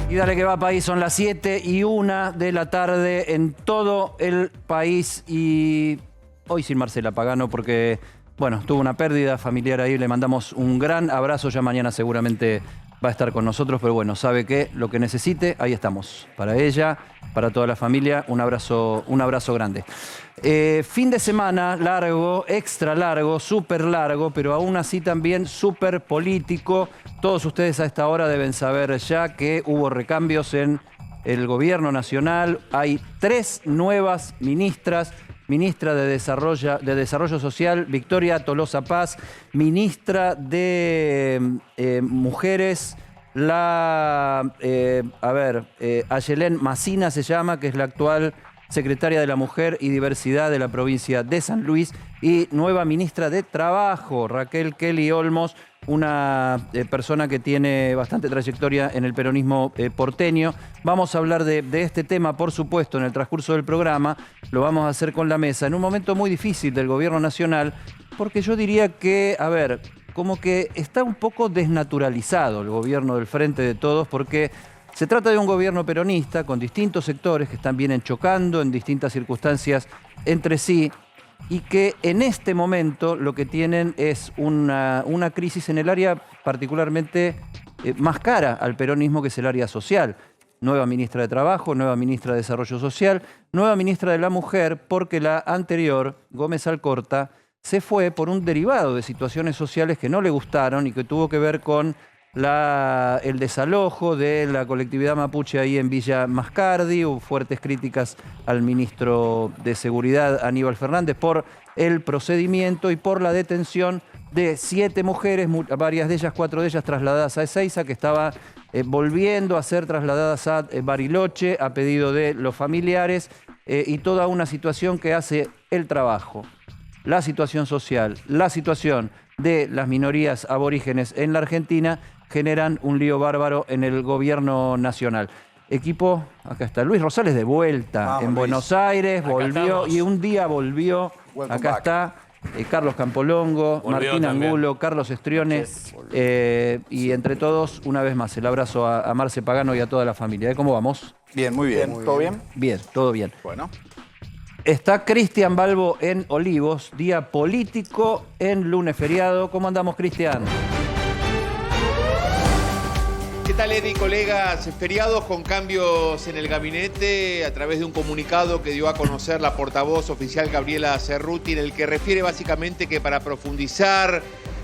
Y dale que va, país, son las 7:01 de la tarde en todo el país y hoy sin Marcela Pagano porque, bueno, tuvo una pérdida familiar ahí, le mandamos un gran abrazo, ya mañana seguramente va a estar con nosotros, pero bueno, sabe que lo que necesite, ahí estamos, para ella, para toda la familia, un abrazo grande. Fin de semana largo, extra largo, súper largo, pero aún así también súper político. Todos ustedes a esta hora deben saber ya que hubo recambios en el gobierno nacional. Hay 3 nuevas ministras. Ministra de Desarrollo Social, Victoria Tolosa Paz. Ministra de Mujeres, Ayelén Macina se llama, que es la actual secretaria de la Mujer y Diversidad de la provincia de San Luis, y nueva ministra de Trabajo, Raquel Kelly Olmos, una persona que tiene bastante trayectoria en el peronismo porteño. Vamos a hablar de este tema, por supuesto, en el transcurso del programa. Lo vamos a hacer con la mesa, en un momento muy difícil del gobierno nacional, porque yo diría que, como que está un poco desnaturalizado el gobierno del Frente de Todos, porque se trata de un gobierno peronista con distintos sectores que vienen chocando en distintas circunstancias entre sí y que en este momento lo que tienen es una crisis en el área particularmente más cara al peronismo, que es el área social. Nueva ministra de Trabajo, nueva ministra de Desarrollo Social, nueva ministra de la Mujer, porque la anterior, Gómez Alcorta, se fue por un derivado de situaciones sociales que no le gustaron y que tuvo que ver con el desalojo de la colectividad mapuche ahí en Villa Mascardi. Hubo fuertes críticas al ministro de Seguridad, Aníbal Fernández, por el procedimiento y por la detención de 7 mujeres, varias de ellas, 4 de ellas trasladadas a Ezeiza, que estaba volviendo a ser trasladadas a Bariloche a pedido de los familiares, y toda una situación que hace el trabajo, la situación social, la situación de las minorías aborígenes en la Argentina, generan un lío bárbaro en el gobierno nacional. Equipo, acá está Luis Rosales de vuelta. Vamos, en Buenos Aires, volvió y un día volvió. Acá está Carlos Campolongo, Martín Angulo, Carlos Estriones, y entre todos, una vez más, el abrazo a Marce Pagano y a toda la familia. ¿Cómo vamos? Bien, muy bien. ¿Todo bien? Bien, todo bien. Bueno. Está Cristian Balbo en Olivos, día político en lunes feriado. ¿Cómo andamos, Cristian? ¿Qué tal, Eddie, colegas? Feriados con cambios en el gabinete a través de un comunicado que dio a conocer la portavoz oficial Gabriela Cerruti, en el que refiere básicamente que para profundizar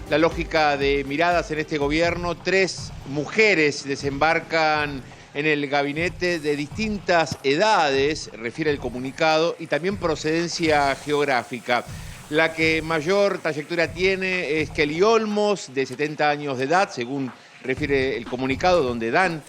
la lógica de miradas en este gobierno, 3 mujeres desembarcan en el gabinete de distintas edades, refiere el comunicado, y también procedencia geográfica. La que mayor trayectoria tiene es Kelly Olmos, de 70 años de edad, según refiere el comunicado, donde dan,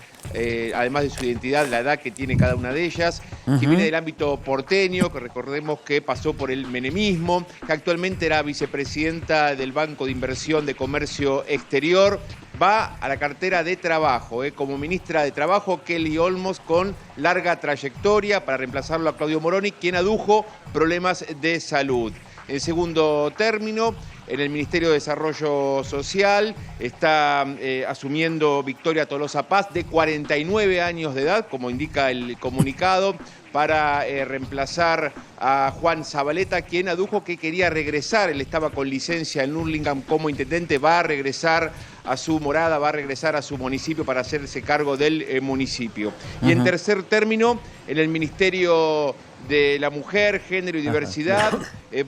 además de su identidad, la edad que tiene cada una de ellas, que viene del ámbito porteño, que recordemos que pasó por el menemismo, que actualmente era vicepresidenta del Banco de Inversión de Comercio Exterior. Va a la cartera de Trabajo, como ministra de Trabajo, Kelly Olmos, con larga trayectoria, para reemplazarlo a Claudio Moroni, quien adujo problemas de salud. En segundo término, en el Ministerio de Desarrollo Social está asumiendo Victoria Tolosa Paz, de 49 años de edad, como indica el comunicado, para reemplazar a Juan Zabaleta, quien adujo que quería regresar. Él estaba con licencia en Hurlingham como intendente, va a regresar a su morada, va a regresar a su municipio para hacerse cargo del municipio. Y en tercer término, en el Ministerio de la Mujer, Género y Diversidad,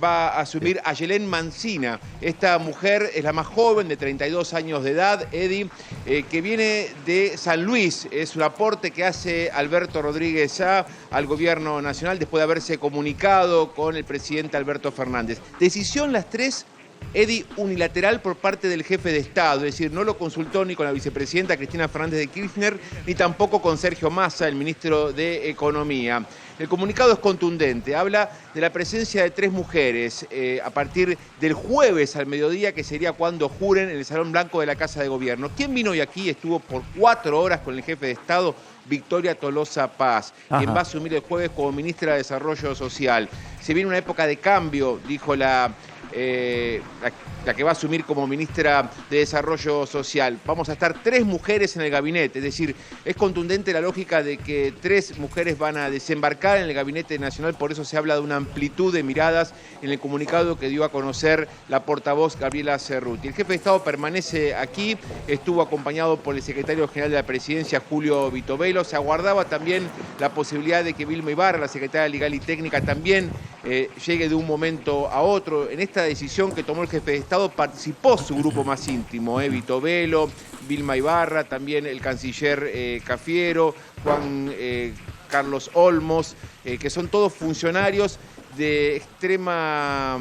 va a asumir Ayelén Macina. Esta mujer es la más joven, de 32 años de edad, Eddie, que viene de San Luis. Es un aporte que hace Alberto Rodríguez Sá al gobierno nacional después de haberse comunicado con el presidente Alberto Fernández. Decisión las 3, Eddie, unilateral por parte del jefe de Estado, es decir, no lo consultó ni con la vicepresidenta Cristina Fernández de Kirchner, ni tampoco con Sergio Massa, el ministro de Economía. El comunicado es contundente, habla de la presencia de 3 mujeres a partir del jueves al mediodía, que sería cuando juren en el Salón Blanco de la Casa de Gobierno. ¿Quién vino hoy aquí? Estuvo por 4 horas con el jefe de Estado, Victoria Tolosa Paz, quien va a asumir el jueves como ministra de Desarrollo Social. Se viene una época de cambio, dijo la la que va a asumir como ministra de Desarrollo Social. Vamos a estar 3 mujeres en el gabinete, es decir, es contundente la lógica de que 3 mujeres van a desembarcar en el gabinete nacional, por eso se habla de una amplitud de miradas en el comunicado que dio a conocer la portavoz Gabriela Cerruti. El jefe de Estado permanece aquí, estuvo acompañado por el secretario general de la Presidencia, Julio Vitovelo. Se aguardaba también la posibilidad de que Vilma Ibarra, la secretaria Legal y Técnica, también llegue de un momento a otro. En esta decisión que tomó el jefe de Estado participó su grupo más íntimo, Vitovelo, Vilma Ibarra, también el canciller Cafiero, Juan Carlos Olmos, que son todos funcionarios de extrema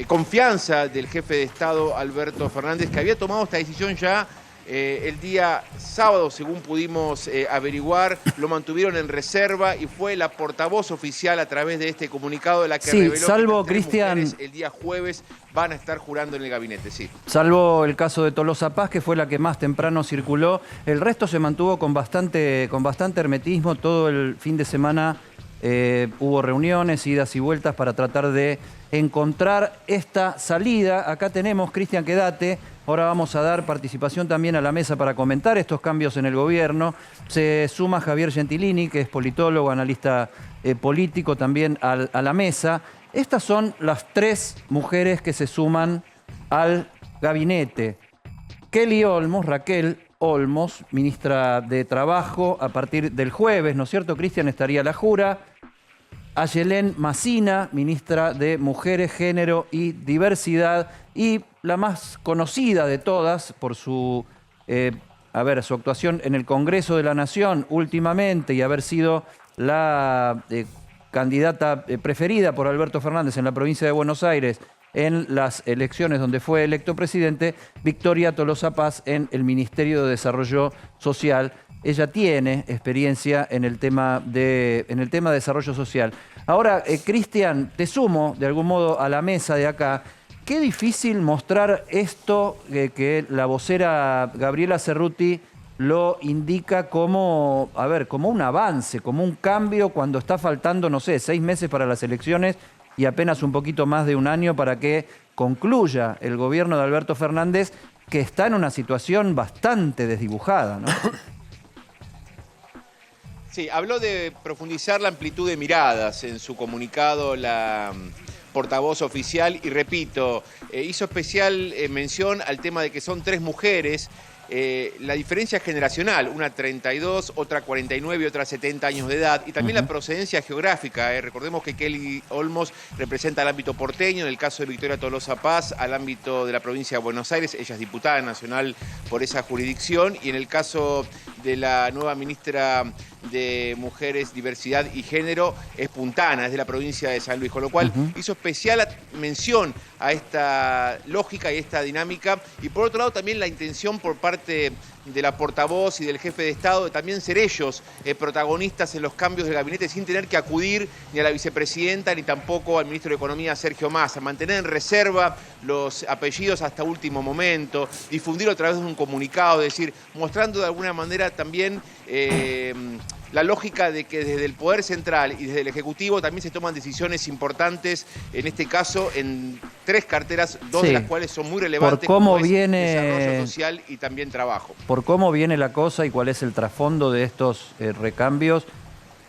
confianza del jefe de Estado, Alberto Fernández, que había tomado esta decisión ya el día sábado, según pudimos averiguar. Lo mantuvieron en reserva y fue la portavoz oficial a través de este comunicado de la que reveló salvo que las 3 Cristian, mujeres el día jueves van a estar jurando en el gabinete. Sí. Salvo el caso de Tolosa Paz, que fue la que más temprano circuló, el resto se mantuvo con bastante hermetismo. Todo el fin de semana hubo reuniones, idas y vueltas para tratar de encontrar esta salida. Acá tenemos, Cristian, quédate. Ahora vamos a dar participación también a la mesa para comentar estos cambios en el gobierno. Se suma Javier Gentilini, que es politólogo, analista político, también a la mesa. Estas son las 3 mujeres que se suman al gabinete. Kelly Olmos, Raquel Olmos, ministra de Trabajo, a partir del jueves, ¿no es cierto, Cristian? Estaría la jura. Ayelén Massina, ministra de Mujeres, Género y Diversidad, y la más conocida de todas por su actuación en el Congreso de la Nación últimamente y haber sido la candidata preferida por Alberto Fernández en la provincia de Buenos Aires en las elecciones donde fue electo presidente, Victoria Tolosa Paz en el Ministerio de Desarrollo Social. Ella tiene experiencia en el tema de desarrollo social. Ahora, Cristian, te sumo de algún modo a la mesa de acá. Qué difícil mostrar esto que la vocera Gabriela Cerruti lo indica como un avance, como un cambio cuando está faltando, no sé, 6 meses para las elecciones y apenas un poquito más de un año para que concluya el gobierno de Alberto Fernández, que está en una situación bastante desdibujada, ¿no? Sí, habló de profundizar la amplitud de miradas en su comunicado la portavoz oficial y repito, hizo especial mención al tema de que son 3 mujeres. La diferencia generacional, una 32, otra 49 y otra 70 años de edad, y también la procedencia geográfica. Recordemos que Kelly Olmos representa al ámbito porteño, en el caso de Victoria Tolosa Paz, al ámbito de la provincia de Buenos Aires. Ella es diputada nacional por esa jurisdicción, y en el caso de la nueva ministra de Mujeres, Diversidad y Género, es puntana, es de la provincia de San Luis, con lo cual hizo especial mención a esta lógica y esta dinámica, y por otro lado también la intención por parte de la portavoz y del jefe de Estado de también ser ellos protagonistas en los cambios del gabinete sin tener que acudir ni a la vicepresidenta ni tampoco al ministro de Economía, Sergio Massa. Mantener en reserva los apellidos hasta último momento, difundirlo a través de un comunicado, es decir, mostrando de alguna manera también la lógica de que desde el Poder Central y desde el Ejecutivo también se toman decisiones importantes, en este caso en 3 carteras, 2 de las cuales son muy relevantes, por cómo como es viene desarrollo social y también trabajo. Por cómo viene la cosa y cuál es el trasfondo de estos recambios,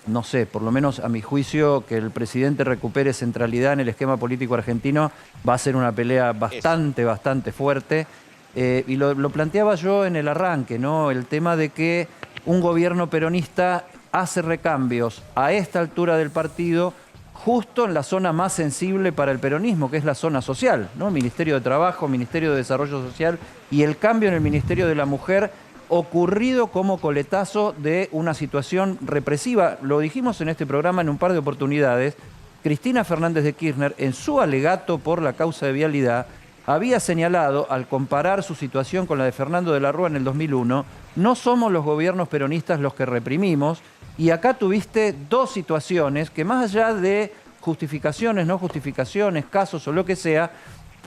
no sé, por lo menos a mi juicio, que el presidente recupere centralidad en el esquema político argentino va a ser una pelea bastante fuerte. Y lo planteaba yo en el arranque, ¿no? El tema de que un gobierno peronista hace recambios a esta altura del partido justo en la zona más sensible para el peronismo, que es la zona social, ¿no? Ministerio de Trabajo, Ministerio de Desarrollo Social, y el cambio en el Ministerio de la Mujer ocurrido como coletazo de una situación represiva. Lo dijimos en este programa en un par de oportunidades. Cristina Fernández de Kirchner, en su alegato por la causa de vialidad, había señalado, al comparar su situación con la de Fernando de la Rúa en el 2001, no somos los gobiernos peronistas los que reprimimos, y acá tuviste 2 situaciones que, más allá de justificaciones, no justificaciones, casos o lo que sea,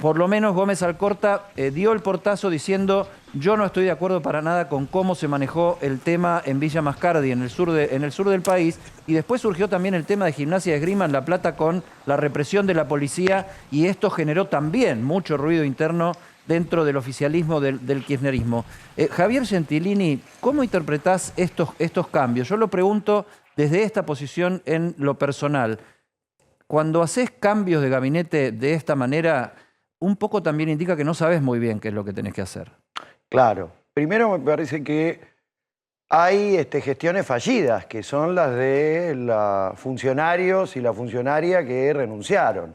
por lo menos Gómez Alcorta dio el portazo diciendo: yo no estoy de acuerdo para nada con cómo se manejó el tema en Villa Mascardi, en el sur del país, y después surgió también el tema de Gimnasia de Esgrima en La Plata con la represión de la policía, y esto generó también mucho ruido interno dentro del oficialismo del kirchnerismo. Javier Gentilini, ¿cómo interpretás estos cambios? Yo lo pregunto desde esta posición en lo personal. Cuando haces cambios de gabinete de esta manera, un poco también indica que no sabes muy bien qué es lo que tenés que hacer. Claro. Primero me parece que hay gestiones fallidas, que son las de los funcionarios y la funcionaria que renunciaron.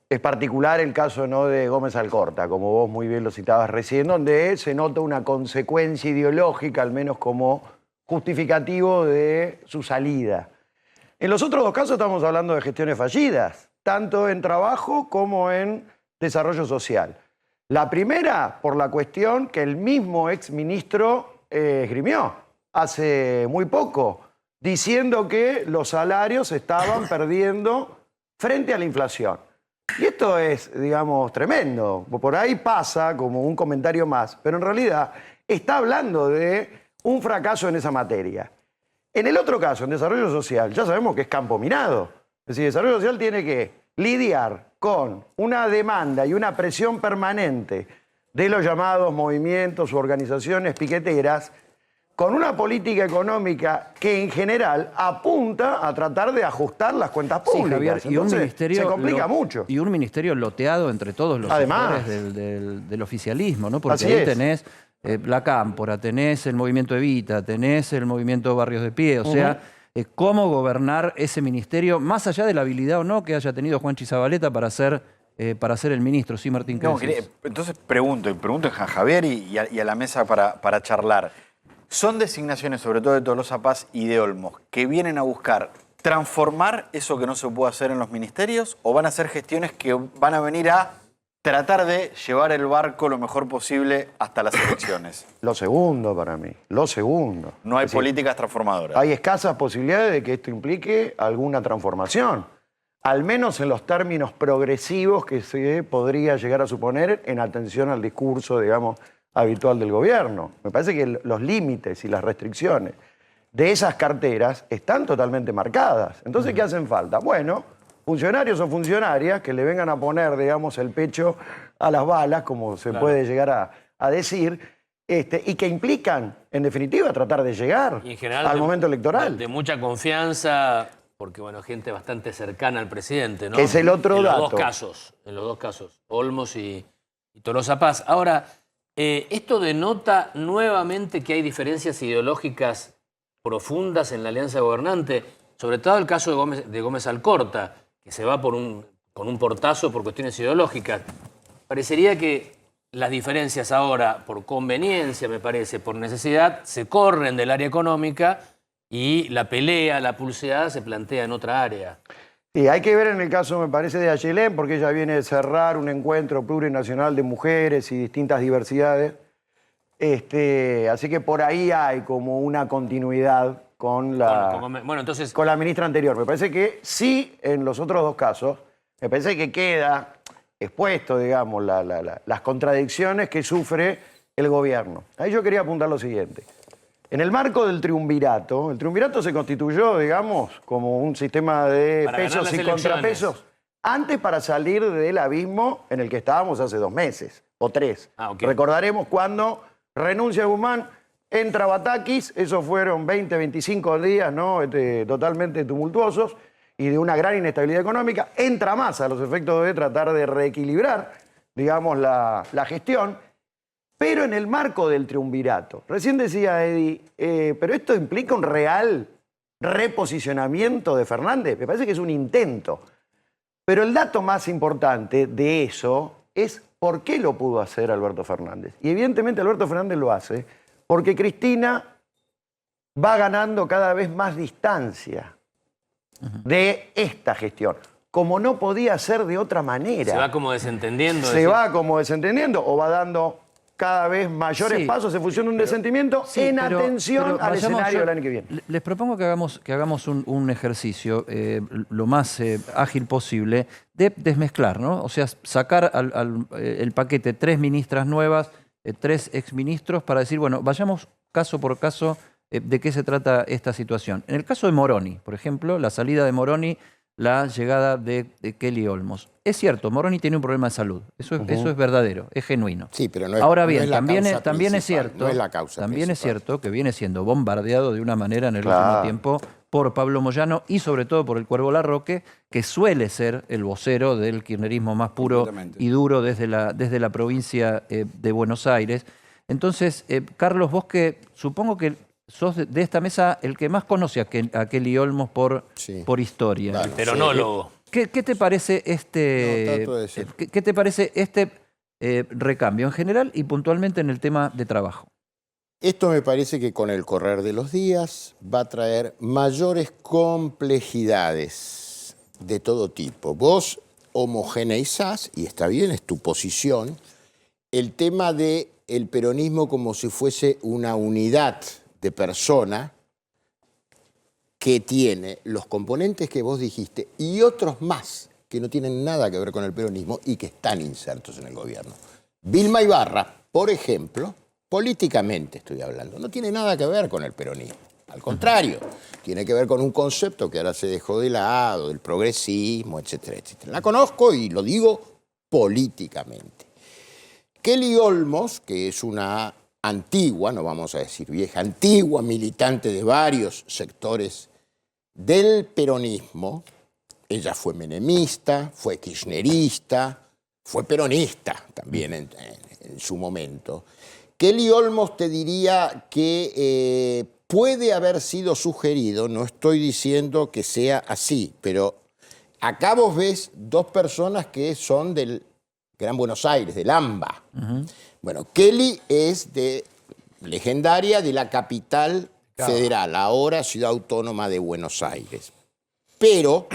Es particular el caso no de Gómez Alcorta, como vos muy bien lo citabas recién, donde se nota una consecuencia ideológica, al menos como justificativo de su salida. En los otros dos casos estamos hablando de gestiones fallidas, tanto en trabajo como en desarrollo social. La primera, por la cuestión que el mismo exministro esgrimió hace muy poco, diciendo que los salarios estaban perdiendo frente a la inflación. Y esto es, digamos, tremendo. Por ahí pasa como un comentario más, pero en realidad está hablando de un fracaso en esa materia. En el otro caso, en desarrollo social, ya sabemos que es campo minado. Es decir, desarrollo social tiene que lidiar con una demanda y una presión permanente de los llamados movimientos u organizaciones piqueteras, con una política económica que en general apunta a tratar de ajustar las cuentas públicas. Sí, Javier, y entonces, un ministerio se complica mucho. Y un ministerio loteado entre todos los sectores del oficialismo, ¿no? Porque Así ahí es. tenés la Cámpora, tenés el movimiento Evita, tenés el movimiento Barrios de Pie. O sea, cómo gobernar ese ministerio, más allá de la habilidad o no que haya tenido Juanchi Zabaleta para ser el ministro. Sí, Martín, ¿qué decís? Entonces pregunto a Javier y a la mesa para charlar. ¿Son designaciones, sobre todo de Tolosa Paz y de Olmos, que vienen a buscar transformar eso que no se puede hacer en los ministerios, o van a ser gestiones que van a venir a tratar de llevar el barco lo mejor posible hasta las elecciones? Lo segundo para mí, lo segundo. No hay Es decir, políticas transformadoras. hay escasas posibilidades de que esto implique alguna transformación, al menos en los términos progresivos que se podría llegar a suponer en atención al discurso, digamos, habitual del gobierno. Me parece que los límites y las restricciones de esas carteras están totalmente marcadas. Entonces, ¿qué hacen falta? Bueno, funcionarios o funcionarias que le vengan a poner, digamos, el pecho a las balas, como se puede llegar a decir, y que implican, en definitiva, tratar de llegar y en general al momento electoral. De mucha confianza, porque, bueno, gente bastante cercana al presidente, ¿no? Que es el otro dato. En los dos casos, Olmos y Tolosa Paz. Ahora, esto denota nuevamente que hay diferencias ideológicas profundas en la alianza gobernante, sobre todo el caso de Gómez Alcorta, que se va con un portazo por cuestiones ideológicas. Parecería que las diferencias ahora, por conveniencia, me parece, por necesidad, se corren del área económica y la pelea, la pulseada se plantea en otra área. Sí, hay que ver en el caso, me parece, de Ayelén, porque ella viene de cerrar un encuentro plurinacional de mujeres y distintas diversidades. Así que por ahí hay como una continuidad con la, con la ministra anterior. Me parece que sí, en los otros dos casos, me parece que queda expuesto, digamos, las contradicciones que sufre el gobierno. Ahí yo quería apuntar lo siguiente. En el marco del triunvirato, el triunvirato se constituyó, digamos, como un sistema de pesos y contrapesos, antes para salir del abismo en el que estábamos hace 2 meses, o 3. Recordaremos cuando renuncia Guzmán, entra Batakis, esos fueron 20, 25 días, ¿no? Totalmente tumultuosos y de una gran inestabilidad económica. Entra Massa a los efectos de tratar de reequilibrar, digamos, la gestión. Pero en el marco del triunvirato, recién decía Eddie, pero esto implica un real reposicionamiento de Fernández. Me parece que es un intento. Pero el dato más importante de eso es por qué lo pudo hacer Alberto Fernández. Y evidentemente Alberto Fernández lo hace porque Cristina va ganando cada vez más distancia de esta gestión, como no podía ser de otra manera. Se va como desentendiendo. Se va como desentendiendo o va dando cada vez mayores Sí. pasos en función de un desentendimiento Sí, en pero atención al vayamos, escenario yo del año que viene. Les propongo que hagamos un ejercicio lo más ágil posible de desmezclar, ¿no? O sea, sacar el paquete 3 ministras nuevas, 3 exministros para decir, bueno, vayamos caso por caso de qué se trata esta situación. En el caso de Moroni, por ejemplo, la salida de Moroni, la llegada de Kelly Olmos. Es cierto, Moroni tiene un problema de salud. Eso es verdadero, es genuino. Sí, pero no es, Ahora no bien, es la también causa es principal, cierto, no es la causa también es principal. cierto que viene siendo bombardeado de una manera en el Claro. último tiempo por Pablo Moyano y sobre todo por el Cuervo Larroque, que suele ser el vocero del kirchnerismo más puro Completamente. y duro desde la provincia de Buenos Aires. Entonces, Carlos, vos que supongo que sos de esta mesa el que más conoce a Kelly Olmos Sí. por historia. Bueno, Peronólogo. ¿Qué te parece No, trato de ser. ¿qué te parece este recambio en general y puntualmente en el tema de trabajo? Esto me parece que con el correr de los días va a traer mayores complejidades de todo tipo. Vos homogeneizás, y está bien, es tu posición, el tema del peronismo como si fuese una unidad de persona que tiene los componentes que vos dijiste y otros más que no tienen nada que ver con el peronismo y que están insertos en el gobierno. Vilma Ibarra, por ejemplo, políticamente estoy hablando, no tiene nada que ver con el peronismo. Al contrario, tiene que ver con un concepto que ahora se dejó de lado, del progresismo, etcétera, etcétera. La conozco y lo digo políticamente. Kelly Olmos, que es una antigua, no vamos a decir vieja, antigua militante de varios sectores del peronismo. Ella fue menemista, fue kirchnerista, fue peronista también en su momento. Kelly Olmos te diría que puede haber sido sugerido, no estoy diciendo que sea así, pero acá vos ves dos personas que son del Gran Buenos Aires, del AMBA. Bueno, Kelly es legendaria de la capital federal, ahora Ciudad Autónoma de Buenos Aires. Pero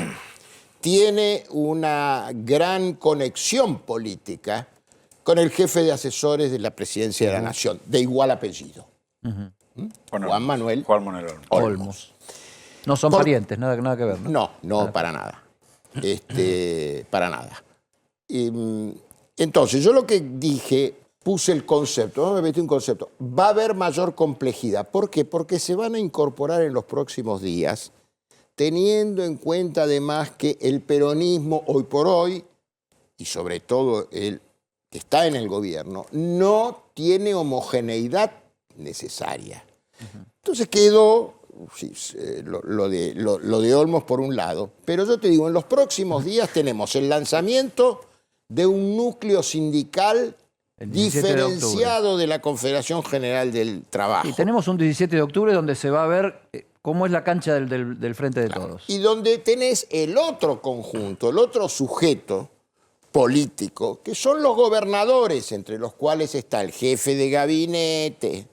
tiene una gran conexión política con el jefe de asesores de la Presidencia de la Nación, de igual apellido. Bueno, Juan Manuel Juan Manuel Olmos. Olmos. No son parientes, nada que ver, ¿no? No, para nada. Para nada. Entonces, yo lo que dije, puse el concepto, no me metí un concepto. Va a haber mayor complejidad. ¿Por qué? Porque se van a incorporar en los próximos días, teniendo en cuenta además que el peronismo hoy por hoy, y sobre todo el que está en el gobierno, no tiene homogeneidad necesaria. Entonces quedó lo de Olmos por un lado, pero yo te digo, en los próximos días tenemos el lanzamiento de un núcleo sindical El 17 de diferenciado de la Confederación General del Trabajo. Y tenemos un 17 de octubre donde se va a ver cómo es la cancha del Frente de Todos. Y donde tenés el otro conjunto, el otro sujeto político, que son los gobernadores, entre los cuales está el jefe de gabinete,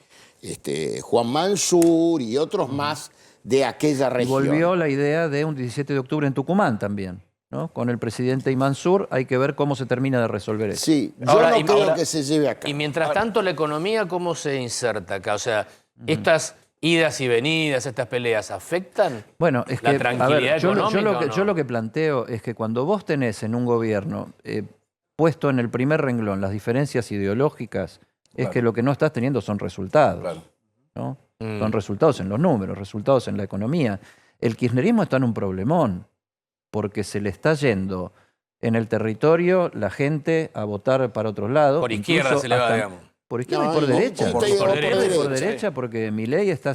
Juan Mansur y otros más de aquella Y región. volvió la idea de un 17 de octubre en Tucumán también, ¿no? Con el presidente y Mansur hay que ver cómo se termina de resolver eso. Sí, yo Ahora, no y- creo ahora- que se lleve a cabo. Y mientras tanto, la economía, ¿cómo se inserta acá? O sea, estas idas y venidas, estas peleas, ¿afectan Bueno, es la que, tranquilidad económica o no? yo lo que planteo es que cuando vos tenés en un gobierno puesto en el primer renglón las diferencias ideológicas, es que lo que no estás teniendo son resultados. Claro. ¿no? Son resultados en los números, resultados en la economía. El kirchnerismo está en un problemón, porque se le está yendo en el territorio la gente a votar para otros lados. Por izquierda incluso se le va, hasta- digamos. Por izquierda No, y por no, derecha. por derecha, Por derecha, porque Milei está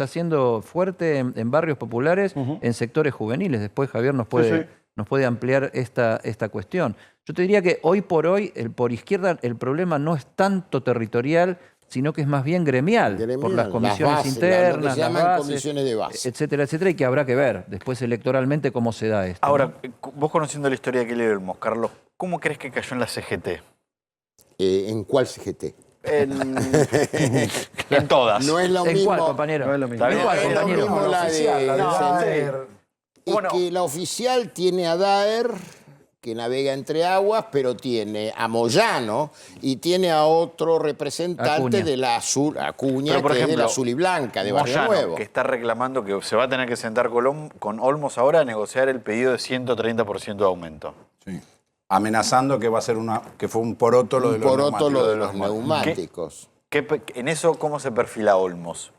siendo fuerte en barrios populares, en sectores juveniles. Después Javier nos puede ampliar esta cuestión. Yo te diría que hoy por hoy, por izquierda, el problema no es tanto territorial, sino que es más bien gremial, por las Gremial, comisiones las bases, internas, lo que se las llaman bases, comisiones de base. etcétera, etcétera, y que habrá que ver después electoralmente cómo se da esto. Ahora, vos conociendo la historia de Kelly Olmos, Carlos, ¿cómo crees que cayó en la CGT? ¿En cuál CGT? En todas. No es lo ¿En mismo. cuál, compañero? No es lo mismo. ¿En cuál, No es lo compañero? mismo la de oficial, la de Daer. Daer. Es Bueno. que la oficial tiene a Daer, que navega entre aguas, pero tiene a Moyano y tiene a otro representante Acuña. de la azul, Acuña, Pero, por que es de ejemplo, la azul y blanca, de Barrio Moyano, Nuevo. que está reclamando que se va a tener que sentar con Olmos ahora a negociar el pedido de 130% de aumento. Sí. Amenazando que va a ser que fue un poroto lo de Un los poroto lo de los neumáticos. neumáticos. En eso, ¿cómo se perfila Olmos?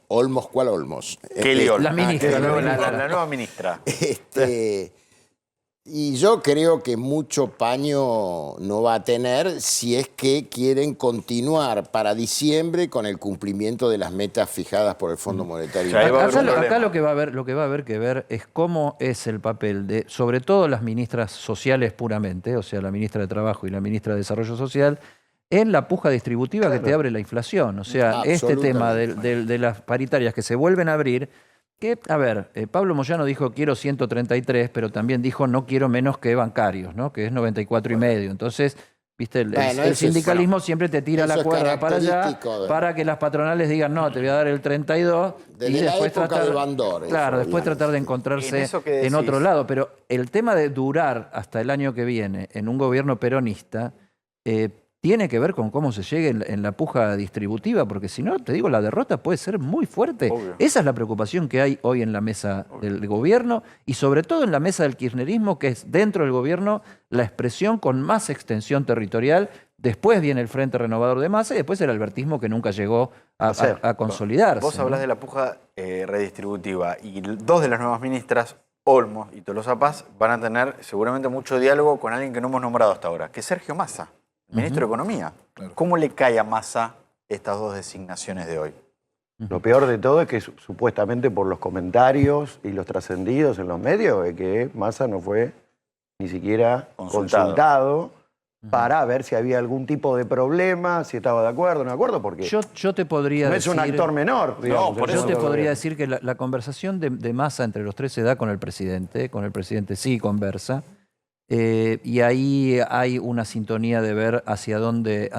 Olmos, ¿cuál Olmos? Kelly Olmos. La ministra, La nueva ministra. Y yo creo que mucho paño no va a tener si es que quieren continuar para diciembre con el cumplimiento de las metas fijadas por el Fondo Monetario O sea, ahí va a haber Internacional. un Acá problema. lo que va a haber que ver es cómo es el papel de, sobre todo las ministras sociales puramente, o sea, la ministra de Trabajo y la ministra de Desarrollo Social, en la puja distributiva que te abre la inflación. O sea, este tema de las paritarias que se vuelven a abrir, que, a ver, Pablo Moyano dijo quiero 133, pero también dijo no quiero menos que bancarios, ¿no? Que es 94,5. Entonces, viste, Bueno, el eso es- sindicalismo siempre te tira eso la es cuerda para allá característico de- para que las patronales digan no, te voy a dar el 32 Desde y la después época tratar, de Bandor, eso, claro, después digamos. tratar de En encontrarse eso que en otro decís. lado. Pero el tema de durar hasta el año que viene en un gobierno peronista tiene que ver con cómo se llegue en la puja distributiva, porque si no, te digo, la derrota puede ser muy fuerte. Obvio. Esa es la preocupación que hay hoy en la mesa del gobierno y sobre todo en la mesa del kirchnerismo, que es dentro del gobierno la expresión con más extensión territorial. Después viene el Frente Renovador de Massa y después el albertismo que nunca llegó a consolidarse. Vos hablás de la puja redistributiva y dos de las nuevas ministras, Olmos y Tolosa Paz, van a tener seguramente mucho diálogo con alguien que no hemos nombrado hasta ahora, que es Sergio Massa, ministro de Economía. ¿Cómo le cae a Massa estas dos designaciones de hoy? Lo peor de todo es que supuestamente por los comentarios y los trascendidos en los medios, es que Massa no fue ni siquiera consultado para ver si había algún tipo de problema, si estaba de acuerdo o no de acuerdo, porque Yo te podría no es decir... un actor menor. Digamos, por en Yo el te gobierno. podría decir que la conversación de Massa entre los tres se da con el presidente sí conversa, y ahí hay una sintonía de ver hacia dónde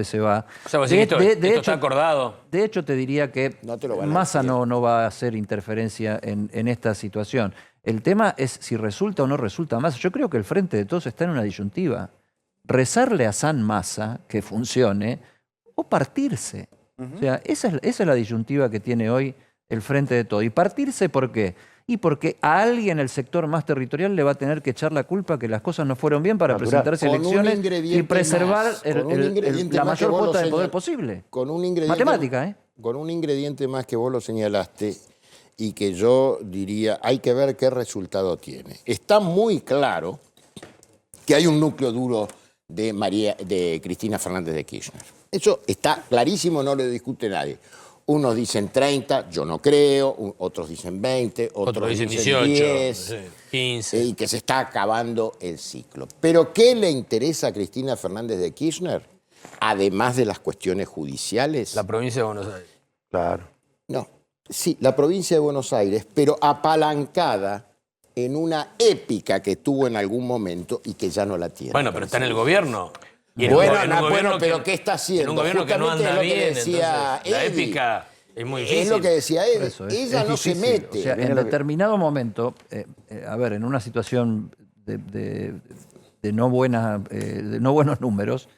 se va. O sea, vos decís que esto hecho, está acordado. de hecho, te diría que No te lo van a Massa decir. no va a hacer interferencia en esta situación. El tema es si resulta o no resulta Massa. Yo creo que el Frente de Todos está en una disyuntiva. Rezarle a San Massa que funcione o partirse. O sea, esa es la disyuntiva que tiene hoy el Frente de Todos. ¿Y partirse por qué? Y porque a alguien el sector más territorial le va a tener que echar la culpa que las cosas no fueron bien para Natural. presentarse a Con un elecciones y ingrediente preservar más, con un ingrediente la más que mayor vos lo cuota de poder señal- posible. Con un ingrediente, Matemática, ¿eh? Con un ingrediente más que vos lo señalaste y que yo diría, hay que ver qué resultado tiene. Está muy claro que hay un núcleo duro de Cristina Fernández de Kirchner. Eso está clarísimo, no lo discute nadie. Unos dicen 30, yo no creo, otros dicen 20, Otros dicen 18, 10, 10, 15. y que se está acabando el ciclo. Pero ¿qué le interesa a Cristina Fernández de Kirchner? Además de las cuestiones judiciales. La provincia de Buenos Aires. Claro. No, sí, la provincia de Buenos Aires, pero apalancada en una épica que tuvo en algún momento y que ya no la tiene. Bueno, pero está en el gobierno. Y en un Bueno, go- en un gobierno pero que- ¿qué está haciendo? En un gobierno que no Justamente anda es lo que bien, decía entonces, la Eddie. épica es muy difícil. Es lo que decía él. Por eso, Ella es no se difícil. mete. O sea, Mira en lo que- determinado momento, a ver, en una situación de no buenos números,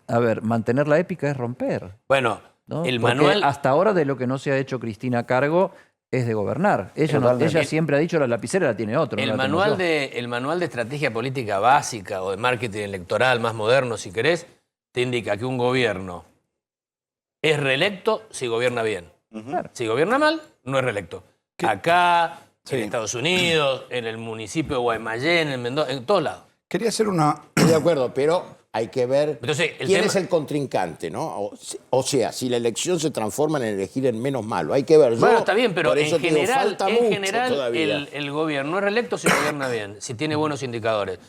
a ver, mantener la épica es romper. Bueno, ¿No? el Porque manual... hasta ahora de lo que no se ha hecho Cristina a cargo es de gobernar. Totalmente. Ella siempre ha dicho la lapicera la tiene otro. no El la tengo manual, yo. el manual de estrategia política básica o de marketing electoral más moderno, si querés, te indica que un gobierno es reelecto si gobierna bien. Si gobierna mal, no es reelecto. Acá, en Estados Unidos, en el municipio de Guaymallén, en Mendoza, en todos lados. Quería hacer una... Estoy de acuerdo, pero hay que ver Entonces, el quién tema- es el contrincante, ¿no? O sea, si la elección se transforma en elegir el menos malo, hay que ver. Yo, Bueno, está bien, pero por en eso te digo, general, falta mucho todavía. el gobierno es reelecto si gobierna bien, si tiene buenos indicadores.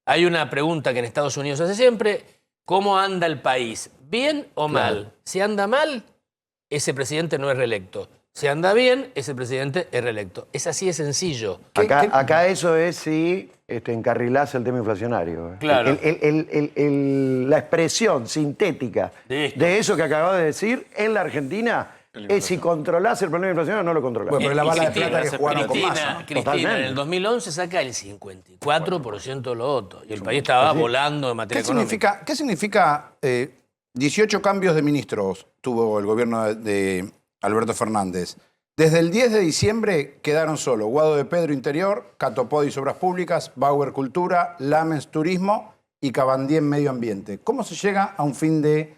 Hay una pregunta que en Estados Unidos se hace siempre, ¿cómo anda el país? ¿Bien o mal? Si anda mal, ese presidente no es reelecto. Si anda bien, ese presidente es reelecto. Es así de sencillo. Acá eso es si encarrilás el tema inflacionario. Claro. La expresión sintética De esto. de eso que acabas de decir en la Argentina es si controlás el problema inflacionario o no lo controlás. Bueno, pero la Y bala de Cristina, plata que jugaron con Massa, ¿no? Cristina, Totalmente. en el 2011 saca el 54% de los votos. Y el país estaba volando en materia económica. ¿Qué significa 18 cambios de ministros tuvo el gobierno de Alberto Fernández? Desde el 10 de diciembre quedaron solo Guado de Pedro Interior, Cato Podis Obras Públicas, Bauer Cultura, Lamens Turismo y Cabandien Medio Ambiente. ¿Cómo se llega a un fin de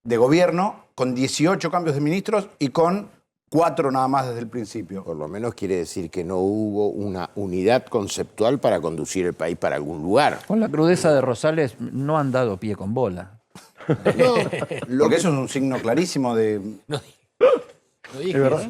gobierno con 18 cambios de ministros y con 4 nada más desde el principio? Por lo menos quiere decir que no hubo una unidad conceptual para conducir el país para algún lugar. Con la crudeza de Rosales no han dado pie con bola. No, lo Porque que- eso es un signo clarísimo de... No dije ¿Es verdad?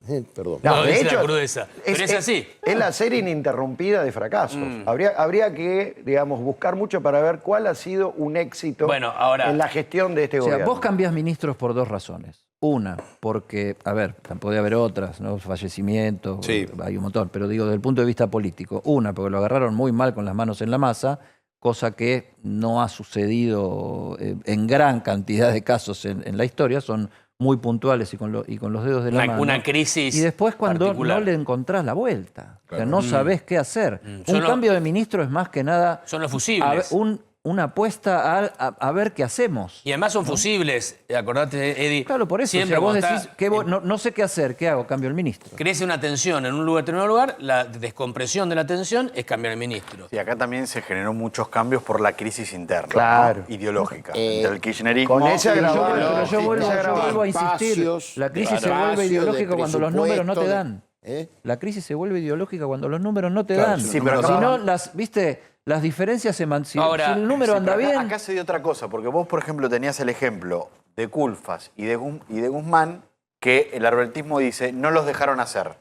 eso. Perdón. No, dice la crudeza. Pero es así. Es la serie ininterrumpida de fracasos. Habría que, digamos, buscar mucho para ver cuál ha sido un éxito Bueno, ahora- en la gestión de este O sea, gobierno. vos cambiás ministros por dos razones. Una, porque, a ver, puede haber otras, ¿no? Fallecimientos, Sí. hay un montón, pero digo, desde el punto de vista político. Una, porque lo agarraron muy mal con las manos en la masa, cosa que no ha sucedido en gran cantidad de casos en la historia, son muy puntuales y con los dedos de la mano. Una crisis Y después cuando particular. no le encontrás la vuelta, o sea, no sabés qué hacer. Son Un los- cambio de ministro es más que nada Son los fusibles. una apuesta a ver qué hacemos. Y además son fusibles. Acordate, Eddie. Claro, por eso, Siempre o sea, vos cuando decís, está- no sé qué hacer, ¿qué hago? Cambio el ministro. crece una tensión en un determinado lugar, la descompresión de la tensión es cambiar el ministro. Y acá también se generó muchos cambios por la crisis interna, Claro. ¿no? Ideológica. Entre el kirchnerismo... con ese Pero yo, agravante. pero yo Sí, vuelvo, ese yo agravante. vuelvo a insistir, Espacios, la crisis se espacio vuelve de ideológica cuando los números no te presupuesto, dan. ¿eh? La crisis se vuelve ideológica cuando los números no te Claro, dan. sí, pero si acá- no, las diferencias se si Ahora, el número Sí, anda pero acá, bien. acá se dio otra cosa, porque vos, por ejemplo, tenías el ejemplo de Culfas y de Guzmán, que el arbentismo dice, no los dejaron hacer.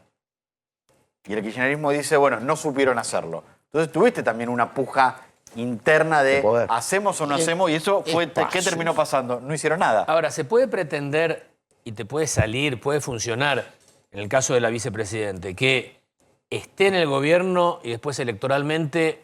Y el kirchnerismo dice, bueno, no supieron hacerlo. Entonces tuviste también una puja interna de poder. hacemos o no hacemos, y eso fue, ¿qué Espacios. terminó pasando? No hicieron nada. Ahora, se puede pretender, y te puede salir, puede funcionar, en el caso de la vicepresidente, que esté en el gobierno y después electoralmente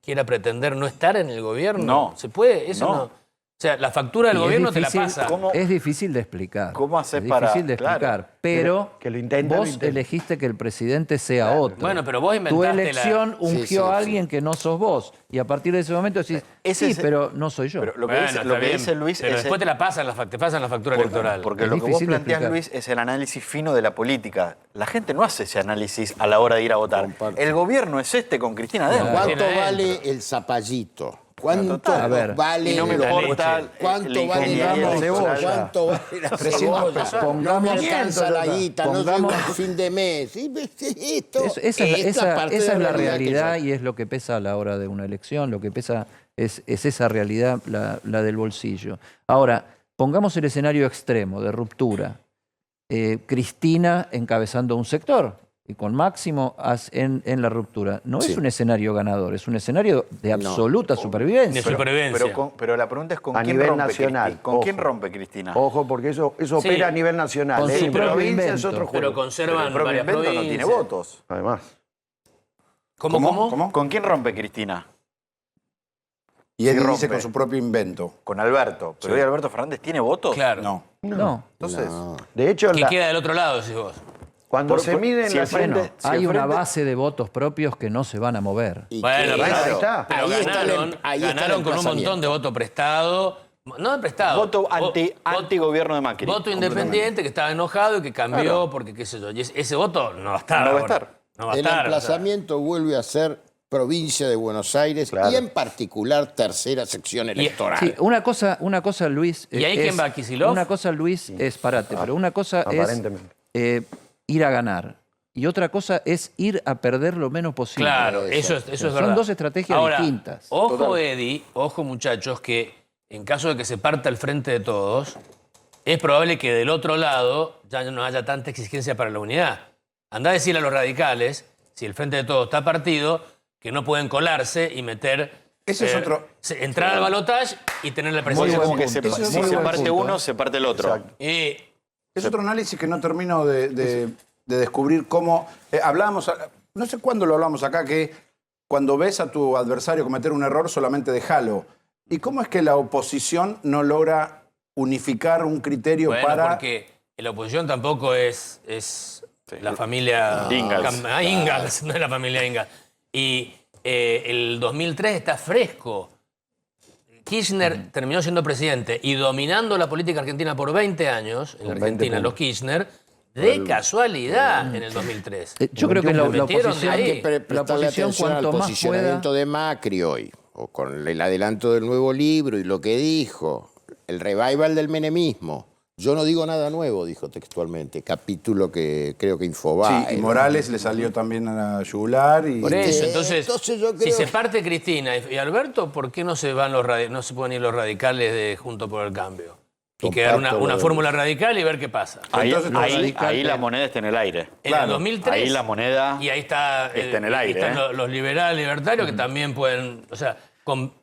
quiera pretender no estar en el gobierno. No. ¿Se puede? Eso No. no. O sea, la factura del Y es gobierno te la difícil- pasa. ¿Cómo? Es difícil de explicar. ¿Cómo haces es para- difícil de explicar, claro. pero Que lo intenta, vos lo intenta. elegiste que el presidente sea otro. Bueno, pero vos Tu inventaste elección la... ungió Sí, sí, a sí. alguien que no sos vos. Y a partir de ese momento decís, Ese sí, es- pero no soy yo. Pero lo que Bueno, dice, está lo que bien, dice Luis pero es... después te pasan la factura electoral. Porque Es lo que vos difícil de planteás, explicar. Luis, es el análisis fino de la política. La gente no hace ese análisis a la hora de ir a votar. Comparto. El gobierno es este con Cristina adentro. ¿Cuánto Tiene vale adentro. el zapallito? ¿Cuánto Total. A ver, vale y no me los importa coches? ¿Cuánto la vale ingeniería la electoral. cebolla? ¿Cuánto vale la 300 cebolla? pesos. No me Pongamos- alcanza la guita, no Pongamos- llego al fin de mes. Y esto, Esa es la realidad y es lo que pesa a la hora de una elección, lo que pesa es esa realidad, la del bolsillo. Ahora, pongamos el escenario extremo de ruptura. Cristina encabezando un sector y con Máximo en la ruptura. No Sí. es un escenario ganador, es un escenario de absoluta supervivencia. De supervivencia. Pero la pregunta es con A quién nivel rompe nacional, Cristina. ¿Con ojo. quién rompe Cristina? Ojo, porque eso Sí. opera a nivel nacional. Con ¿eh? su En propio provincia es invento. otro Pero juego. conservan el propio varias invento no provincias. tiene votos. Además. ¿Cómo? ¿Con quién rompe Cristina? Y él Sí, dice rompe. con su propio invento. Con Alberto. Pero Sí. hoy Alberto Fernández tiene votos. Claro. No. No. Entonces, De hecho, ¿Qué queda del otro lado, decís vos? cuando se miden si las el frente- Bueno, si hay el una frente- base de votos propios que no se van a mover. Y Bueno, que- pero, ahí está. pero Ahí está el- ganaron, ahí está el ganaron con un montón emplazamiento. de voto prestado. No de prestado. voto anti-gobierno de Macri. Voto independiente que estaba enojado y que cambió porque qué sé yo. Y ese voto no va a estar. No va a ahora. estar. No va a El estar. o sea. emplazamiento vuelve a ser provincia de Buenos Aires Claro. y en particular tercera sección electoral. Sí, una cosa, Luis. ¿Y ahí quién va, Kicillof? Una cosa, Luis, es parate, pero una cosa es Aparentemente. ir a ganar. Y otra cosa es ir a perder lo menos posible. Claro, eso es Son verdad. dos estrategias Ahora, distintas. Ojo, Eddie, ojo, muchachos, que en caso de que se parta el frente de todos, es probable que del otro lado ya no haya tanta exigencia para la unidad. Andá a decirle a los radicales, si el frente de todos está partido, que no pueden colarse y meter. Ese es otro- Entrar al balotaje y tener la Eso presencia. como que se, Eso es si muy se buen parte punto, uno, se parte el otro. Exacto. Y Es otro análisis que no termino de descubrir cómo... hablábamos, no sé cuándo lo hablamos acá, que cuando ves a tu adversario cometer un error, solamente déjalo. ¿Y cómo es que la oposición no logra unificar un criterio Bueno, para... porque la oposición tampoco es la familia Ingalls. Ingalls, no es la familia Ingalls. Y el 2003 está fresco. Kirchner terminó siendo presidente y dominando la política argentina por 20 años, en la Con 20 Argentina, los puntos. Kirchner, de casualidad en el 2003. Yo creo que la metieron oposición, de ahí. Hay que la prestarle oposición atención al cuanto más posicionamiento pueda... de Macri hoy, o con el adelanto del nuevo libro y lo que dijo, el revival del menemismo. Yo no digo nada nuevo, dijo textualmente, capítulo que creo que Infobae. Sí, y Morales le salió también a la yugular y... Por eso, Entonces yo si creo- se parte Cristina y Alberto, ¿por qué no se pueden ir los radicales de Juntos por el Cambio? Y quedar una Comparto lo de- fórmula radical y ver qué pasa. Ahí, Entonces, ahí- radical- ahí la moneda está en el aire. En el 2003. Ahí la moneda Y ahí está, está en el aire, están ¿eh? los liberales, libertarios, que también pueden... O sea,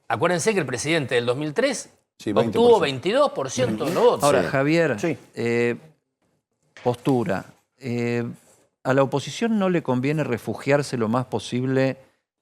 acuérdense que el presidente del 2003 Sí, 20%. obtuvo 22% de los votos. Ahora, Javier, Sí. postura. A la oposición no le conviene refugiarse lo más posible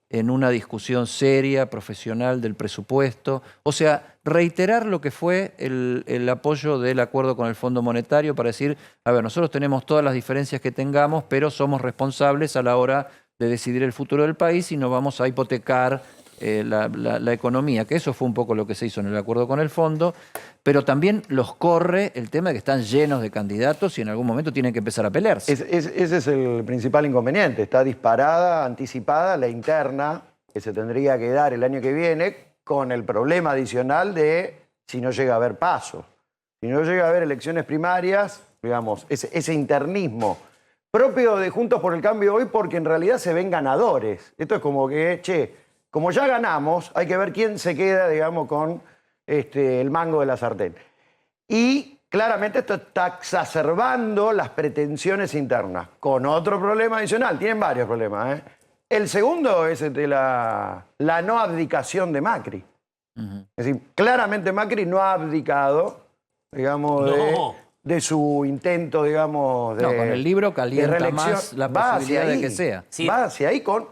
en una discusión seria, profesional del presupuesto. O sea, reiterar lo que fue el apoyo del acuerdo con el Fondo Monetario para decir, a ver, nosotros tenemos todas las diferencias que tengamos, pero somos responsables a la hora de decidir el futuro del país y no vamos a hipotecar la economía, que eso fue un poco lo que se hizo en el acuerdo con el fondo, pero también los corre el tema de que están llenos de candidatos y en algún momento tienen que empezar a pelearse. Ese es el principal inconveniente. Está disparada, anticipada la interna que se tendría que dar el año que viene con el problema adicional de si no llega a haber paso. Si no llega a haber elecciones primarias, digamos, ese internismo propio de Juntos por el Cambio hoy porque en realidad se ven ganadores. Esto es como que, che, como ya ganamos, hay que ver quién se queda, digamos, con el mango de la sartén. Y claramente esto está exacerbando las pretensiones internas, con otro problema adicional. Tienen varios problemas, ¿eh? El segundo es el de la no abdicación de Macri. Es decir, claramente Macri no ha abdicado, digamos, No. de su intento, digamos, de No, con el libro de calienta reelección. más la Va hacia posibilidad de ahí, que sea. Sí. Va hacia ahí con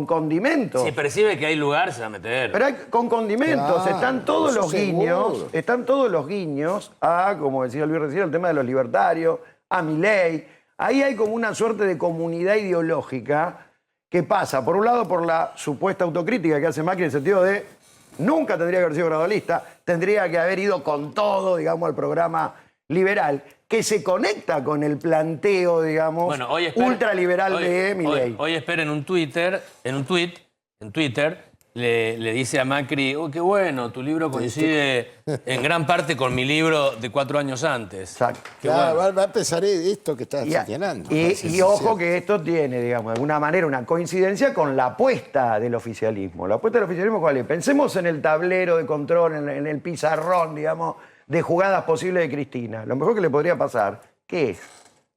condimentos. Si percibe que hay lugar, se va a meter. Pero hay, con condimentos, Claro, están todos eso los seguro. guiños, están todos los guiños a, como decía Luis recién, el tema de los libertarios, a Milei. Ahí hay como una suerte de comunidad ideológica que pasa, por un lado, por la supuesta autocrítica que hace Macri en el sentido de nunca tendría que haber sido gradualista, tendría que haber ido con todo, digamos, al programa liberal, que se conecta con el planteo, digamos, Bueno, hoy ultraliberal de Milei. Hoy espera en Twitter, le dice a Macri, oh, qué bueno, tu libro coincide en gran parte con mi libro de 4 años antes. Exacto. Qué Claro, bueno. va a empezar esto que estás señalando. Y ojo que esto tiene, digamos, de alguna manera una coincidencia con la apuesta del oficialismo. ¿La apuesta del oficialismo cuál es? Pensemos en el tablero de control, en el pizarrón, digamos, de jugadas posibles de Cristina. Lo mejor que le podría pasar, ¿qué es?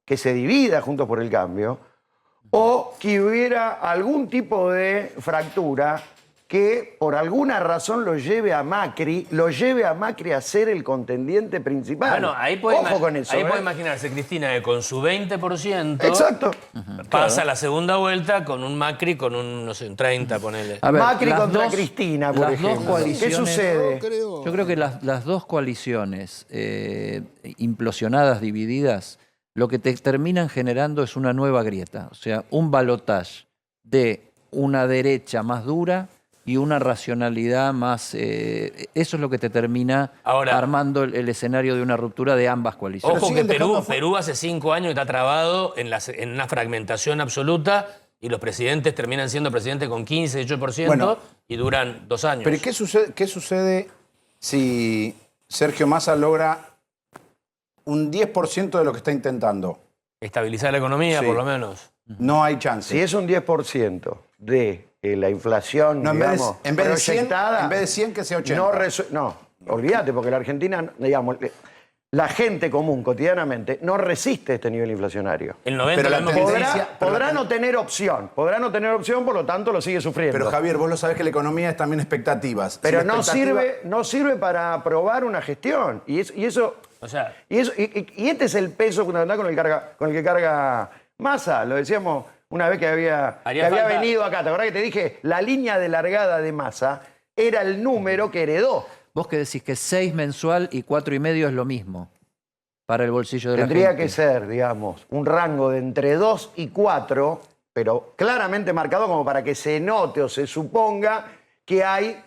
Que se divida Juntos por el Cambio o que hubiera algún tipo de fractura que por alguna razón lo lleve a Macri a ser el contendiente principal. Bueno, ahí puede, Ojo con eso. puede imaginarse Cristina que con su 20% Exacto. pasa la segunda vuelta con un Macri con un, no sé, un 30, ponele. A ver, Macri las contra dos- Cristina, por las ejemplo. dos coaliciones, ¿Qué sucede? Yo creo que las dos coaliciones implosionadas, divididas, lo que te terminan generando es una nueva grieta. O sea, un balotaje de una derecha más dura y una racionalidad más... eso es lo que te termina Ahora- armando el escenario de una ruptura de ambas coaliciones. Ojo que siguen dejando Perú hace 5 años está trabado en una fragmentación absoluta y los presidentes terminan siendo presidentes con 15, 18% Bueno. y duran 2 años. Pero qué sucede si Sergio Massa logra un 10% de lo que está intentando? Estabilizar la economía, Sí. por lo menos. No hay chance. Si es un 10% de la inflación, No, digamos, en vez de 100, proyectada, en vez de 100 que sea 80. No, olvídate, porque la Argentina, digamos, la gente común cotidianamente no resiste este nivel inflacionario. El 90 Pero la lo hemos tendencia- visto. Podrá no tener opción, por lo tanto lo sigue sufriendo. Pero Javier, vos lo sabés que la economía es también expectativas. Pero Si la no expectativa- sirve para aprobar una gestión. Y eso O sea, y este es el peso fundamental con el que carga Massa. Lo decíamos una vez que había Haría falta- venido acá. ¿Te acordás que te dije? La línea de largada de Massa era el número que heredó. Vos que decís que 6 mensual y 4,5 es lo mismo para el bolsillo de la gente. Tendría que ser, digamos, un rango de entre 2 y 4, pero claramente marcado como para que se note o se suponga que hay,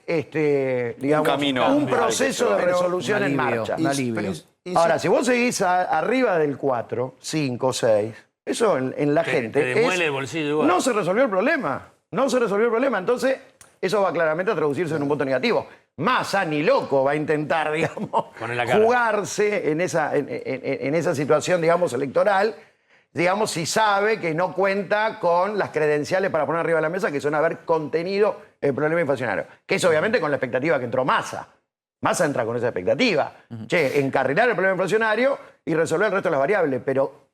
digamos, camino. un proceso de resolución un en alivio, marcha. un alivio. Ahora, si vos seguís arriba del 4, 5, 6, eso en la gente te demuele el bolsillo igual. no se resolvió el problema. No se resolvió el problema. Entonces, eso va claramente a traducirse en un voto negativo. Massa ni loco va a intentar, digamos, Poner la cara. jugarse en esa situación, digamos, electoral, digamos, si sabe que no cuenta con las credenciales para poner arriba de la mesa, que son haber contenido el problema inflacionario. Que es obviamente con la expectativa que entró Massa. Massa entra con esa expectativa. Che, encarrilar el problema inflacionario y resolver el resto de las variables. Pero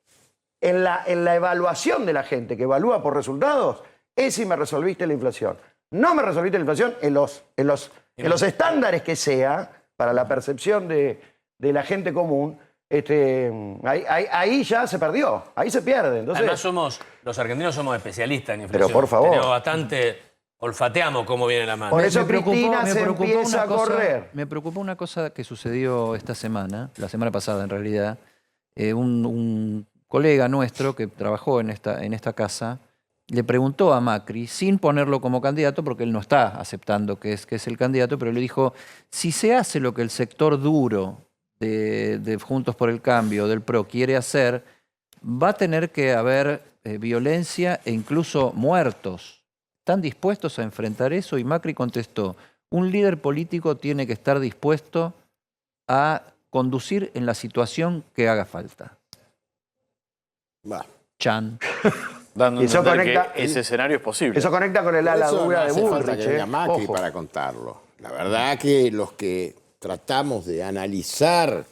en la evaluación de la gente que evalúa por resultados, es si me resolviste la inflación. No me resolviste la inflación en los estándares que sea, para la percepción de la gente común, ahí ya se perdió, ahí se pierde. Entonces, Además los argentinos somos especialistas en inflación. Pero, por favor. Tenemos bastante, olfateamos cómo viene la mano. Por eso Me preocupó- Cristina me se preocupó empieza a una cosa- correr. Me preocupó una cosa que sucedió esta semana, la semana pasada en realidad. Un colega nuestro que trabajó en esta casa le preguntó a Macri, sin ponerlo como candidato, porque él no está aceptando que es el candidato, pero le dijo, si se hace lo que el sector duro de Juntos por el Cambio, del PRO, quiere hacer, va a tener que haber violencia e incluso muertos. ¿Están dispuestos a enfrentar eso? Y Macri contestó, un líder político tiene que estar dispuesto a conducir en la situación que haga falta. Va. Chan. Dando a Y eso entender conecta- que ese escenario es posible. Eso conecta con el ala Eso no dura de hace falta Bullrich. que venga Macri Ojo. para contarlo. La verdad que los que tratamos de analizar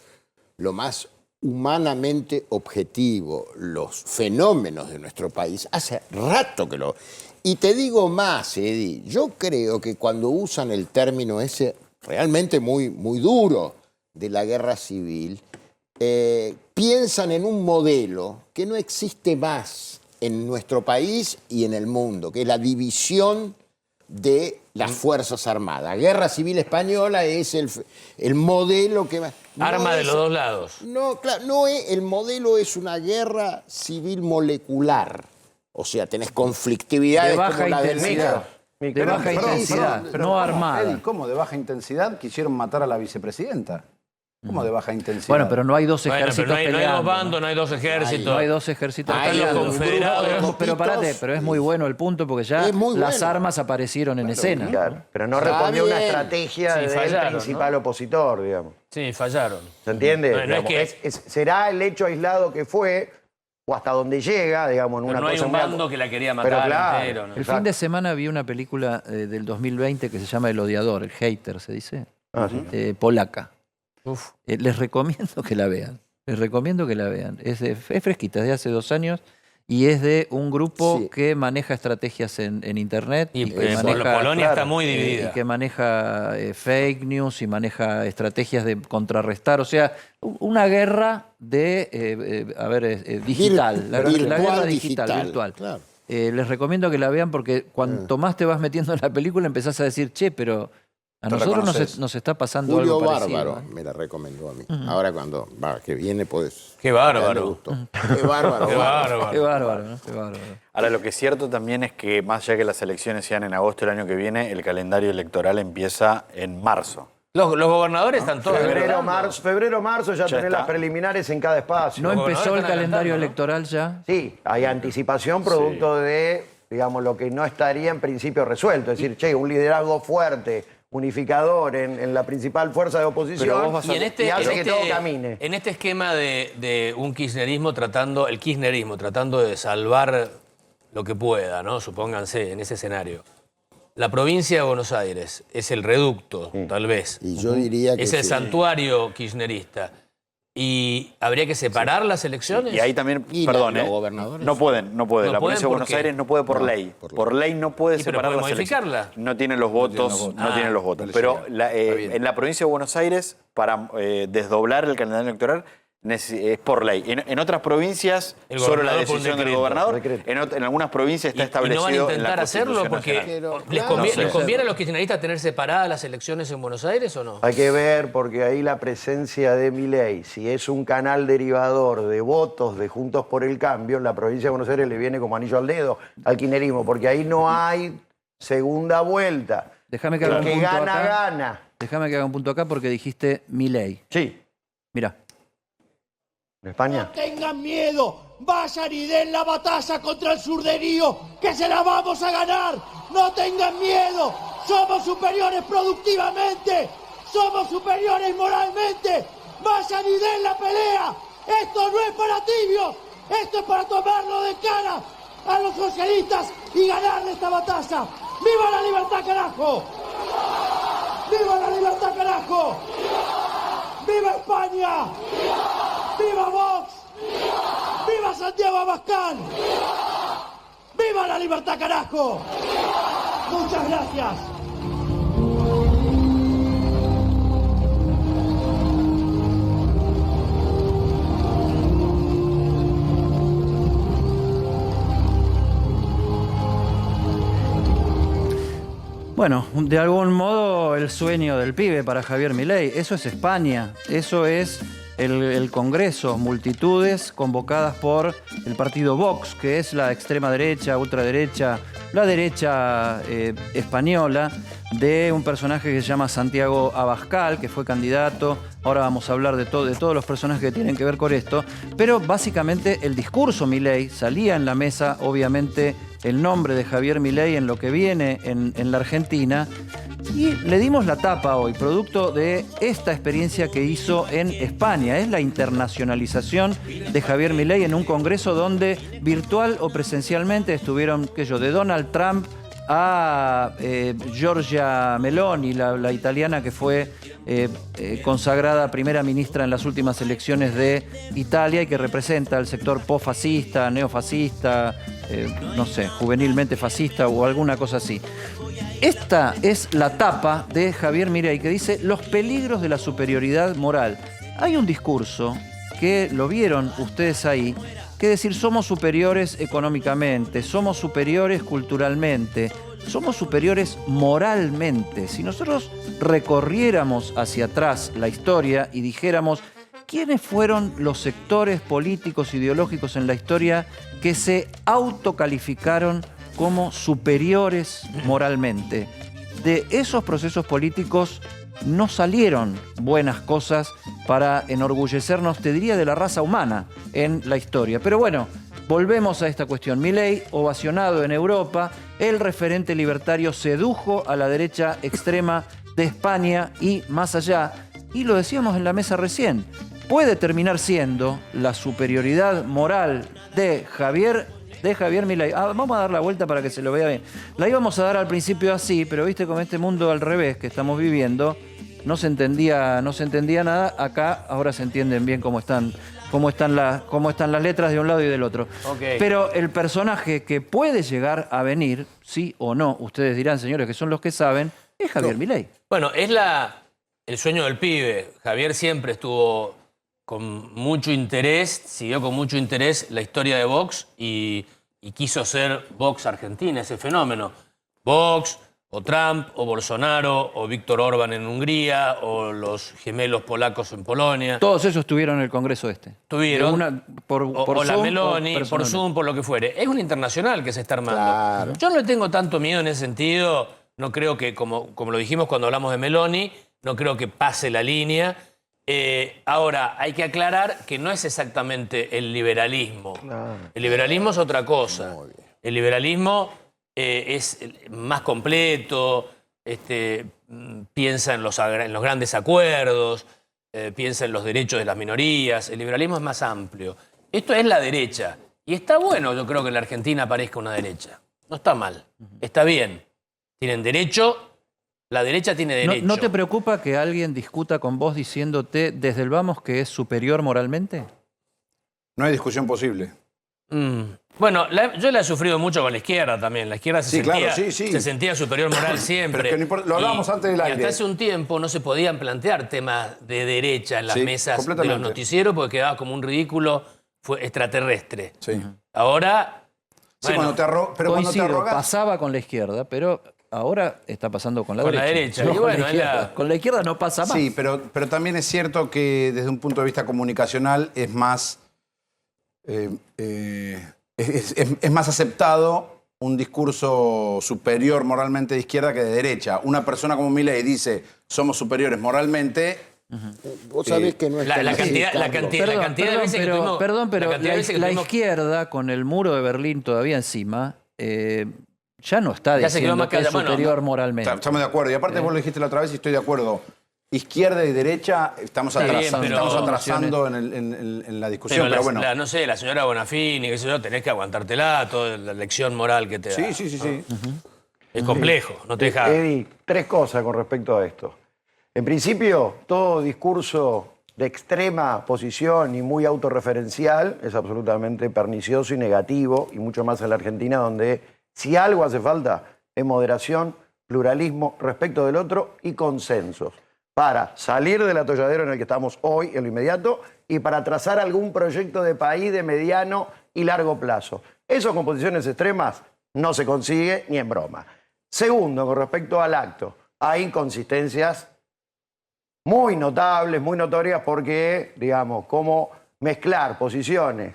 lo más humanamente objetivo los fenómenos de nuestro país, hace rato que lo... Y te digo más, Eddie, yo creo que cuando usan el término ese realmente muy, muy duro de la guerra civil, piensan en un modelo que no existe más en nuestro país y en el mundo, que es la división de las Fuerzas Armadas. Guerra Civil Española es el modelo que va... Arma de es- los dos lados. No, claro, no es, el modelo es una guerra civil molecular. O sea, tenés conflictividades De baja como la del intensidad. micro. De baja intensidad, pero no ¿cómo, armada. Eddie, ¿cómo de baja intensidad quisieron matar a la vicepresidenta? ¿Cómo de baja intensidad? Bueno, pero no hay dos Bueno, ejércitos pero no hay peleando. dos bandos, no hay dos ejércitos. No hay dos ejércitos Hay Están los peleando. confederados. Pero parate, pero es muy bueno el punto porque ya Es muy las bueno. armas aparecieron en escena. Claro, pero no Está respondió a una bien. estrategia Sí, del fallaron, principal opositor, digamos. Sí, fallaron. ¿Se entiende? No, no es Digamos, que- será el hecho aislado que fue, o hasta donde llega, digamos, en Pero una no hay cosa un muy bando que la quería matar claro. entero, ¿no? El fin de semana vi una película del 2020 que se llama El Odiador, el hater, se dice, Ah, sí. polaca. Uf. Les recomiendo que la vean. Les recomiendo que la vean. Es fresquita, es de hace 2 años y es de un grupo Sí. que maneja estrategias en Internet Y que Polonia claro, está muy y dividida. que maneja fake news y maneja estrategias de contrarrestar. O sea, una guerra de, digital. La guerra digital, virtual. Claro. Les recomiendo que la vean porque cuanto más te vas metiendo en la película empezás a decir, che, pero a Te nosotros reconoces. nos está pasando Julio algo parecido. Bárbaro me la recomendó a mí. Ahora cuando que viene, pues... Qué bárbaro. Qué bárbaro. Qué bárbaro. Qué bárbaro, ¿no? Qué bárbaro. Ahora, lo que es cierto también es que, más allá que las elecciones sean en agosto del año que viene, el calendario electoral empieza en marzo. Los gobernadores están todos Febrero, marzo, ya tenés está. las preliminares en cada espacio. ¿No Los empezó el gobernadores están calendario adelantando, ¿no? electoral ya? Sí, hay anticipación producto de, digamos, lo que no estaría en principio resuelto. Es decir, che, un liderazgo fuerte, unificador en la principal fuerza de oposición Pero vos vas Y en y hace que todo camine. en este esquema de un kirchnerismo tratando de salvar lo que pueda, ¿no? Supónganse, en ese escenario. La provincia de Buenos Aires es el reducto, tal vez. Y yo diría que Es el sí. santuario kirchnerista. ¿Y habría que separar las elecciones? Y ahí también, Y perdón, los gobernadores. no pueden. ¿No La pueden? provincia de ¿Por Buenos qué? Aires no puede por No, ley. por ley. Por ley no puede Y pero separar puede las elecciones. modificarla. No tienen los votos, no tienen los votos. no les Pero llega. Está bien. en la provincia de Buenos Aires, para desdoblar el calendario electoral, es por ley. En otras provincias, El solo la gobernador por un decisión del decreto. gobernador. Decreto. En algunas provincias está Y establecido no van a en la intentar hacerlo Constitución porque Nacional. les Claro, conviene, no ¿les sé. conviene a los kirchneristas tener separadas las elecciones en Buenos Aires o no? Hay que ver, porque ahí la presencia de Milei, si es un canal derivador de votos de Juntos por el Cambio, en la provincia de Buenos Aires le viene como anillo al dedo al kirchnerismo, porque ahí no hay segunda vuelta. Déjame que El haga un que punto gana, acá. gana. Déjame que haga un punto acá porque dijiste Milei. Sí. Mirá. ¿En España? No tengan miedo, vayan y den la batalla contra el surderío, que se la vamos a ganar. No tengan miedo, somos superiores productivamente, somos superiores moralmente. Vayan y den la pelea. Esto no es para tibios, esto es para tomarlo de cara a los socialistas y ganarle esta batalla. ¡Viva la libertad, carajo! ¡Viva la libertad, carajo! ¡Viva España! ¡Viva Vox! ¡Viva Santiago Abascal! ¡Viva la libertad, carajo! Muchas gracias. Bueno, de algún modo el sueño del pibe para Javier Milei. Eso es España, eso es el Congreso, multitudes convocadas por el partido Vox, que es la extrema derecha, ultraderecha, la derecha española, de un personaje que se llama Santiago Abascal, que fue candidato. Ahora vamos a hablar de todos los personajes que tienen que ver con esto. Pero básicamente el discurso Milei salía en la mesa, obviamente, el nombre de Javier Milei en lo que viene en la Argentina. Y le dimos la tapa hoy, producto de esta experiencia que hizo en España. Es la internacionalización de Javier Milei en un congreso donde virtual o presencialmente estuvieron, de Donald Trump a Giorgia Meloni, la italiana que fue consagrada primera ministra en las últimas elecciones de Italia y que representa al sector post-fascista, neofascista, no sé, juvenilmente fascista o alguna cosa así. Esta es la tapa de Javier Milei que dice los peligros de la superioridad moral. Hay un discurso que lo vieron ustedes ahí, que decir somos superiores económicamente, somos superiores culturalmente, somos superiores moralmente. Si nosotros recorriéramos hacia atrás la historia y dijéramos quiénes fueron los sectores políticos ideológicos en la historia que se autocalificaron como superiores moralmente, de esos procesos políticos no salieron buenas cosas para enorgullecernos, te diría, de la raza humana en la historia. Pero bueno, volvemos a esta cuestión. Milei, ovacionado en Europa, el referente libertario sedujo a la derecha extrema de España y más allá. Y lo decíamos en la mesa recién, puede terminar siendo la superioridad moral de Javier Milei. Vamos a dar la vuelta para que se lo vea bien. La íbamos a dar al principio así, pero viste, con este mundo al revés que estamos viviendo, no se entendía nada. Acá ahora se entienden bien cómo están las letras de un lado y del otro. Okay. Pero el personaje que puede llegar a venir, sí o no, ustedes dirán, señores, que son los que saben, es Javier Milei. Bueno, es el sueño del pibe. Javier siempre estuvo con mucho interés, siguió con mucho interés la historia de Vox y quiso ser Vox Argentina, ese fenómeno. Vox, o Trump, o Bolsonaro, o Víctor Orbán en Hungría, o los gemelos polacos en Polonia. Todos esos estuvieron en el Congreso este. Tuvieron. Por o la Zoom, Meloni, o por personalmente. Zoom, por lo que fuere. Es un internacional que se está armando. Claro. Yo no le tengo tanto miedo en ese sentido. No creo que, como lo dijimos cuando hablamos de Meloni, no creo que pase la línea. Ahora, hay que aclarar que no es exactamente el liberalismo. Claro. El liberalismo es otra cosa. El liberalismo es más completo, piensa en los grandes acuerdos, piensa en los derechos de las minorías. El liberalismo es más amplio. Esto es la derecha. Y está bueno, yo creo, que en la Argentina aparezca una derecha. No está mal. Está bien. Tienen derecho. La derecha tiene derecho. ¿No te preocupa que alguien discuta con vos diciéndote desde el vamos que es superior moralmente? No hay discusión posible. Bueno, yo la he sufrido mucho con la izquierda también. La izquierda Sí, claro, sí, sí. se sentía superior moral siempre. Pero es que no importa, lo hablábamos antes del y aire. hasta hace un tiempo no se podían plantear temas de derecha en las Sí, mesas de los completamente. noticieros porque quedaba como un ridículo extraterrestre. Sí. Ahora, Sí, bueno, pero cuando te Coincido, arrogas... pasaba con la izquierda, pero ahora está pasando con la Con la derecha. derecha. No Y con la bueno, es la- izquierda. Con la izquierda no pasa más. Sí, pero también es cierto que desde un punto de vista comunicacional es más... es más aceptado un discurso superior moralmente de izquierda que de derecha. Una persona como Milei dice, somos superiores moralmente... Vos sabés que no es tan la así, cantidad, Carlos. la cantidad de veces que tuvimos... Perdón, pero la cantidad de veces que la tuvimos- izquierda, con el muro de Berlín todavía encima, ya no está Ya se quedó diciendo más que es callada. Bueno, superior no, moralmente. Estamos de acuerdo. Y aparte vos lo dijiste la otra vez y estoy de acuerdo. Izquierda y derecha estamos Está bien, atrasando, pero- estamos atrasando en la discusión. Pero Pero bueno. no sé, la señora Bonafini, qué sé yo, tenés que aguantártela, toda la lección moral que te da. Sí. Es complejo, no te deja... Eddie, 3 cosas con respecto a esto. En principio, todo discurso de extrema posición y muy autorreferencial es absolutamente pernicioso y negativo, y mucho más en la Argentina, donde si algo hace falta es moderación, pluralismo, respeto del otro y consensos para salir del atolladero en el que estamos hoy, en lo inmediato, y para trazar algún proyecto de país de mediano y largo plazo. Eso con posiciones extremas no se consigue ni en broma. Segundo, con respecto al acto, hay inconsistencias muy notables, muy notorias, porque, digamos, como mezclar posiciones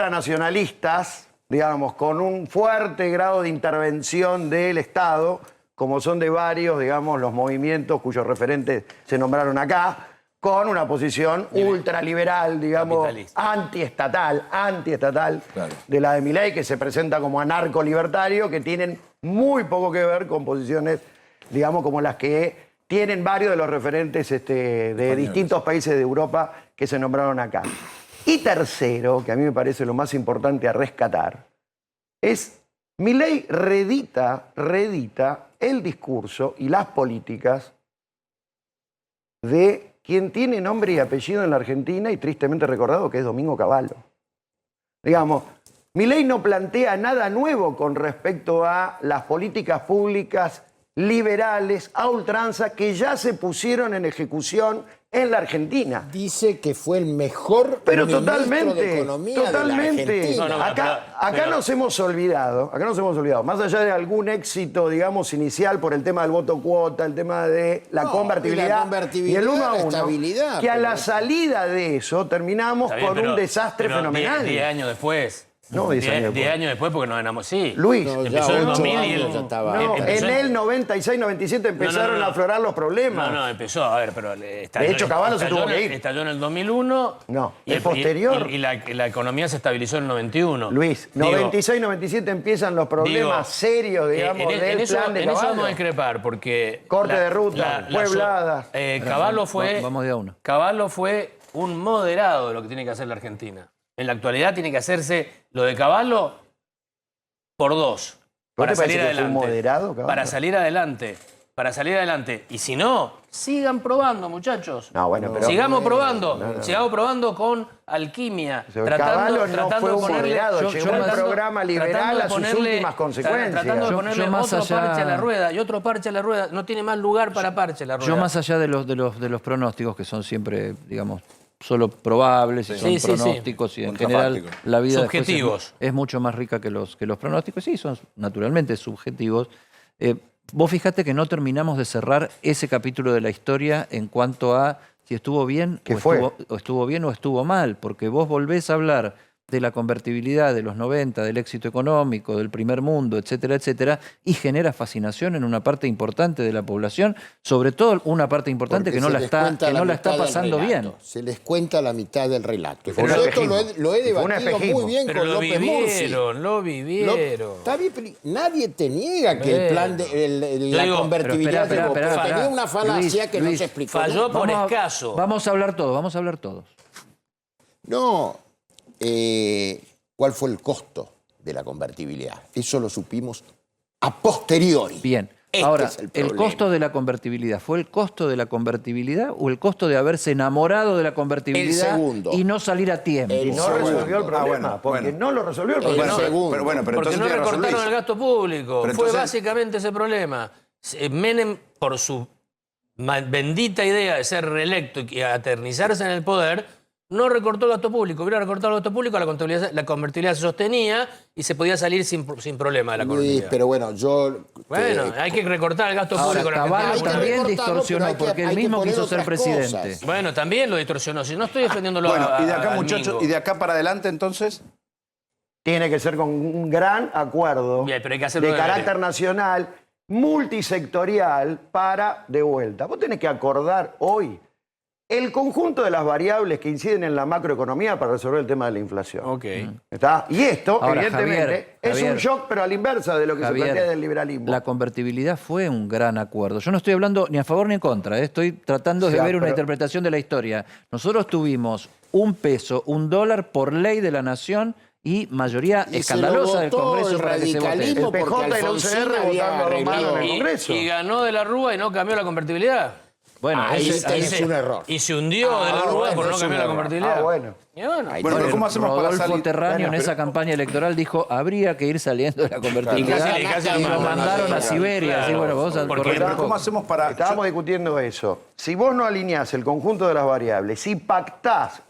ultranacionalistas, digamos, con un fuerte grado de intervención del Estado, como son de varios, digamos, los movimientos cuyos referentes se nombraron acá, con una posición ultraliberal, digamos, Capitalista. antiestatal Claro. de la de Milei, que se presenta como anarco-libertario, que tienen muy poco que ver con posiciones, digamos, como las que tienen varios de los referentes de distintos países de Europa que se nombraron acá. Y tercero, que a mí me parece lo más importante a rescatar, es Milei reedita el discurso y las políticas de quien tiene nombre y apellido en la Argentina y tristemente recordado, que es Domingo Cavallo. Digamos, Milei no plantea nada nuevo con respecto a las políticas públicas liberales a ultranza que ya se pusieron en ejecución en la Argentina. Dice que fue el mejor Pero ministro totalmente, de Economía de la totalmente. Argentina. No, Acá nos hemos olvidado, más allá de algún éxito, digamos, inicial por el tema del voto cuota, el tema de la No, convertibilidad, y la convertibilidad, y el 1 a la 1, estabilidad, que a pero la eso- salida de eso terminamos Está bien, con pero- un desastre pero fenomenal. 10 años después. No, 10 años después. 10 años después porque nos enamoramos. Sí. Luis, No, ya empezó en el 8 2000 y años el- ya estaba. no, empezó- en el 96, 97 empezaron no. a aflorar los problemas. No, empezó, a ver, pero... estalló- De hecho, Cavallo se estalló tuvo en que el- ir. Estalló en el 2001. No, y el posterior. Y la economía se estabilizó en el 91. Luis, Digo, 96, 97 empiezan los problemas serios, digamos, en del eso, plan de en eso Cavallo. vamos a discrepar, porque... Corte de ruta, puebladas. Cavallo fue... Vamos de a uno. Cavallo fue un moderado de lo que tiene que hacer la Argentina. En la actualidad tiene que hacerse lo de Cavallo por 2. ¿No Para te parece salir que fue adelante. moderado, Cavallo? Para salir adelante. Para salir adelante. Y si no, sigan probando, muchachos. No, bueno, pero... Sigamos probando. Sigamos probando con alquimia. Cavallo no fue de un ponerle- moderado, llevó el programa liberal tratando de a sus ponerle- últimas consecuencias. Tratando de Yo ponerle más otro allá- parche a la rueda y otro parche a la rueda. No tiene más lugar para parche la rueda. Yo más allá de los pronósticos, que son siempre, digamos, solo probables y son Sí, sí, sí. pronósticos y en general Contrafácticos. la vida después Subjetivos. es mucho más rica que los pronósticos. Sí, son naturalmente subjetivos. Vos fijate que no terminamos de cerrar ese capítulo de la historia en cuanto a si estuvo bien ¿Qué o fue? estuvo bien o estuvo mal, porque vos volvés a hablar de la convertibilidad de los 90, del éxito económico, del primer mundo, etcétera, etcétera, y genera fascinación en una parte importante de la población, sobre todo una parte importante Porque que no se la les está, cuenta que la no la está mitad del pasando relato. bien. Se les cuenta la mitad del relato. fue un Yo esto espejismo. lo he Y fue un debatido espejismo. muy bien Pero con lo López Murphy. vivieron, lo vivieron. Está bien, pero nadie te niega que el Bueno. plan de Yo la digo, convertibilidad pero espera, pero espera, tenía una falacia Luis, que no Luis, se explicó. falló nunca. por Vamos a- escaso. Vamos a hablar todos, vamos a hablar todos. No, ¿cuál fue el costo de la convertibilidad? Eso lo supimos a posteriori. Bien. Ahora, es el el problema. costo de la convertibilidad, ¿fue el costo de la convertibilidad o el costo de haberse enamorado de la convertibilidad El segundo. y no salir a tiempo? El Y no segundo. resolvió el problema, porque no lo resolvió el problema. segundo. pero Porque entonces no tiene razón recortaron Luis. el gasto público. Pero Fue entonces- básicamente ese problema. Menem, por su bendita idea de ser reelecto y eternizarse en el poder, no recortó el gasto público. Hubiera recortado el gasto público, la convertibilidad se sostenía y se podía salir sin problema de la Luis, convertibilidad. pero bueno, yo... Bueno, hay que recortar el gasto Ahora, público en Caballo Argentina. hay que también recortarlo, distorsionó, pero hay que- porque él hay que mismo poner quiso ser otras presidente. cosas. Bueno, también lo distorsionó. Si no estoy defendiéndolo Bueno, y de a- acá, al muchachos, Mingo. y de acá para adelante, entonces, Tiene que ser con un gran acuerdo Bien, pero hay que hacerlo de de carácter nacional, multisectorial, para de vuelta. Vos tenés que acordar hoy el conjunto de las variables que inciden en la macroeconomía para resolver el tema de la inflación. Ok. ¿Está? Y esto, Ahora, evidentemente, es Javier, un shock, pero a la inversa de lo que Javier, se plantea del liberalismo. La convertibilidad fue un gran acuerdo. Yo no estoy hablando ni a favor ni en contra, estoy tratando de Ya, ver una pero- interpretación de la historia. Nosotros tuvimos un peso, un dólar por ley de la nación y mayoría Y se escandalosa lo del votó Congreso el para que se vote. radicalismo. el PJ porque y la Alfonsín UCR había votando a Romano en el Y, Congreso. y ganó de la Rúa y no cambió la convertibilidad. Bueno, Ahí ese- tenés un error. Y se hundió de la Rúa bueno, por no es cambiar un la error. convertibilidad. Ah, bueno. Y bueno, Ahí bueno, pero ¿cómo hacemos para Rodolfo salir? Terráneo en Bueno, esa campaña electoral dijo habría que ir saliendo de la convertibilidad Y casi y lo lo mandaron a Siberia. Así, bueno, vos Porque- correr un pero ¿cómo poco. hacemos para...? Estábamos discutiendo eso. Si vos no alineás el conjunto de las variables, si pactás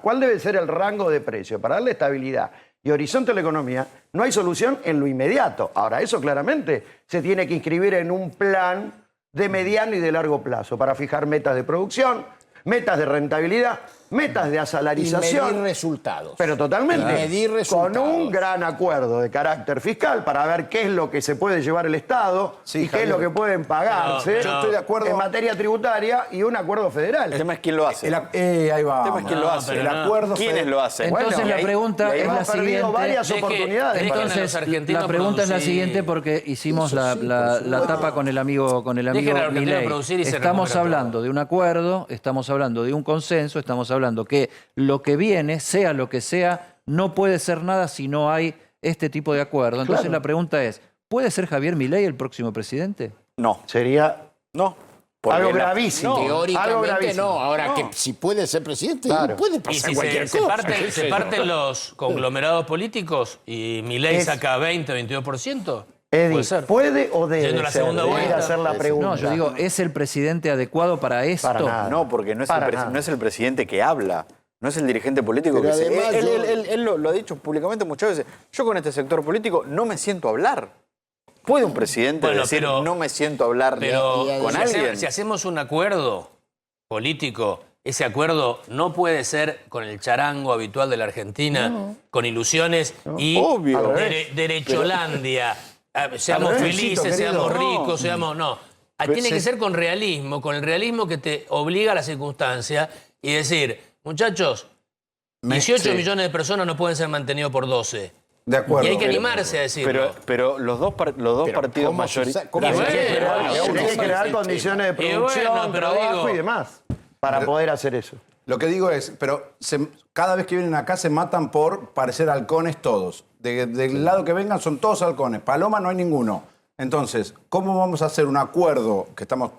cuál debe ser el rango de precio para darle estabilidad y horizonte a la economía, no hay solución en lo inmediato. Ahora, eso claramente se tiene que inscribir en un plan de mediano y de largo plazo para fijar metas de producción, metas de rentabilidad, metas de Y asalarización. medir resultados. Pero totalmente. Y medir Con resultados. un gran acuerdo de carácter fiscal para ver qué es lo que se puede llevar el Estado Sí, y qué es Javier. lo que pueden pagarse No, yo estoy de acuerdo. en materia tributaria y un acuerdo federal. El tema es quién lo hace. Ahí va. El tema es quién lo hace. pero El no. acuerdo ¿Quiénes lo hacen? Entonces Bueno, la y ahí- pregunta y ahí es hemos la perdido siguiente. varias Deje- oportunidades. dejen a los Entonces, argentinos la pregunta es la producir. siguiente porque hicimos la tapa con el amigo Dejen a los argentinos Milei. producir y se Estamos recupera hablando todo. de un acuerdo, estamos hablando de un consenso, estamos hablando que lo que viene, sea lo que sea, no puede ser nada si no hay este tipo de acuerdo. Entonces Claro. la pregunta es, ¿puede ser Javier Milei el próximo presidente? No, Sería no. Porque algo la- gravísimo. algo Teóricamente gravísimo. no. Ahora, que si puede ser presidente, Claro. puede Y pasar si cualquier se cosa. parten los conglomerados políticos y Milei Es- saca 20, 22%, Eddie, puede ser. ¿puede o debe Yendo a la ser? segunda Debería vuelta. hacer la pregunta. No, yo digo, ¿es el presidente adecuado para esto? Para nada. No, porque no es, Para el, nada. no es el presidente que habla, no es el dirigente político Pero que se... además Él, yo- él lo ha dicho públicamente muchas veces. Yo con este sector político no me siento a hablar. ¿Puede un presidente Bueno, decir pero- no me siento a hablar Pero con si, alguien? si hacemos un acuerdo político, ese acuerdo no puede ser con el charango habitual de la Argentina, con ilusiones y Obvio. Al revés. derecholandia. Seamos Al revés, felices, querido. seamos No. ricos, seamos... No. Tiene que ser con el realismo que te obliga a la circunstancia y decir, muchachos, 18 millones de personas no pueden ser mantenidos por 12. De acuerdo. Y hay que animarse a decirlo. Pero los dos partidos ¿cómo se mayoritarios... sa- cómo Y se bueno, genera? Tenés que crear condiciones de Y producción, bueno, pero trabajo digo- y demás para poder hacer eso. Lo que digo es, pero cada vez que vienen acá se matan por parecer halcones todos. Del lado que vengan son todos halcones. Paloma no hay ninguno. Entonces, ¿cómo vamos a hacer un acuerdo que estamos...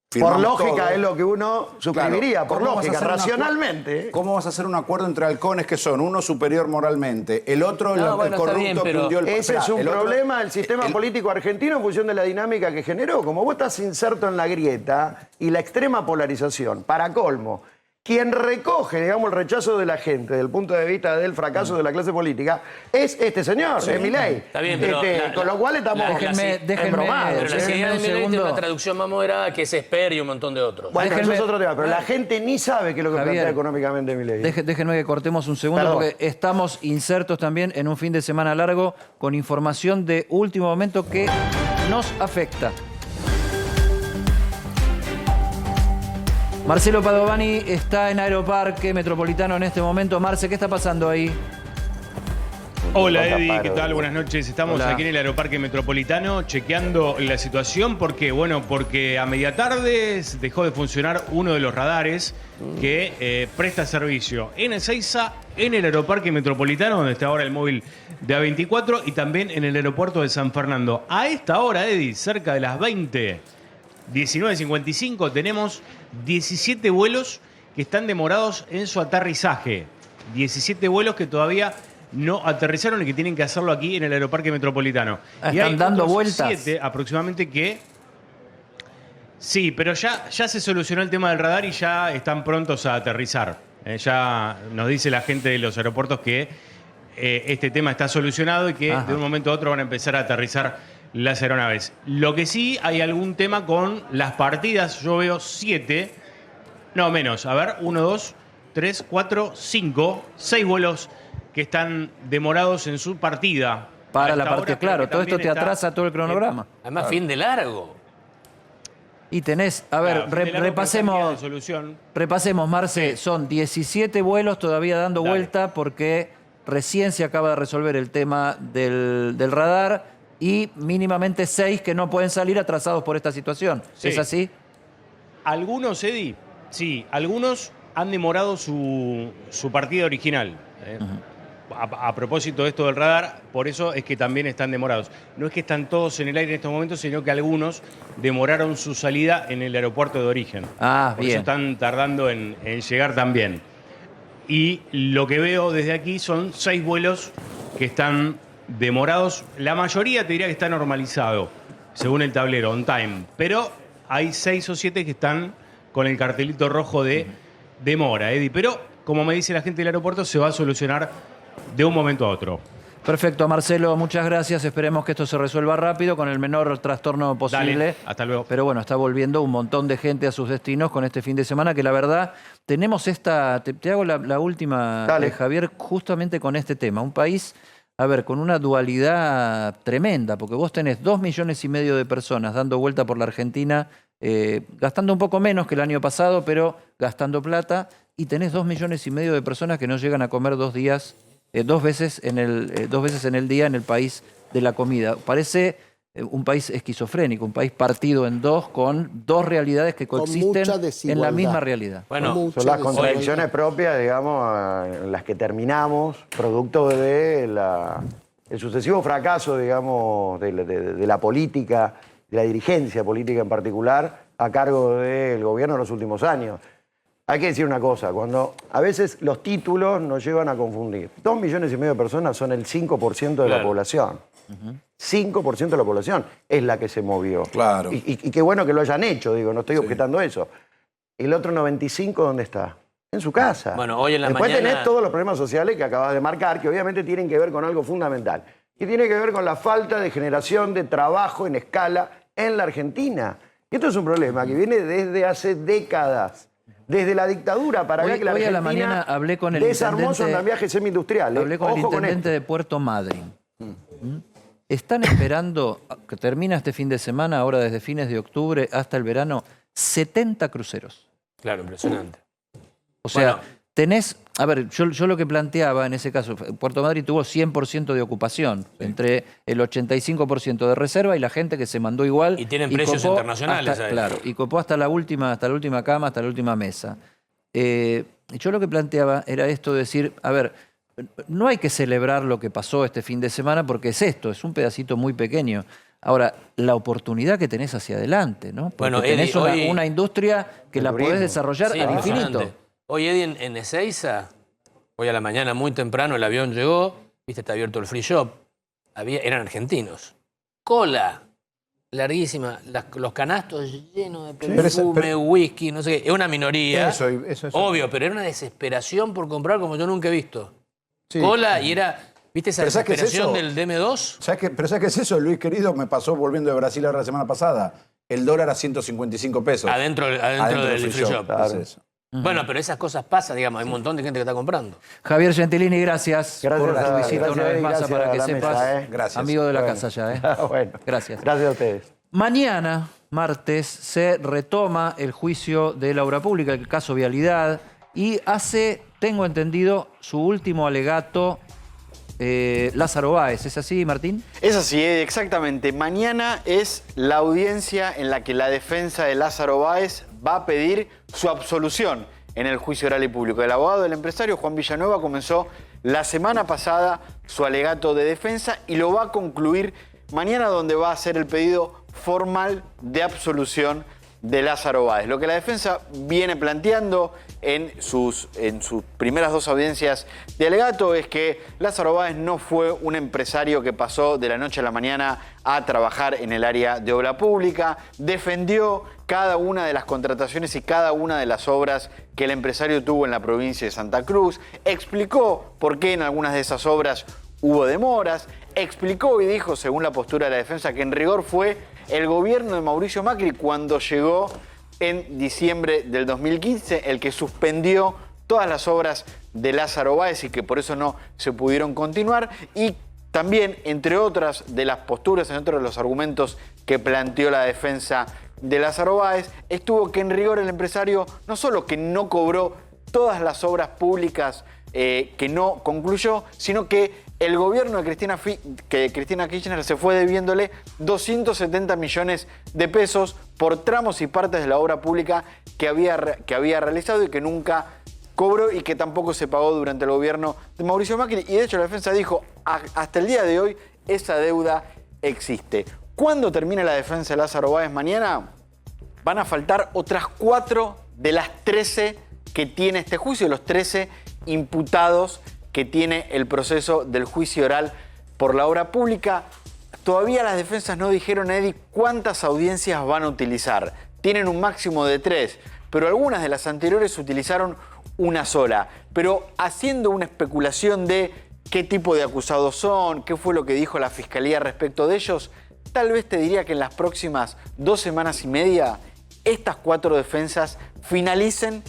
Por firmamos lógica todo? es lo que uno suscribiría, Claro, por ¿cómo vas a lógica, hacer un racionalmente. ¿Cómo vas a hacer un acuerdo entre halcones que son uno superior moralmente, el otro No, el bueno, está corrupto bien, que pero hundió el... Ese Esperá, es un el otro- problema del sistema político argentino en función de la dinámica que generó. Como vos estás inserto en la grieta y la extrema polarización, para colmo, quien recoge, digamos, el rechazo de la gente desde el punto de vista del fracaso de la clase política es este señor, es Milei. Está bien, pero con lo cual estamos Déjenme embromados. Pero la déjenme seguridad de un Milei tiene segundo. una traducción más moderada que es Esper y un montón de otros. Bueno, Déjenme- eso es otro tema, pero la gente ni sabe qué es lo que Javier, plantea económicamente Milei. Déjenme que cortemos un segundo Perdón. porque estamos insertos también en un fin de semana largo con información de último momento que nos afecta. Marcelo Padovani está en Aeroparque Metropolitano en este momento. Marce, ¿qué está pasando ahí? Hola Con Eddie, ¿qué Caparo. tal? Buenas noches. Estamos Hola. aquí en el Aeroparque Metropolitano chequeando la situación. ¿Por qué? Bueno, porque a media tarde dejó de funcionar uno de los radares que presta servicio en Ezeiza, en el Aeroparque Metropolitano, donde está ahora el móvil de A24, y también en el aeropuerto de San Fernando. A esta hora, Eddie, cerca de las 19:55, tenemos 17 vuelos que están demorados en su aterrizaje. 17 vuelos que todavía no aterrizaron y que tienen que hacerlo aquí en el Aeroparque Metropolitano. Y Están hay dando otros vueltas. 7 aproximadamente que... Sí, pero ya se solucionó el tema del radar y ya están prontos a aterrizar. Ya nos dice la gente de los aeropuertos que este tema está solucionado y que Ajá. de un momento a otro van a empezar a aterrizar las aeronaves. Lo que sí, hay algún tema con las partidas. Yo veo 7, no menos. A ver, 1, 2, 3, 4, 5, 6 vuelos que están demorados en su partida. Para A la esta partida, hora, claro, creo que todo esto también te está atrasa todo el cronograma. Además, fin de largo. Y tenés, a ver, Claro, fin de largo, pero está en vías de solución. repasemos, Marce, son 17 vuelos todavía dando Dale. vuelta porque recién se acaba de resolver el tema del radar y mínimamente 6 que no pueden salir atrasados por esta situación. Sí. ¿Es así? Algunos, Eddie, sí, algunos han demorado su partida original. A propósito de esto del radar, por eso es que también están demorados. No es que están todos en el aire en estos momentos, sino que algunos demoraron su salida en el aeropuerto de origen. Ah, Por bien. eso están tardando en llegar también. Y lo que veo desde aquí son 6 vuelos que están demorados. La mayoría te diría que está normalizado, según el tablero, on time. Pero hay 6 o 7 que están con el cartelito rojo de demora, Eddie. Pero, como me dice la gente del aeropuerto, se va a solucionar de un momento a otro. Perfecto, Marcelo, muchas gracias. Esperemos que esto se resuelva rápido con el menor trastorno posible. Dale, hasta luego. Pero bueno, está volviendo un montón de gente a sus destinos con este fin de semana, que la verdad tenemos esta... Te hago la última, Dale. Javier, justamente con este tema. Un país, a ver, con una dualidad tremenda, porque vos tenés 2,5 millones de personas dando vuelta por la Argentina, gastando un poco menos que el año pasado, pero gastando plata, y tenés 2,5 millones de personas que no llegan a comer 2 días, 2 veces en el día en el país de la comida. Parece un país esquizofrénico, un país partido en dos, con dos realidades que Con coexisten mucha en la desigualdad. misma realidad. Bueno, Con mucha Son las desigualdad. contradicciones propias, digamos, en las que terminamos, producto de el sucesivo fracaso, digamos, de la política, de la dirigencia política en particular, a cargo del gobierno en los últimos años. Hay que decir una cosa, cuando a veces los títulos nos llevan a confundir. 2,5 millones de personas son el 5% de la Claro. población. 5% de la población es la que se movió. Claro. Y qué bueno que lo hayan hecho, digo, no estoy objetando eso. ¿El otro 95 dónde está? En su casa. Bueno, hoy en la Después mañana- tenés todos los problemas sociales que acabas de marcar, que obviamente tienen que ver con algo fundamental. Y tiene que ver con la falta de generación de trabajo en escala en la Argentina. Y esto es un problema que viene desde hace décadas. Desde la dictadura para acá Hoy- que la hoy a la Argentina mañana hablé con el desarmó su intendente- andamiaje semi-industrial. Hablé con el Ojo intendente esto. de Puerto Madryn. Están esperando, que termina este fin de semana, ahora desde fines de octubre hasta el verano, 70 cruceros. claro, impresionante. O sea, Bueno. tenés, a ver, yo lo que planteaba en ese caso, Puerto Madryn tuvo 100% de ocupación, entre el 85% de reserva y la gente que se mandó igual. Y tienen precios copó internacionales hasta- ahí. claro, y copó hasta la última cama, hasta la última mesa. Yo lo que planteaba era esto de decir, a ver, no hay que celebrar lo que pasó este fin de semana porque es esto, es un pedacito muy pequeño. Ahora, la oportunidad que tenés hacia adelante, ¿no? Porque Bueno, tenés Eddie, hoy- una industria que El la turismo. podés desarrollar Sí, al infinito. impresionante. Hoy, Eddie, en Ezeiza, hoy a la mañana muy temprano el avión llegó, viste, está abierto el free shop, eran argentinos. Cola larguísima, los canastos llenos de Pero perfume, whisky, no sé qué. Es una minoría, Eso. obvio, pero era una desesperación por comprar como yo nunca he visto. Sí. Cola y era, ¿viste esa Pero ¿sabes qué es desesperación eso? del DM2? ¿Pero sabes qué es eso, Luis querido? Me pasó volviendo de Brasil ahora la semana pasada. El dólar a 155 pesos. Adentro del free shop. Claro. Entonces, Bueno, pero esas cosas pasan, digamos, hay un montón de gente que está comprando. Javier Gentilini, gracias, Gracias por tu a- visita gracias, una vez Eddie, más, gracias para a que la sepas, mesa, Gracias. amigo de la Bueno. casa ya. Bueno, Gracias. Gracias a ustedes. Mañana, martes, se retoma el juicio de la obra pública, el caso Vialidad, y hace, tengo entendido, su último alegato Lázaro Báez. ¿Es así, Martín? Es así, exactamente. Mañana es la audiencia en la que la defensa de Lázaro Báez va a pedir su absolución en el juicio oral y público. El abogado del empresario, Juan Villanueva, comenzó la semana pasada su alegato de defensa y lo va a concluir mañana, donde va a hacer el pedido formal de absolución de Lázaro Báez. Lo que la defensa viene planteando en sus primeras 2 audiencias de alegato es que Lázaro Báez no fue un empresario que pasó de la noche a la mañana a trabajar en el área de obra pública, defendió cada una de las contrataciones y cada una de las obras que el empresario tuvo en la provincia de Santa Cruz, explicó por qué en algunas de esas obras hubo demoras, explicó y dijo, según la postura de la defensa, que en rigor fue el gobierno de Mauricio Macri, cuando llegó en diciembre del 2015, el que suspendió todas las obras de Lázaro Báez y que por eso no se pudieron continuar. Y también, entre otras de las posturas, entre otros de los argumentos que planteó la defensa de Lázaro Báez, estuvo que en rigor el empresario no solo que no cobró todas las obras públicas que no concluyó, sino que el gobierno de Cristina Kirchner se fue debiéndole 270 millones de pesos por tramos y partes de la obra pública que había realizado y que nunca cobró y que tampoco se pagó durante el gobierno de Mauricio Macri. Y de hecho la defensa dijo, hasta el día de hoy esa deuda existe. ¿Cuándo termina la defensa de Lázaro Báez mañana? Van a faltar otras 4 de las 13 que tiene este juicio, los 13 imputados que tiene el proceso del juicio oral por la obra pública. Todavía las defensas no dijeron, Eddie, cuántas audiencias van a utilizar. Tienen un máximo de 3, pero algunas de las anteriores utilizaron una sola. Pero haciendo una especulación de qué tipo de acusados son, qué fue lo que dijo la Fiscalía respecto de ellos, tal vez te diría que en las próximas 2 semanas y media estas 4 defensas finalicen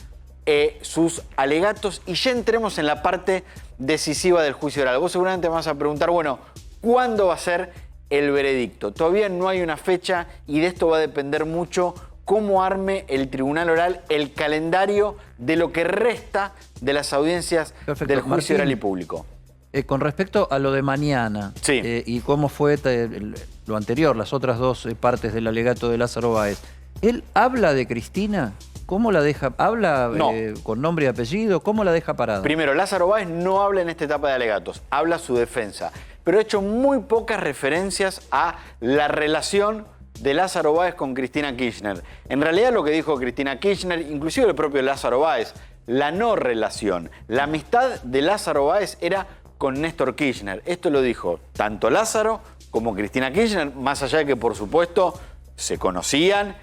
sus alegatos y ya entremos en la parte decisiva del juicio oral. Vos seguramente me vas a preguntar, bueno, ¿cuándo va a ser el veredicto? Todavía no hay una fecha y de esto va a depender mucho cómo arme el tribunal oral el calendario de lo que resta de las audiencias del juicio Martín, oral y público. Con respecto a lo de mañana, sí, y cómo fue lo anterior, las otras 2 partes del alegato de Lázaro Báez, ¿él habla de Cristina? ¿Cómo la deja? ¿Habla no, con nombre y apellido? ¿Cómo la deja parada? Primero, Lázaro Báez no habla en esta etapa de alegatos, habla su defensa, pero ha hecho muy pocas referencias a la relación de Lázaro Báez con Cristina Kirchner. En realidad lo que dijo Cristina Kirchner, inclusive el propio Lázaro Báez, la no relación, la amistad de Lázaro Báez era con Néstor Kirchner. Esto lo dijo tanto Lázaro como Cristina Kirchner, más allá de que por supuesto se conocían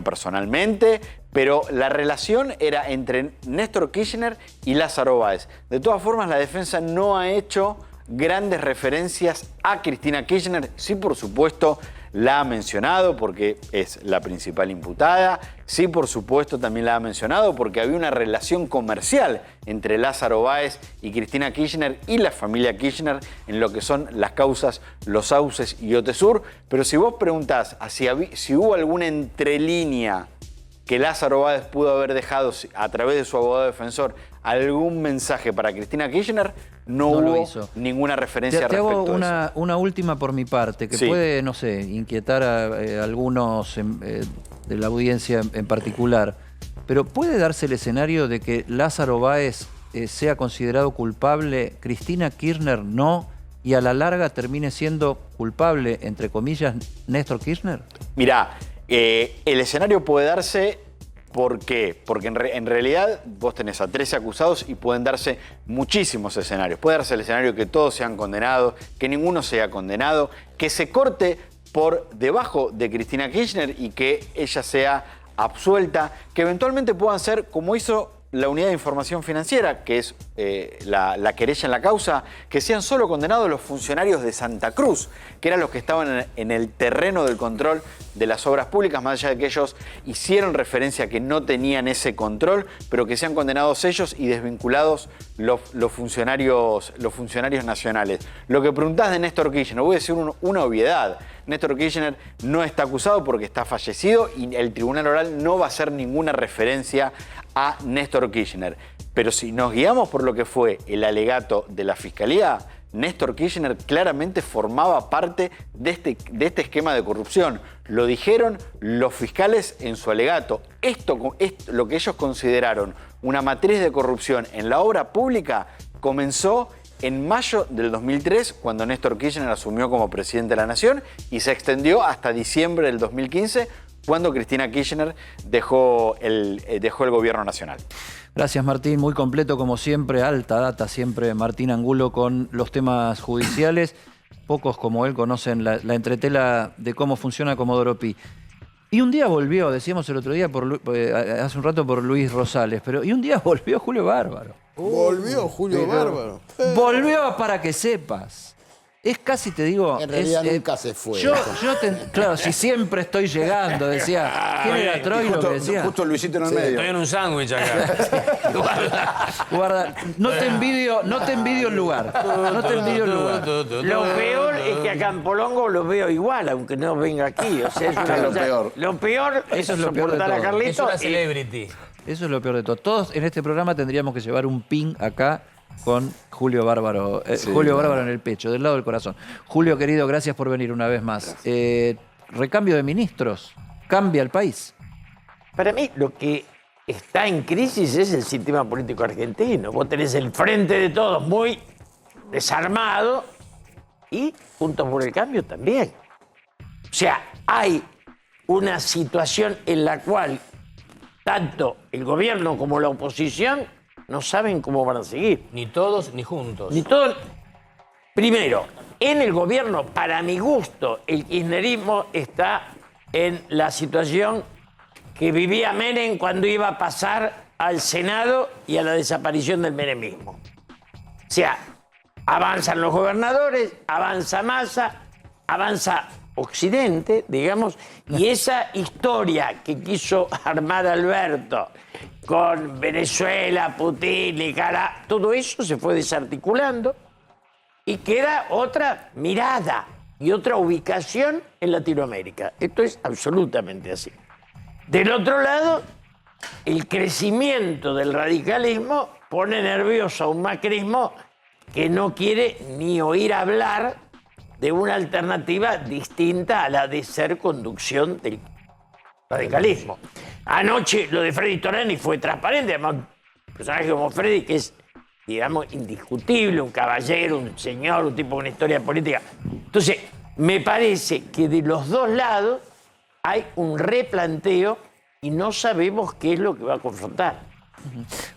personalmente, pero la relación era entre Néstor Kirchner y Lázaro Báez. De todas formas, la defensa no ha hecho grandes referencias a Cristina Kirchner. Sí, por supuesto, la ha mencionado porque es la principal imputada. Sí, por supuesto, también la ha mencionado porque había una relación comercial entre Lázaro Báez y Cristina Kirchner y la familia Kirchner en lo que son las causas Los Sauces y Otesur. Pero si vos preguntás si hubo alguna entrelínea que Lázaro Báez pudo haber dejado a través de su abogado defensor algún mensaje para Cristina Kirchner, no hubo ninguna referencia te respecto hago a eso. una última por mi parte, que puede, no sé, inquietar a algunos de la audiencia en particular. Pero ¿puede darse el escenario de que Lázaro Báez sea considerado culpable, Cristina Kirchner no, y a la larga termine siendo culpable, entre comillas, Néstor Kirchner? Mirá, el escenario puede darse. ¿Por qué? Porque en realidad vos tenés a 13 acusados y pueden darse muchísimos escenarios. Puede darse el escenario que todos sean condenados, que ninguno sea condenado, que se corte por debajo de Cristina Kirchner y que ella sea absuelta, que eventualmente puedan ser, como hizo la Unidad de Información Financiera, que es la querella en la causa, que sean solo condenados los funcionarios de Santa Cruz, que eran los que estaban en el terreno del control de las obras públicas, más allá de que ellos hicieron referencia a que no tenían ese control, pero que sean condenados ellos y desvinculados los funcionarios nacionales. Lo que preguntás de Néstor Kirchner, voy a decir una obviedad. Néstor Kirchner no está acusado porque está fallecido y el Tribunal Oral no va a hacer ninguna referencia a Néstor Kirchner. Pero si nos guiamos por lo que fue el alegato de la Fiscalía, Néstor Kirchner claramente formaba parte de este esquema de corrupción. Lo dijeron los fiscales en su alegato. Esto, lo que ellos consideraron una matriz de corrupción en la obra pública, comenzó en mayo del 2003, cuando Néstor Kirchner asumió como presidente de la Nación, y se extendió hasta diciembre del 2015, cuando Cristina Kirchner dejó el gobierno nacional. Gracias, Martín. Muy completo, como siempre. Alta data siempre, Martín Angulo, con los temas judiciales. Pocos como él conocen la entretela de cómo funciona Comodoro Pi. Y un día volvió, decíamos el otro día, hace un rato por Luis Rosales, y un día volvió Julio Bárbaro. Volvió Julio Bárbaro. Volvió, para que sepas. Es casi, te digo... En realidad nunca se fue. Claro, si siempre estoy llegando, decía. ¿Quién era Troilo que decía? Justo Luisito en el medio. Estoy en un sándwich acá. Guarda, no te envidio el lugar. No te envidio el lugar. Lo peor es que a Campolongo lo veo igual, aunque no venga aquí. O sea, es una Lo cosa- peor. Lo peor Eso es lo peor de soportar a todo. Carlito. Es una celebrity. Eso es lo peor de todo. Todos en este programa tendríamos que llevar un pin acá con Julio Bárbaro. Julio Bárbaro en el pecho, del lado del corazón. Julio, querido, gracias por venir una vez más. Recambio de ministros. ¿Cambia el país? Para mí, lo que está en crisis es el sistema político argentino. Vos tenés el frente de todos muy desarmado y Juntos por el Cambio también. O sea, hay una situación en la cual tanto el gobierno como la oposición no saben cómo van a seguir. Ni todos ni juntos. Ni todo. Primero, en el gobierno, para mi gusto, el kirchnerismo está en la situación que vivía Menem cuando iba a pasar al Senado y a la desaparición del menemismo. O sea, avanzan los gobernadores, avanza Massa, avanza Occidente, digamos, y esa historia que quiso armar Alberto con Venezuela, Putin, Nicaragua, todo eso se fue desarticulando y queda otra mirada y otra ubicación en Latinoamérica. Esto es absolutamente así. Del otro lado, el crecimiento del radicalismo pone nervioso a un macrismo que no quiere ni oír hablar de una alternativa distinta a la de ser conducción del radicalismo. Anoche lo de Freddy Torani fue transparente, además un personaje como Freddy, que es, digamos, indiscutible, un caballero, un señor, un tipo con una historia política. Entonces, me parece que de los dos lados hay un replanteo y no sabemos qué es lo que va a confrontar.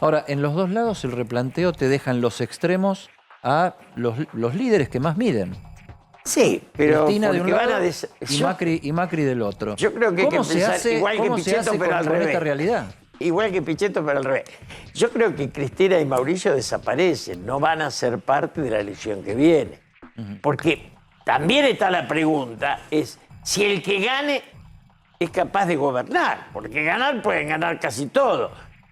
Ahora, en los dos lados el replanteo te deja en los extremos a los líderes que más miden. Sí, pero Cristina de un porque van lado a y Macri del otro. Yo creo que hay que ¿Cómo se pensar hace, igual que cómo se Pichetto, hace pero al con revés. esta realidad? Igual que Pichetto, pero al revés. Yo creo que Cristina y Mauricio desaparecen, no van a ser parte de la elección que viene. Porque también está la pregunta, es si el que gane es capaz de gobernar. Porque ganar pueden ganar casi todo.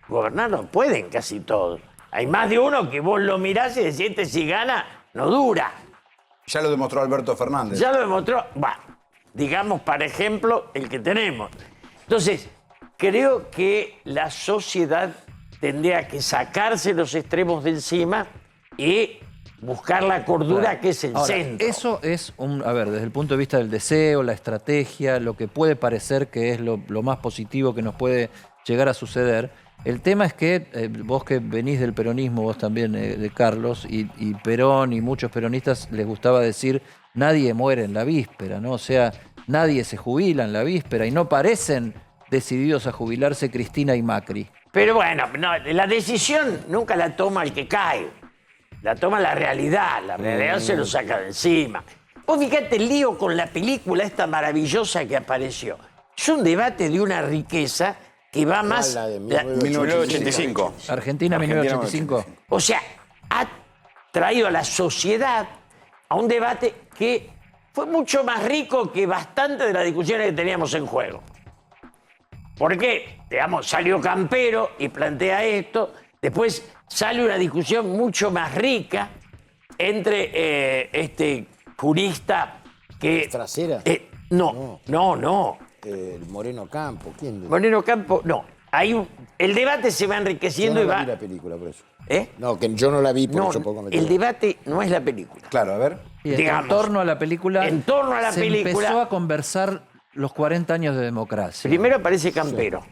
Gobernar no pueden casi todos. Hay más de uno que vos lo mirás y decís, este si gana, no dura. Ya lo demostró Alberto Fernández. Ya lo demostró, digamos, para ejemplo, el que tenemos. Entonces, creo que la sociedad tendría que sacarse los extremos de encima y buscar la cordura, que es el Ahora, centro. eso es a ver, desde el punto de vista del deseo, la estrategia, lo que puede parecer que es lo más positivo que nos puede llegar a suceder. El tema es que vos que venís del peronismo, vos también, de Carlos, y Perón y muchos peronistas les gustaba decir, nadie muere en la víspera, ¿no? O sea, nadie se jubila en la víspera y no parecen decididos a jubilarse Cristina y Macri. Pero bueno, no, la decisión nunca la toma el que cae. La toma la realidad se lo saca de encima. Vos fíjate el lío con la película esta maravillosa que apareció. Es un debate de una riqueza que va más... La de 1985. Argentina 1985. O sea, ha traído a la sociedad a un debate que fue mucho más rico que bastante de las discusiones que teníamos en juego. ¿Por qué? Digamos, salió Campero y plantea esto, después sale una discusión mucho más rica entre este jurista que... ¿Trasera? No. El Moreno Campo, ¿quién? Moreno Campo, no. El debate se va Yo enriqueciendo no y la va... vi la película, por eso. ¿Eh? No, que yo no la vi, por No, eso puedo comentar. el debate no es la película. Claro, a ver. Y en Digamos, torno a la película, en torno a la se película- empezó a conversar los 40 años de democracia. Primero aparece Campero,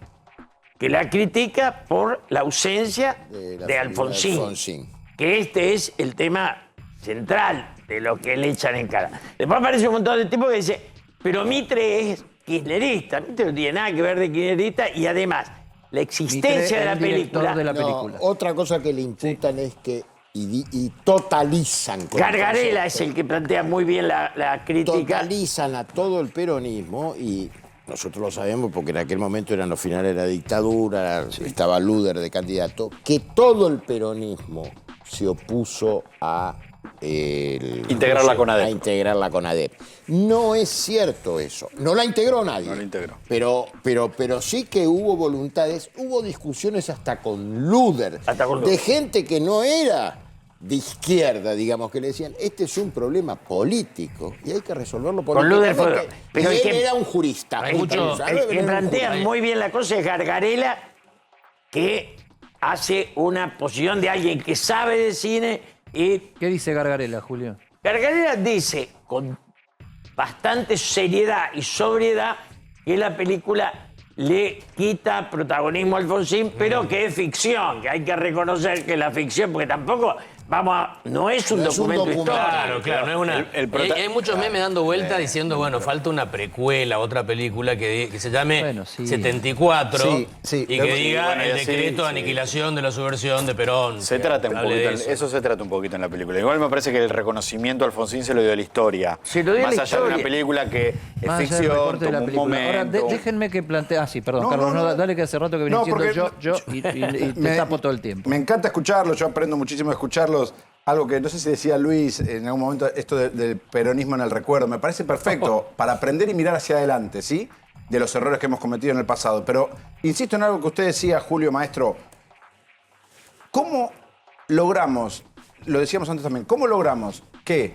que la critica por la ausencia De la de figura Alfonsín, de Alfonsín. que este es el tema central de lo que le echan en cara. Después aparece un montón de tipos que dicen, pero Mitre es kirchnerista. Mitre no tiene nada que ver de kirchnerista y además la existencia de la el director película... de la No, película. otra cosa que le imputan es que y totalizan. con el Gargarela es concepto. el que plantea muy bien la crítica. Totalizan a todo el peronismo y nosotros lo sabemos porque en aquel momento eran los finales de la dictadura, estaba Luder de candidato, que todo el peronismo se opuso a Integrar la CONADEP. A integrar la CONADEP. No es cierto eso. No la integró nadie. No la integró. Pero sí que hubo voluntades, hubo discusiones hasta con Luder, Hasta con Luder. de gente que no era de izquierda, digamos, que le decían, este es un problema político y hay que resolverlo Con Luder políticamente. fue- pero y el él que- era un jurista. hay mucho- El que plantea muy bien la cosa es Gargarela, que hace una posición de alguien que sabe de cine y ¿Qué dice Gargarela, Julio? Gargarela dice con bastante seriedad y sobriedad que la película le quita protagonismo a Alfonsín, pero que es ficción, que hay que reconocer que la ficción, porque tampoco, no es un No es un documento documento. histórico. Claro, no es una. Hay muchos memes dando vuelta diciendo, bueno, falta una precuela, otra película que se llame Bueno, sí. Sí, 74 sí. y Sí, que diga bueno, y el así, decreto de sí. aniquilación de la subversión de Perón. Se que trata un hable de poquito, eso se trata un poquito en la película. Igual me parece que el reconocimiento a Alfonsín se lo dio a la historia. Se lo dio a Más la allá de una historia. película que es Más allá del ficción, recorte de la tomó un película. Ahora, momento. déjenme que plantee... Ah, sí, perdón, No, Carlos. no, no, no. dale que hace rato que venís No, diciendo porque- yo y te tapo todo el tiempo. Me encanta escucharlos, yo aprendo muchísimo de escucharlos. Algo que no sé si decía Luis en algún momento, esto del peronismo en el recuerdo, me parece perfecto para aprender y mirar hacia adelante, ¿sí? De los errores que hemos cometido en el pasado. Pero insisto en algo que usted decía, Julio, maestro. ¿Cómo logramos, lo decíamos antes también, cómo logramos que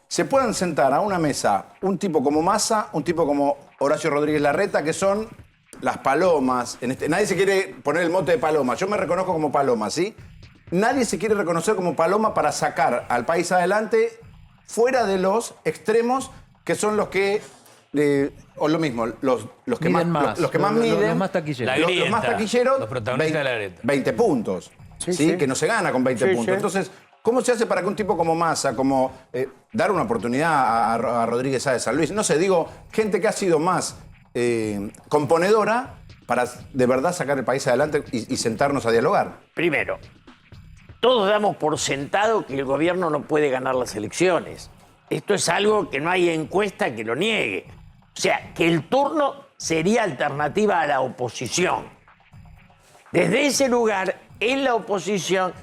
se puedan sentar a una mesa un tipo como Massa, un tipo como Horacio Rodríguez Larreta, que son las palomas? Nadie se quiere poner el mote de paloma. Yo me reconozco como paloma, ¿sí? Nadie se quiere reconocer como paloma para sacar al país adelante fuera de los extremos que son los que... o lo mismo, los que Miden más, más, los que más los miden. más taquilleros. La Los grieta, más taquilleros, los protagonistas de la grieta. 20 puntos. Sí, que no se gana con 20 Sí, puntos. sí. Entonces, ¿cómo se hace para que un tipo como Massa, como dar una oportunidad a Rodríguez Sá de San Luis? No sé, digo, gente que ha sido más componedora para de verdad sacar el país adelante y sentarnos a dialogar. Primero, todos damos por sentado que el gobierno no puede ganar las elecciones. Esto es algo que no hay encuesta que lo niegue. O sea, que el turno sería alternativa a la oposición. Desde ese lugar, en la oposición,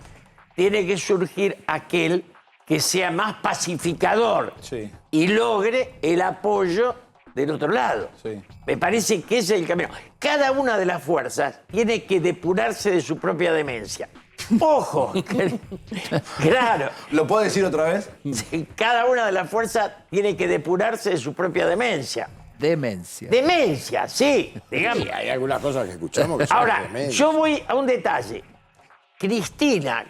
tiene que surgir aquel que sea más pacificador Sí. y logre el apoyo del otro lado. Sí. Me parece que ese es el camino. Cada una de las fuerzas tiene que depurarse de su propia demencia. ¡Ojo! Claro. ¿Lo puedo decir otra vez? Sí, cada una de las fuerzas tiene que depurarse de su propia demencia. Demencia. Demencia, sí, digamos. Sí, hay algunas cosas que escuchamos que son Ahora, tremendas. yo voy a un detalle. Cristina,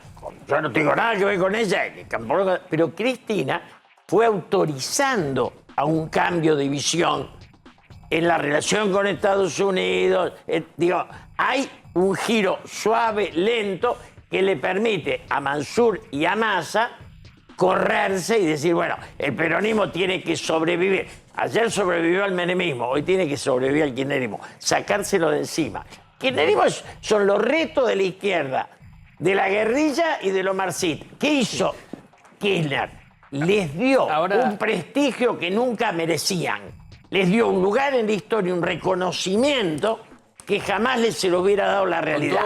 yo no tengo nada que ver con ella, ni tampoco- pero Cristina fue autorizando a un cambio de visión en la relación con Estados Unidos. Digo, hay un giro suave, lento, que le permite a Mansur y a Massa correrse y decir, bueno, el peronismo tiene que sobrevivir. Ayer sobrevivió al menemismo, hoy tiene que sobrevivir al kirchnerismo, sacárselo de encima. Kirchnerismo son los retos de la izquierda, de la guerrilla y de los marxistas. ¿Qué hizo Kirchner? Les dio Ahora- un prestigio que nunca merecían. Les dio un lugar en la historia, un reconocimiento que jamás se lo hubiera dado la realidad.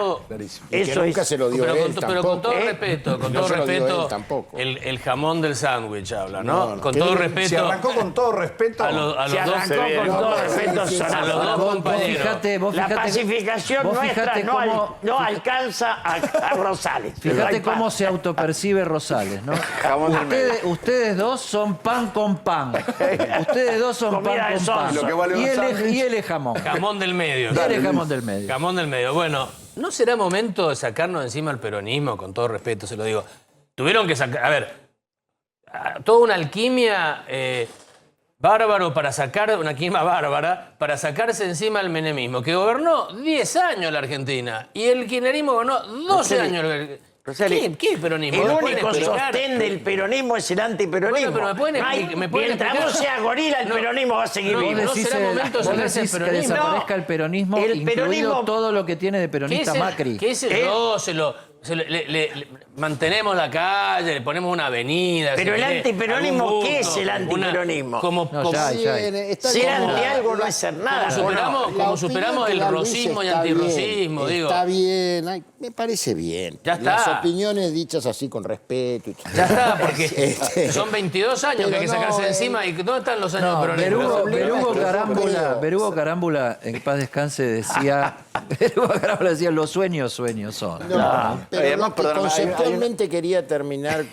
Y que nunca se lo dio Pero él pero con todo tampoco. respeto, con No todo se lo dio respeto, él tampoco. el jamón del sándwich habla, ¿no? No, no. Con todo respeto. Se arrancó con todo respeto. a los Se dos, arrancó con todo respeto a los sonando. dos compañeros. La pacificación vos nuestra fijate cómo- no alcanza a Rosales. Pero Fíjate hay cómo paz. se autopercibe Rosales, ¿no? Jamón del medio. Ustedes dos son pan con pan. Ustedes dos son Comida pan de con sonso. pan. Lo que vale un sándwich. Y él es jamón. Jamón del medio. Y él es jamón del medio. Jamón del medio. Bueno, ¿no será momento de sacarnos de encima el peronismo? Con todo respeto se lo digo. Tuvieron que sacar... A ver, toda una alquimia bárbaro para sacar... Una alquimia bárbara para sacarse encima el menemismo, que gobernó 10 años la Argentina. Y el kirchnerismo gobernó 12 años. Rosales, ¿Qué peronismo? El ¿Me pueden único explicar? sostén del peronismo es el antiperonismo. Bueno, pero me pueden No hay- explicar- me pueden mientras explicar- vos seas gorila, el No, peronismo va a seguir no, vivo. no será momento de vos sacarse decís el que peronismo. desaparezca el peronismo, El incluido peronismo- todo lo que tiene de peronista Macri. ¿Qué sé yo? Le mantenemos la calle, le ponemos una avenida. Pero si el querés, antiperonismo, algún ¿qué es busto, el antiperonismo? No, ya hay. Está Ser como- anti algo no es ser nada. Como ¿o no? superamos- La como opinión superamos que el da Luis rosismo y está antirrosismo, bien, digo. Está bien, me parece bien. Ya está. Las opiniones dichas así con respeto. Ya está, porque Este, son 22 años que hay que pero sacarse no, de encima. ¿Y dónde están los años No, de peronismo? Berugo Carámbula, en paz descanse, decía... Berugo Carámbula decía, los sueños son. No, pero Además, lo que perdóname, conceptualmente quería terminar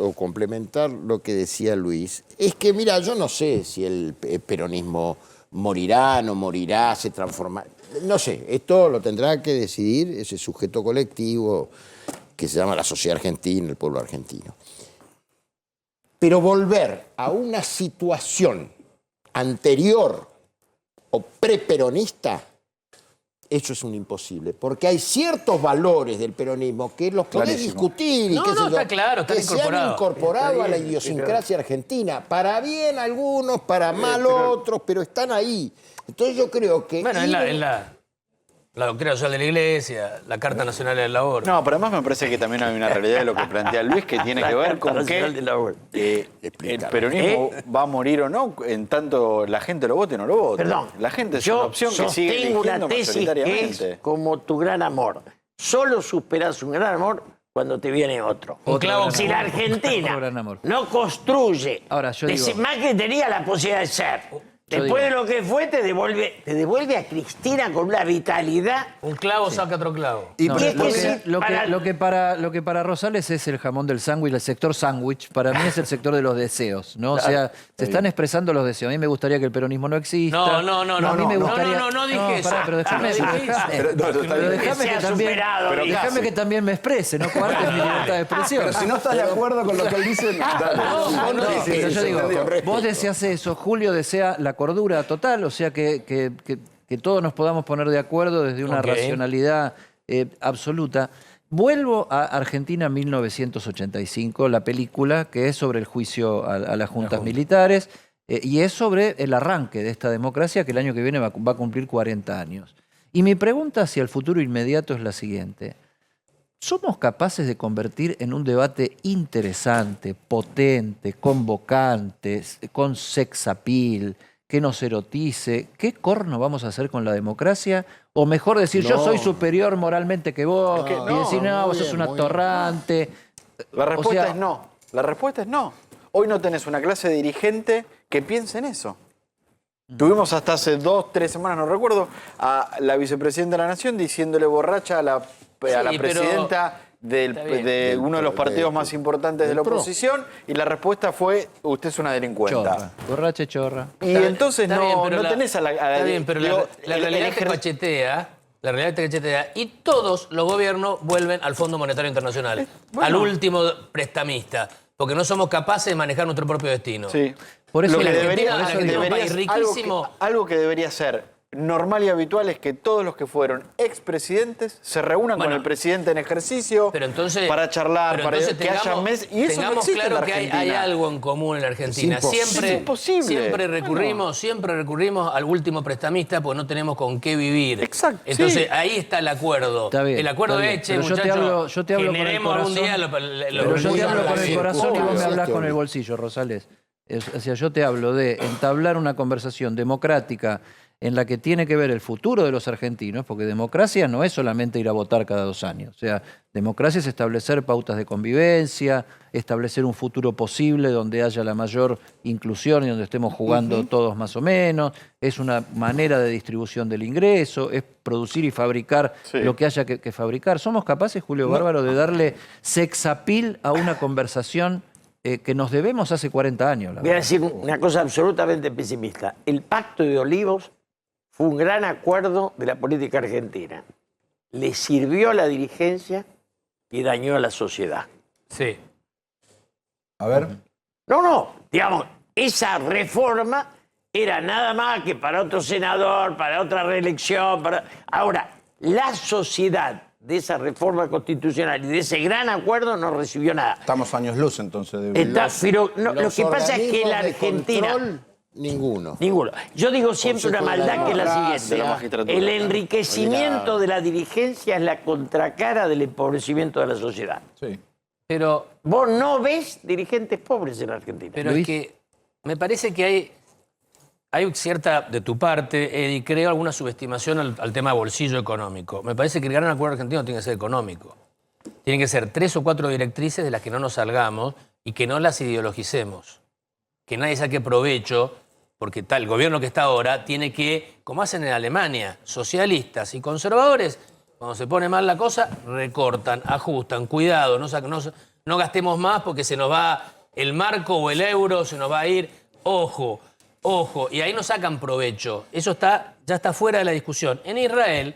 o complementar lo que decía Luis. Es que, mira, yo no sé si el peronismo morirá, no morirá, se transformará. No sé, esto lo tendrá que decidir ese sujeto colectivo que se llama la sociedad argentina, el pueblo argentino. Pero volver a una situación anterior o preperonista, eso es un imposible, porque hay ciertos valores del peronismo que los podés discutir y No, qué sé no, yo, está claro, están que se han incorporados. incorporado a la idiosincrasia argentina, para bien algunos, para mal otros, pero están ahí. Entonces yo creo que... Bueno, es la doctrina social de la Iglesia, la Carta Nacional del Labor. No, pero además me parece que también hay una realidad de lo que plantea Luis que tiene que ver con que el peronismo va a morir o no, en tanto la gente lo vote o no lo vote. Perdón. La gente es yo una opción que sigue sostengo eligiendo una tesis que mayoritariamente. es como tu gran amor. Solo superás un gran amor cuando te viene otro. Un clavo Si que- la Otro Argentina gran amor. no construye, Ahora, yo digo- Macri tenía la posibilidad de ser. Después de lo que fue, te devuelve a Cristina con una vitalidad. Un clavo saca otro clavo. Y No, Y es que sí, lo que para Rosales es el jamón del sándwich, el sector sándwich, para mí es el sector de los deseos, ¿no? O sea, se están expresando los deseos. A mí me gustaría que el peronismo no exista. No, A mí me gustaría... no dije eso. pará, pero déjame, No dije eso. pero déjame Se que ha también... superado, Pero dice. déjame que también me exprese, no coartes mi libertad de expresión. Pero si no estás de acuerdo con lo que él dice, dale. No, pero yo digo, vos deseas eso, Julio desea la cordura total, o sea que todos nos podamos poner de acuerdo desde una Ok. racionalidad absoluta. Vuelvo a Argentina 1985, la película que es sobre el juicio a las juntas militares y es sobre el arranque de esta democracia que el año que viene va a cumplir 40 años. Y mi pregunta hacia el futuro inmediato es la siguiente. ¿Somos capaces de convertir en un debate interesante, potente, convocante, con sex appeal, que nos erotice? ¿Qué corno vamos a hacer con la democracia? O mejor decir, yo soy superior moralmente que vos, y decir, no, vos sos un atorrante. La respuesta O sea, es no. La respuesta es no. Hoy no tenés una clase dirigente que piense en eso. Tuvimos hasta hace 2, 3 semanas, no recuerdo, a la vicepresidenta de la Nación diciéndole borracha a la pero- presidenta Está bien. de uno de los partidos más importantes de la oposición y la respuesta fue, usted es una delincuenta. chorra, borracha y chorra. Y entonces Está bien, no, pero no la- tenés a la... Está bien, pero digo, la el realidad te ejer- cachetea. La realidad te cachetea. Y todos los gobiernos vuelven al Fondo Monetario Internacional. bueno. Al último prestamista. Porque no somos capaces de manejar nuestro propio destino. Sí. Por eso Lo que la debería, Argentina es un debería- país riquísimo. algo que debería ser normal y habitual es que todos los que fueron expresidentes se reúnan Bueno, con el presidente en ejercicio Pero entonces, para charlar, pero para entonces que haya meses. Y eso no tengamos existe en claro la que Argentina. hay algo en común en la Argentina. Es imposible. Es imposible. Siempre recurrimos al último prestamista porque no tenemos con qué vivir. Exacto, Entonces sí. ahí está el acuerdo. Está bien, el acuerdo está de bien. Eche, Pero yo te muchachos. hablo- yo te hablo con el generemos algún corazón. día Pero yo te hablo con el corazón y vos me hablás Obvio. con el bolsillo, Rosales. O sea, yo te hablo de entablar una conversación democrática en la que tiene que ver el futuro de los argentinos, porque democracia no es solamente ir a votar cada 2 años. O sea, democracia es establecer pautas de convivencia, establecer un futuro posible donde haya la mayor inclusión y donde estemos jugando todos más o menos. Es una manera de distribución del ingreso, es producir y fabricar lo que haya que fabricar. ¿Somos capaces, Julio Bárbaro, de darle sexapil a una conversación que nos debemos hace 40 años? Voy a decir una cosa absolutamente pesimista. El Pacto de Olivos fue un gran acuerdo de la política argentina. Le sirvió a la dirigencia y dañó a la sociedad. Sí. A ver. No, digamos, esa reforma era nada más que para otro senador, para otra reelección. Ahora, la sociedad de esa reforma constitucional y de ese gran acuerdo no recibió nada. Estamos años luz entonces. Pero no, lo Los que pasa es que organismos la de Argentina... control, ninguno. Ninguno. Yo digo siempre una Consejo de la maldad que es la Democracia, siguiente. la magistratura, El claro. enriquecimiento de la dirigencia es la contracara del empobrecimiento de la sociedad. Sí. Pero Vos no ves dirigentes pobres en la Argentina. Pero es que me parece que hay cierta, de tu parte, Eddie, creo, alguna subestimación al tema bolsillo económico. Me parece que el gran acuerdo argentino tiene que ser económico. Tienen que ser 3 o 4 directrices de las que no nos salgamos y que no las ideologicemos. Que nadie saque provecho, porque el gobierno que está ahora tiene que, como hacen en Alemania, socialistas y conservadores, cuando se pone mal la cosa, recortan, ajustan, cuidado, no gastemos más porque se nos va el marco o el euro, se nos va a ir, ojo, y ahí no sacan provecho. Eso ya está fuera de la discusión. En Israel,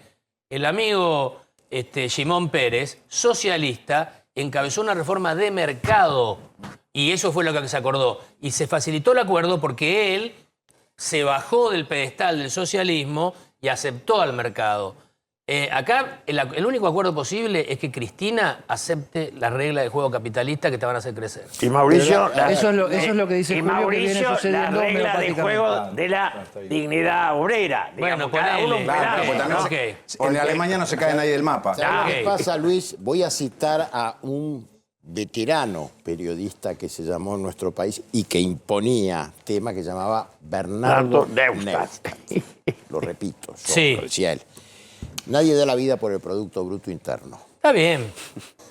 el amigo Shimon Peres, socialista, encabezó una reforma de mercado y eso fue lo que se acordó. Y se facilitó el acuerdo porque él se bajó del pedestal del socialismo y aceptó al mercado. Acá el único acuerdo posible es que Cristina acepte las reglas del juego capitalista que te van a hacer crecer. Y Mauricio... Eso es lo que dice y Julio, que viene Mauricio, la sucediendo regla de juego de la dignidad obrera. Bueno, Digamos, cada uno un ponele. pedazo, Porque también ¿no? en Alemania no se cae nadie del mapa. ¿Sabes qué ok. pasa, Luis? Voy a citar a un veterano periodista que se llamó en nuestro país y que imponía tema que llamaba Bernardo Neustadt. Lo repito, Sí. yo decía él. Nadie da la vida por el Producto Bruto Interno. Está bien,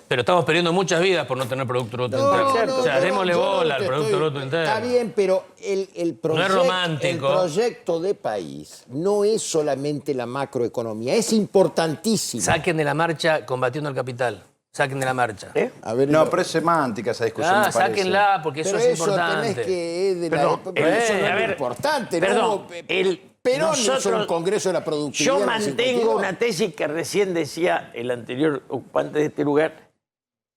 pero estamos perdiendo muchas vidas por no tener Producto Bruto Interno. O sea, pero démosle yo bola te al Producto estoy- Bruto Interno. Está bien, pero el romántico. proyecto de país no es solamente la macroeconomía, es importantísimo. Saquen de la marcha combatiendo al capital. Saquen de la marcha. A ver, No, pero es semántica esa discusión. me parece. Sáquenla, porque eso pero es importante. tenés que de Perdón, pero eso no a es ver, lo importante, perdón, ¿no? Perón hizo un congreso de la productividad. Yo en el mantengo 52. una tesis que recién decía el anterior ocupante de este lugar.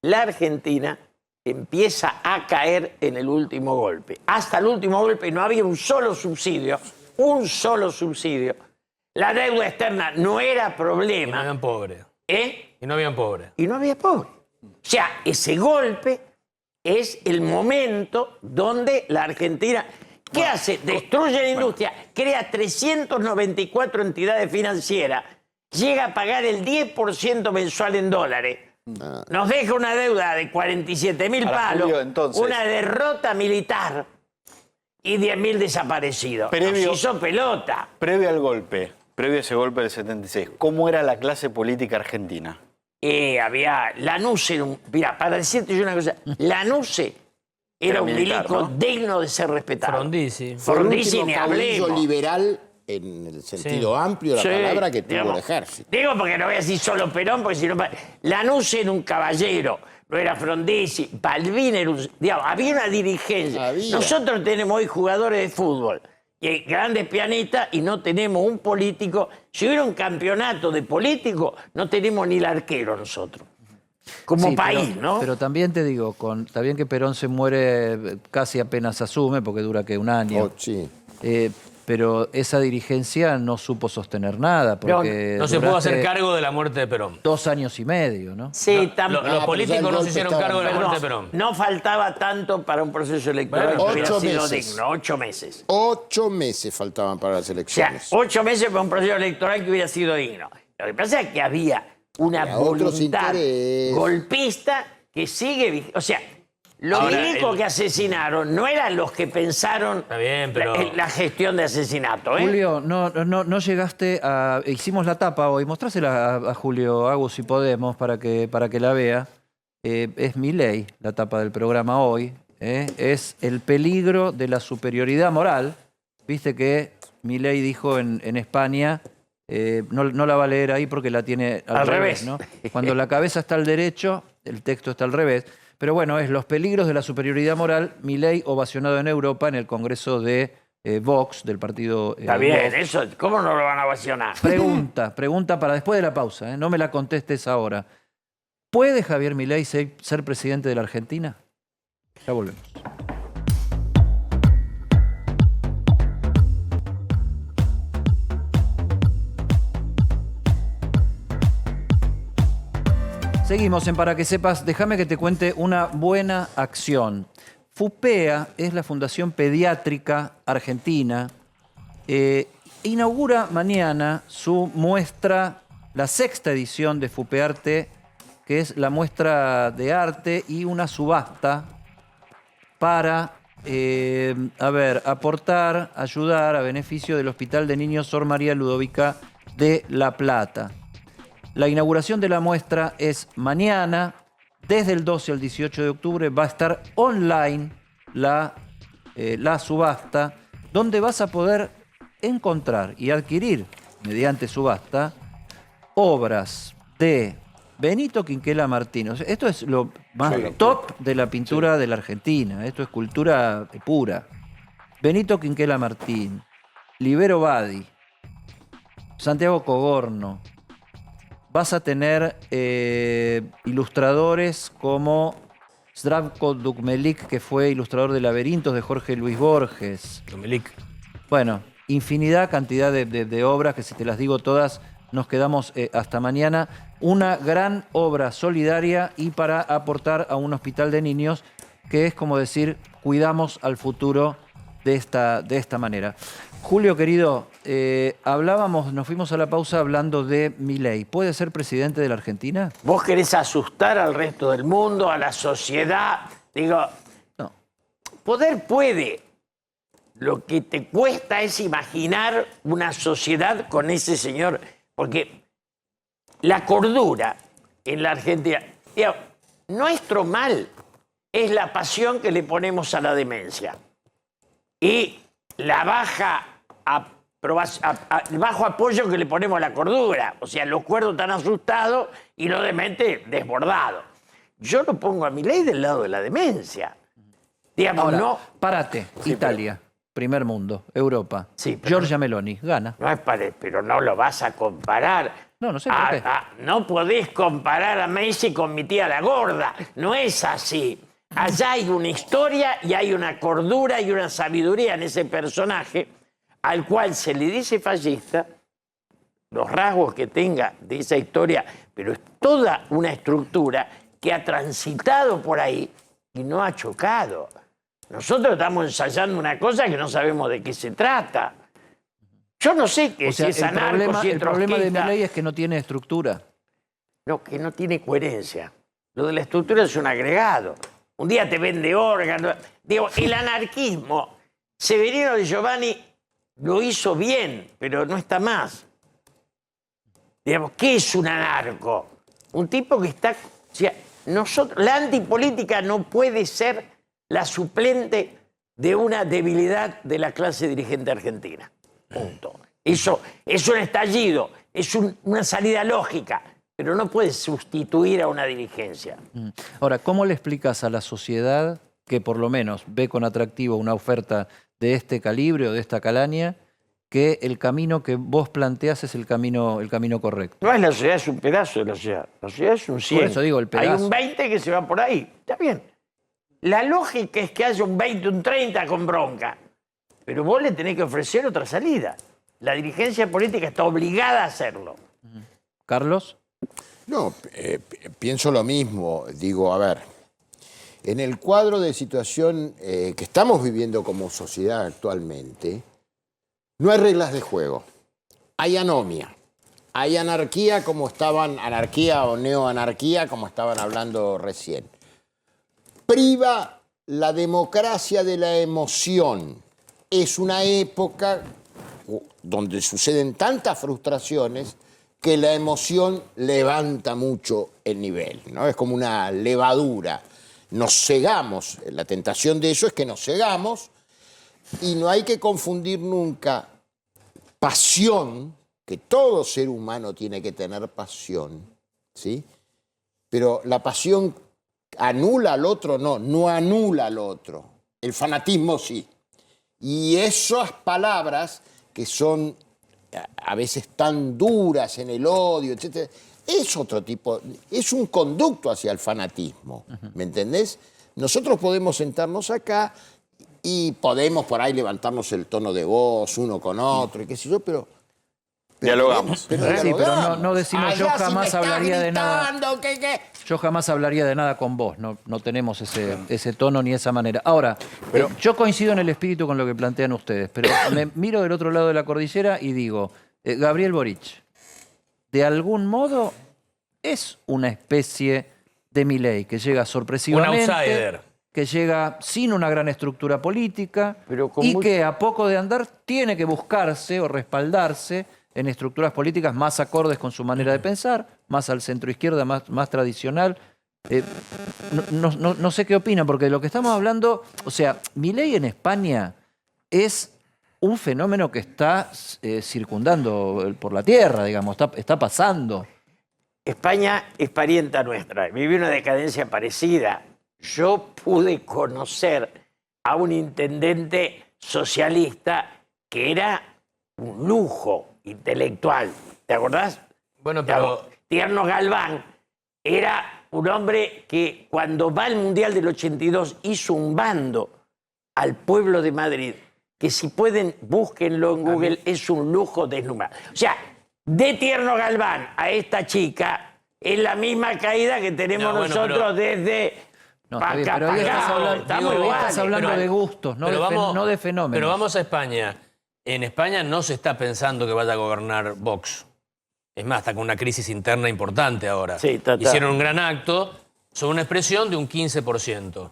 La Argentina empieza a caer en el último golpe. Hasta el último golpe no había un solo subsidio. La deuda externa no era Y no problema. habían pobres. ¿Eh? Y no habían pobres. Y no había pobre. O sea, ese golpe es el momento donde la Argentina, ¿qué hace? Destruye la industria, crea 394 entidades financieras, llega a pagar el 10% mensual en dólares, nos deja una deuda de 47.000 Ahora, palos, Julio, entonces- una derrota militar y 10.000 desaparecidos. Previo- Nos hizo pelota. Previo a ese golpe del 76, ¿cómo era la clase política argentina? Había Lanuse, mira, para decirte yo una cosa, Lanuse era un militar, milico ¿no? digno de ser respetado. Frondizi. Fue el Frondizi último ni caudillo hablemos. liberal en el sentido amplio de la Sí, palabra que tuvo digamos, el ejército. Digo porque no voy a decir solo Perón, porque si no... Lanuse era un caballero, no era Frondizi, Balbín era un... Digamos, había una dirigencia. Había. Nosotros tenemos hoy jugadores de fútbol, y grandes pianistas, y no tenemos un político. Si hubiera un campeonato de políticos, no tenemos ni el arquero nosotros. Como Sí, país, pero, ¿no? Pero también te digo, está bien que Perón se muere casi apenas asume, porque dura que un año. Oh, sí. Pero esa dirigencia no supo sostener nada, porque No se pudo hacer duraste cargo de la muerte de Perón. 2 años y medio, ¿no? Sí, Los pero ya políticos el no se golpe hicieron estaba- cargo de la Pero muerte de Perón. no faltaba tanto para un proceso electoral Bueno, que hubiera 8 sido meses. digno. 8 meses. 8 meses faltaban para las O sea, elecciones. 8 meses para un proceso electoral que hubiera sido digno. Lo que pasa es que había una Había otros voluntad intereses. golpista que sigue vigente. O sea, Los Ahora, milicos que asesinaron no eran los que pensaron Está bien, pero- la gestión de asesinato, ¿eh? Julio, no llegaste a... Hicimos la tapa hoy, mostrásela a Julio Agus si podemos para que la vea. Es Milei, la tapa del programa hoy. Es el peligro de la superioridad moral. Viste que Milei dijo en España, no la va a leer ahí porque la tiene al revés, ¿no? Cuando la cabeza está al derecho, el texto está al revés. Pero bueno, es los peligros de la superioridad moral. Milei ovacionado en Europa en el Congreso de Vox, del partido Está bien, Vox. eso, ¿cómo no lo van a ovacionar? Pregunta para después de la pausa, no me la contestes ahora. ¿Puede Javier Milei ser presidente de la Argentina? Ya volvemos. Seguimos en Para que sepas, déjame que te cuente una buena acción. FUPEA es la Fundación Pediátrica Argentina. Inaugura mañana su muestra, la 6ª edición de FUPEARTE, que es la muestra de arte y una subasta para aportar, ayudar a beneficio del Hospital de Niños Sor María Ludovica de La Plata. La inauguración de la muestra es mañana, desde el 12 al 18 de octubre. Va a estar online la subasta, donde vas a poder encontrar y adquirir, mediante subasta, obras de Benito Quinquela Martín. O sea, esto es lo más top de la pintura de la Argentina. Esto es cultura pura. Benito Quinquela Martín, Libero Badi, Santiago Cogorno. Vas a tener ilustradores como Zdravko Dukmelik, que fue ilustrador de Laberintos de Jorge Luis Borges. Dukmelik. Bueno, cantidad de obras que si te las digo todas nos quedamos hasta mañana. Una gran obra solidaria y para aportar a un hospital de niños que es como decir, cuidamos al futuro de esta manera. Julio, querido, nos fuimos a la pausa hablando de Milei. ¿Puede ser presidente de la Argentina? ¿Vos querés asustar al resto del mundo, a la sociedad? Digo, No. poder puede. Lo que te cuesta es imaginar una sociedad con ese señor. Porque la cordura en la Argentina, digo, nuestro mal es la pasión que le ponemos a la demencia. Y la el bajo apoyo que le ponemos a la cordura. O sea, los cuerdos están asustados y los dementes desbordados. Yo lo pongo a Milei del lado de la demencia. Digamos, Ahora, no. párate. Sí, Italia, primer mundo, Europa. Sí, pero- Giorgia Meloni, gana. No es pero no lo vas a comparar. No sé por qué. No podés comparar a Messi con mi tía la gorda. No es así. Allá hay una historia y hay una cordura y una sabiduría en ese personaje al cual se le dice fascista, los rasgos que tenga de esa historia, pero es toda una estructura que ha transitado por ahí y no ha chocado. Nosotros estamos ensayando una cosa que no sabemos de qué se trata. Yo no sé qué O sea, si es anarco, si es el problema de trotskista. Milei es que no tiene estructura. No, que no tiene coherencia. Lo de la estructura es un agregado. Un día te vende órganos. Digo, el anarquismo, Severino de Giovanni lo hizo bien, pero no está más. Digamos, ¿qué es un anarco? Un tipo que está... O sea, la antipolítica no puede ser la suplente de una debilidad de la clase dirigente argentina. Punto. Eso es un estallido, es una salida lógica, pero no puede sustituir a una dirigencia. Ahora, ¿cómo le explicas a la sociedad que por lo menos ve con atractivo una oferta de este calibre o de esta calaña, que el camino que vos planteás es el camino correcto? No es la sociedad, es un pedazo de la sociedad. La sociedad es un 100. Por eso digo, el Hay pedazo. un 20 que se va por ahí. Está bien. La lógica es que haya un 20, un 30 con bronca. Pero vos le tenés que ofrecer otra salida. La dirigencia política está obligada a hacerlo. Carlos. No, pienso lo mismo. Digo, a ver, en el cuadro de situación que estamos viviendo como sociedad actualmente, no hay reglas de juego. Hay anomia. Hay anarquía anarquía o neoanarquía, como estaban hablando recién. priva la democracia de la emoción. Es una época donde suceden tantas frustraciones que la emoción levanta mucho el nivel, ¿no? Es como una levadura. Nos cegamos, la tentación de eso es que nos cegamos, y no hay que confundir nunca pasión, que todo ser humano tiene que tener pasión, ¿sí? Pero la pasión anula al otro, no anula al otro. El fanatismo sí. Y esas palabras que son a veces tan duras en el odio, etc., es otro tipo, es un conducto hacia el fanatismo, ¿me entendés? Nosotros podemos sentarnos acá y podemos por ahí levantarnos el tono de voz uno con otro, y qué sé yo, pero Dialogamos. Sí, pero no decimos, yo Allá, si jamás me estás hablaría de nada. gritando, ¿qué? Yo jamás hablaría de nada con vos, no tenemos ese tono ni esa manera. Ahora, yo coincido en el espíritu con lo que plantean ustedes, pero me miro del otro lado de la cordillera y digo, Gabriel Boric, de algún modo es una especie de Milei que llega sorpresivamente, Un outsider. que llega sin una gran estructura política Pero con y que a poco de andar tiene que buscarse o respaldarse en estructuras políticas más acordes con su manera de pensar, más al centro izquierda, más tradicional. No sé qué opinan, porque de lo que estamos hablando, o sea, Milei en España es un fenómeno que está circundando por la tierra, digamos, está pasando. España es parienta nuestra, vivió una decadencia parecida. Yo pude conocer a un intendente socialista que era un lujo intelectual. ¿Te acordás? Bueno, pero Tierno Galván era un hombre que cuando va al Mundial del 82 hizo un bando al pueblo de Madrid, que si pueden, búsquenlo en Google, es un lujo desnumbrado. O sea, de Tierno Galván a esta chica es la misma caída que tenemos No, bueno, nosotros pero- desde No, está bien, pero ahí estás hablando de gustos, no de fenómenos. Pero vamos a España. En España no se está pensando que vaya a gobernar Vox. Es más, está con una crisis interna importante ahora. Sí, está. Hicieron un gran acto sobre una expresión de un 15%.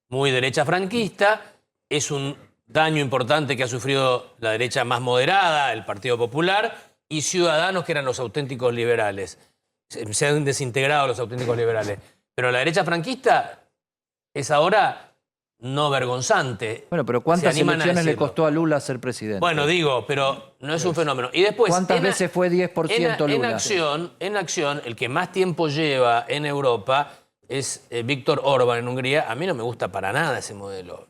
Muy derecha franquista. Es un daño importante que ha sufrido la derecha más moderada, el Partido Popular, y Ciudadanos, que eran los auténticos liberales. Se han desintegrado los auténticos liberales. Pero la derecha franquista es ahora no vergonzante. Bueno, pero Se ¿cuántas animan a elecciones le decirlo. costó a Lula ser presidente? Bueno, digo, pero no es un fenómeno. Y después, ¿Cuántas veces fue 10% Lula? En acción, el que más tiempo lleva en Europa es Víctor Orbán en Hungría. A mí no me gusta para nada ese modelo.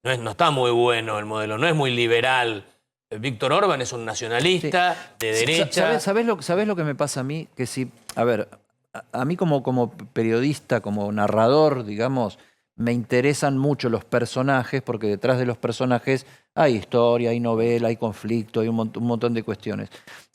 No está muy bueno el modelo, no es muy liberal. Víctor Orbán es un nacionalista de derecha. ¿Sabés lo que me pasa a mí? Que si, a ver, a mí como periodista, como narrador, digamos, me interesan mucho los personajes, porque detrás de los personajes hay historia, hay novela, hay conflicto, hay un montón de cuestiones.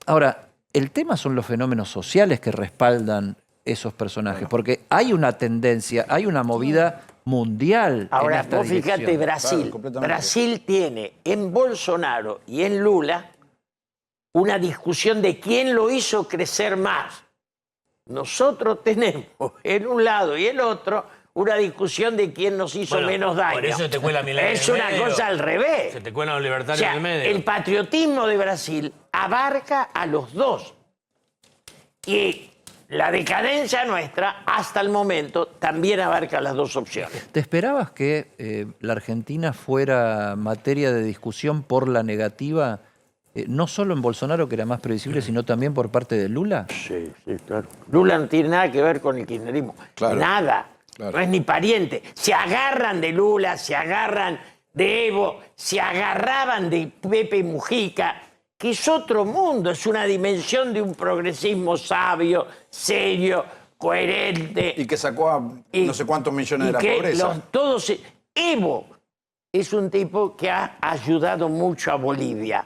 Ahora, el tema son los fenómenos sociales que respaldan esos personajes, porque hay una tendencia, hay una movida mundial. Ahora, en esta vos fíjate, dirección. Brasil. Claro, completamente. Brasil tiene en Bolsonaro y en Lula una discusión de quién lo hizo crecer más. Nosotros tenemos en un lado y el otro una discusión de quién nos hizo Bueno, menos daño. por eso te cuela Milei Es en el una medio. cosa al revés. Se te cuelan los O libertarios sea, en el medio. el patriotismo de Brasil abarca a los dos. Y la decadencia nuestra, hasta el momento, también abarca las dos opciones. ¿Te esperabas que la Argentina fuera materia de discusión por la negativa, no solo en Bolsonaro, que era más previsible, sino también por parte de Lula? Sí, claro. Lula no tiene nada que ver con el kirchnerismo. Claro. Nada. Claro. No es ni pariente. Se agarran de Lula, se agarran de Evo, se agarraban de Pepe Mujica, que es otro mundo, es una dimensión de un progresismo sabio, serio, coherente. Y que sacó a no sé cuántos millones de la que pobreza. Evo es un tipo que ha ayudado mucho a Bolivia.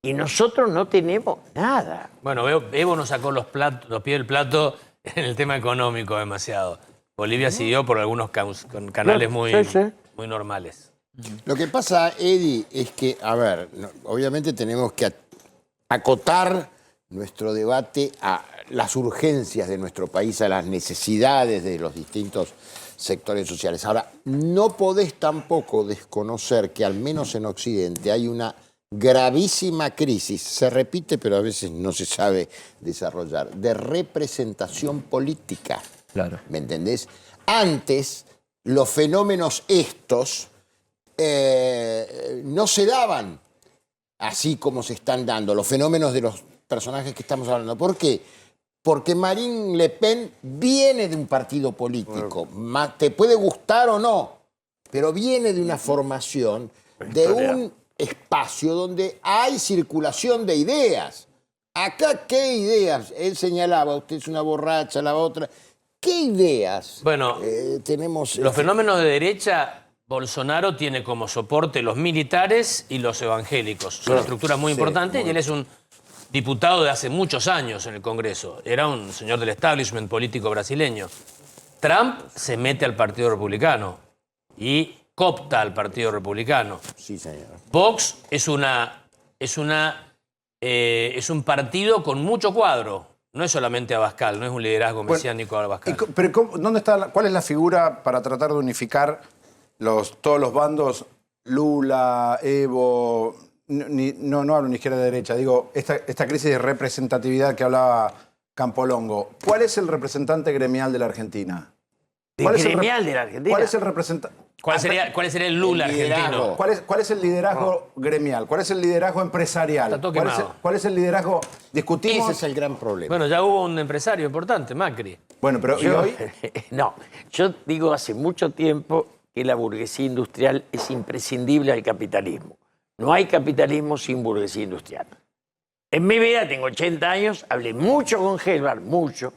Y nosotros no tenemos nada. Bueno, Evo nos sacó los pies del plato en el tema económico demasiado. Bolivia siguió por algunos canales muy normales. Lo que pasa, Eddie, es que, a ver, obviamente tenemos que acotar nuestro debate a las urgencias de nuestro país, a las necesidades de los distintos sectores sociales. Ahora, no podés tampoco desconocer que al menos en Occidente hay una gravísima crisis, se repite pero a veces no se sabe desarrollar, de representación política. Claro. ¿Me entendés? Antes, los fenómenos estos no se daban así como se están dando, los fenómenos de los personajes que estamos hablando. ¿Por qué? Porque Marine Le Pen viene de un partido político. Te puede gustar o no, pero viene de una formación, de un espacio donde hay circulación de ideas. Acá, ¿qué ideas? Él señalaba, usted es una borracha, la otra. ¿Qué ideas Bueno, tenemos? los fenómenos de derecha, Bolsonaro tiene como soporte los militares y los evangélicos. Son estructuras muy importantes y él es un diputado de hace muchos años en el Congreso. Era un señor del establishment político brasileño. Trump se mete al Partido Republicano y coopta al Partido Republicano. Sí, señor. Vox es un partido con mucho cuadro. No es solamente Abascal, no es un liderazgo mesiánico de Abascal. Pero ¿cuál es la figura para tratar de unificar todos los bandos? Lula, Evo, no hablo ni izquierda ni derecha, digo, esta crisis de representatividad que hablaba Campolongo. ¿Cuál es el representante gremial de la Argentina? ¿Gremial de la Argentina? ¿Cuál es el representante? ¿Cuál sería el Lula argentino? ¿Cuál es el liderazgo gremial? ¿Cuál es el liderazgo empresarial? Está todo quemado. ¿Cuál es el liderazgo? Discutimos. Ese es el gran problema. Bueno, ya hubo un empresario importante, Macri. Bueno, pero ¿y hoy? No, yo digo hace mucho tiempo que la burguesía industrial es imprescindible al capitalismo. No hay capitalismo sin burguesía industrial. En mi vida, tengo 80 años, hablé mucho con Helvar, mucho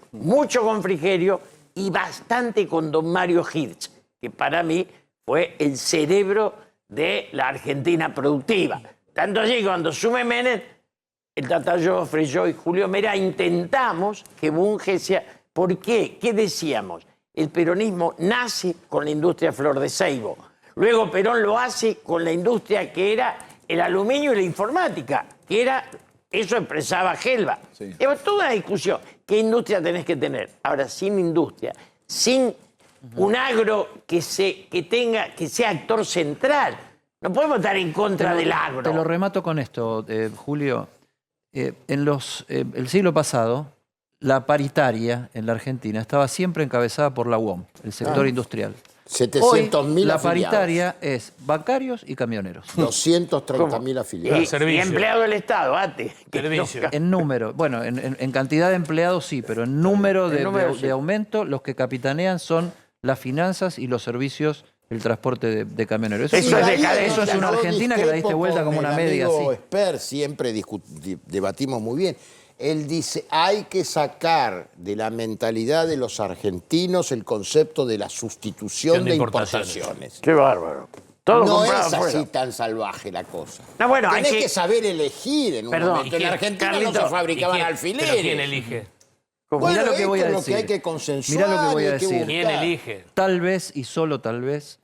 con Frigerio y bastante con don Mario Hirsch, que para mí fue el cerebro de la Argentina productiva. Tanto allí cuando sume Menem, el Tata Joffre, yo y Julio Mera intentamos que Bunge sea... ¿Por qué? ¿Qué decíamos? El peronismo nace con la industria Flor de Seibo. Luego Perón lo hace con la industria que era el aluminio y la informática, que era... Eso expresaba Helva. Sí. Toda una discusión. ¿Qué industria tenés que tener? Ahora, sin industria, sin un agro que sea actor central. No podemos estar en contra del agro. Te lo remato con esto, Julio. El siglo pasado, la paritaria en la Argentina estaba siempre encabezada por la UOM, el sector industrial. 700.000 la afiliados. paritaria es bancarios y camioneros. 230.000 afiliados. Y empleado del Estado, antes. En número, bueno, en cantidad de empleados sí, pero en número de aumento, los que capitanean son las finanzas y los servicios, el transporte de camioneros. Eso es una Argentina que la diste vuelta como una media. Amigo Esper, siempre debatimos muy bien. Él dice, hay que sacar de la mentalidad de los argentinos el concepto de la sustitución de importaciones. Qué bárbaro. Todo no es así fuera. Tan salvaje la cosa. No, bueno, tenés que saber elegir en un momento. En Argentina no se fabricaban alfileres. ¿Pero quién elige? Bueno, mirá lo que voy a decir. Lo que hay que consensuar. Mirá lo que voy a decir. ¿Quién elige? Tal vez, y solo tal vez,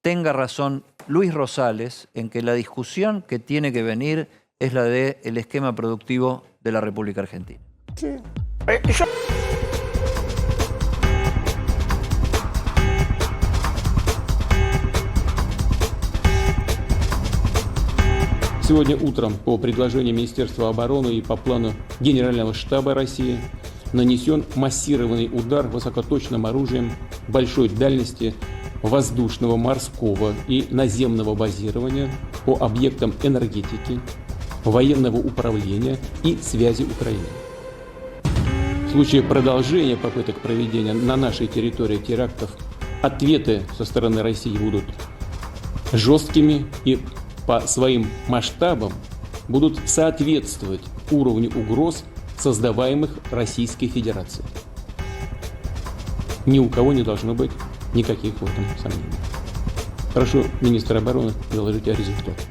tenga razón Luis Rosales en que la discusión que tiene que venir es la del esquema productivo de la República Argentina. Sí. Сегодня утром по предложению Министерства обороны и по плану Генерального штаба России нанесен массированный удар высокоточным оружием большой дальности воздушного, морского и наземного базирования по объектам энергетики, военного управления и связи Украины. В случае продолжения попыток проведения на нашей территории терактов ответы со стороны России будут жесткими и по своим масштабам будут соответствовать уровню угроз, создаваемых Российской Федерацией. Ни у кого не должно быть никаких в этом сомнений. Прошу министра обороны доложить о результате.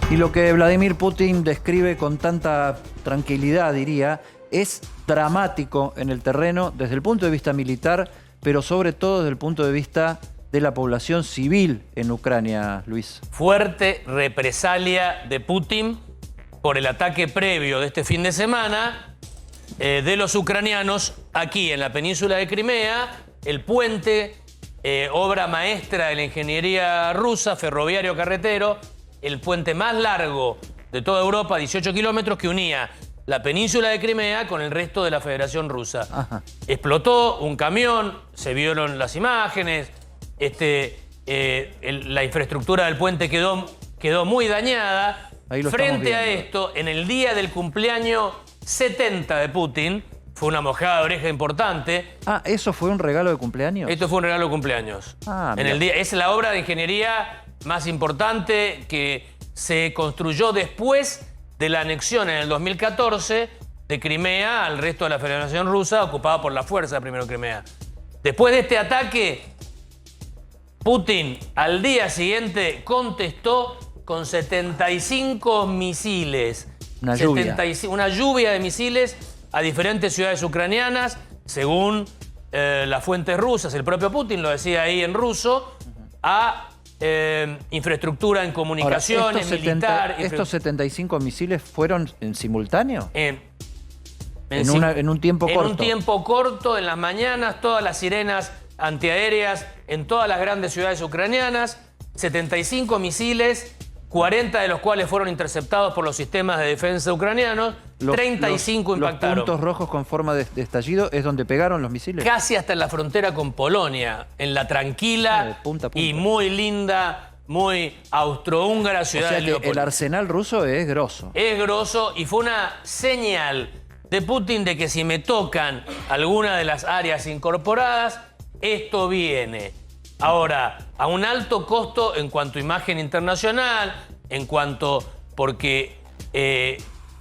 Y lo que Vladimir Putin describe con tanta tranquilidad, diría, es dramático en el terreno desde el punto de vista militar, pero sobre todo desde el punto de vista de la población civil en Ucrania, Luis. Fuerte represalia de Putin por el ataque previo de este fin de semana de los ucranianos aquí en la península de Crimea, el puente, obra maestra de la ingeniería rusa, ferroviario carretero, el puente más largo de toda Europa, 18 kilómetros, que unía la península de Crimea con el resto de la Federación Rusa. Ajá. Explotó un camión, se vieron las imágenes, la infraestructura del puente quedó muy dañada. Ahí lo Frente estamos a viendo. esto, en el día del cumpleaños 70 de Putin, fue una mojada de oreja importante. Ah, ¿eso fue un regalo de cumpleaños? Esto fue un regalo de cumpleaños. Ah, en mira. el día, es la obra de ingeniería más importante que se construyó después de la anexión en el 2014 de Crimea al resto de la Federación Rusa, ocupada por la fuerza primero Crimea. Después de este ataque, Putin al día siguiente contestó con 75 misiles. Una lluvia. Una lluvia de misiles a diferentes ciudades ucranianas, según las fuentes rusas. El propio Putin lo decía ahí en ruso, a infraestructura en comunicaciones, Ahora, militar. ¿estos 75 misiles fueron en simultáneo? En un tiempo corto. En un tiempo corto, en las mañanas, todas las sirenas antiaéreas en todas las grandes ciudades ucranianas, 75 misiles, 40 de los cuales fueron interceptados por los sistemas de defensa ucranianos, 35 impactaron. Los puntos rojos con forma de estallido es donde pegaron los misiles. Casi hasta en la frontera con Polonia, en la tranquila de punta a punta. y muy linda, muy austrohúngara O ciudad sea de que Leopoldo. el arsenal ruso es grosso. Es grosso y fue una señal de Putin de que si me tocan alguna de las áreas incorporadas, esto viene. Ahora, a un alto costo en cuanto a imagen internacional, porque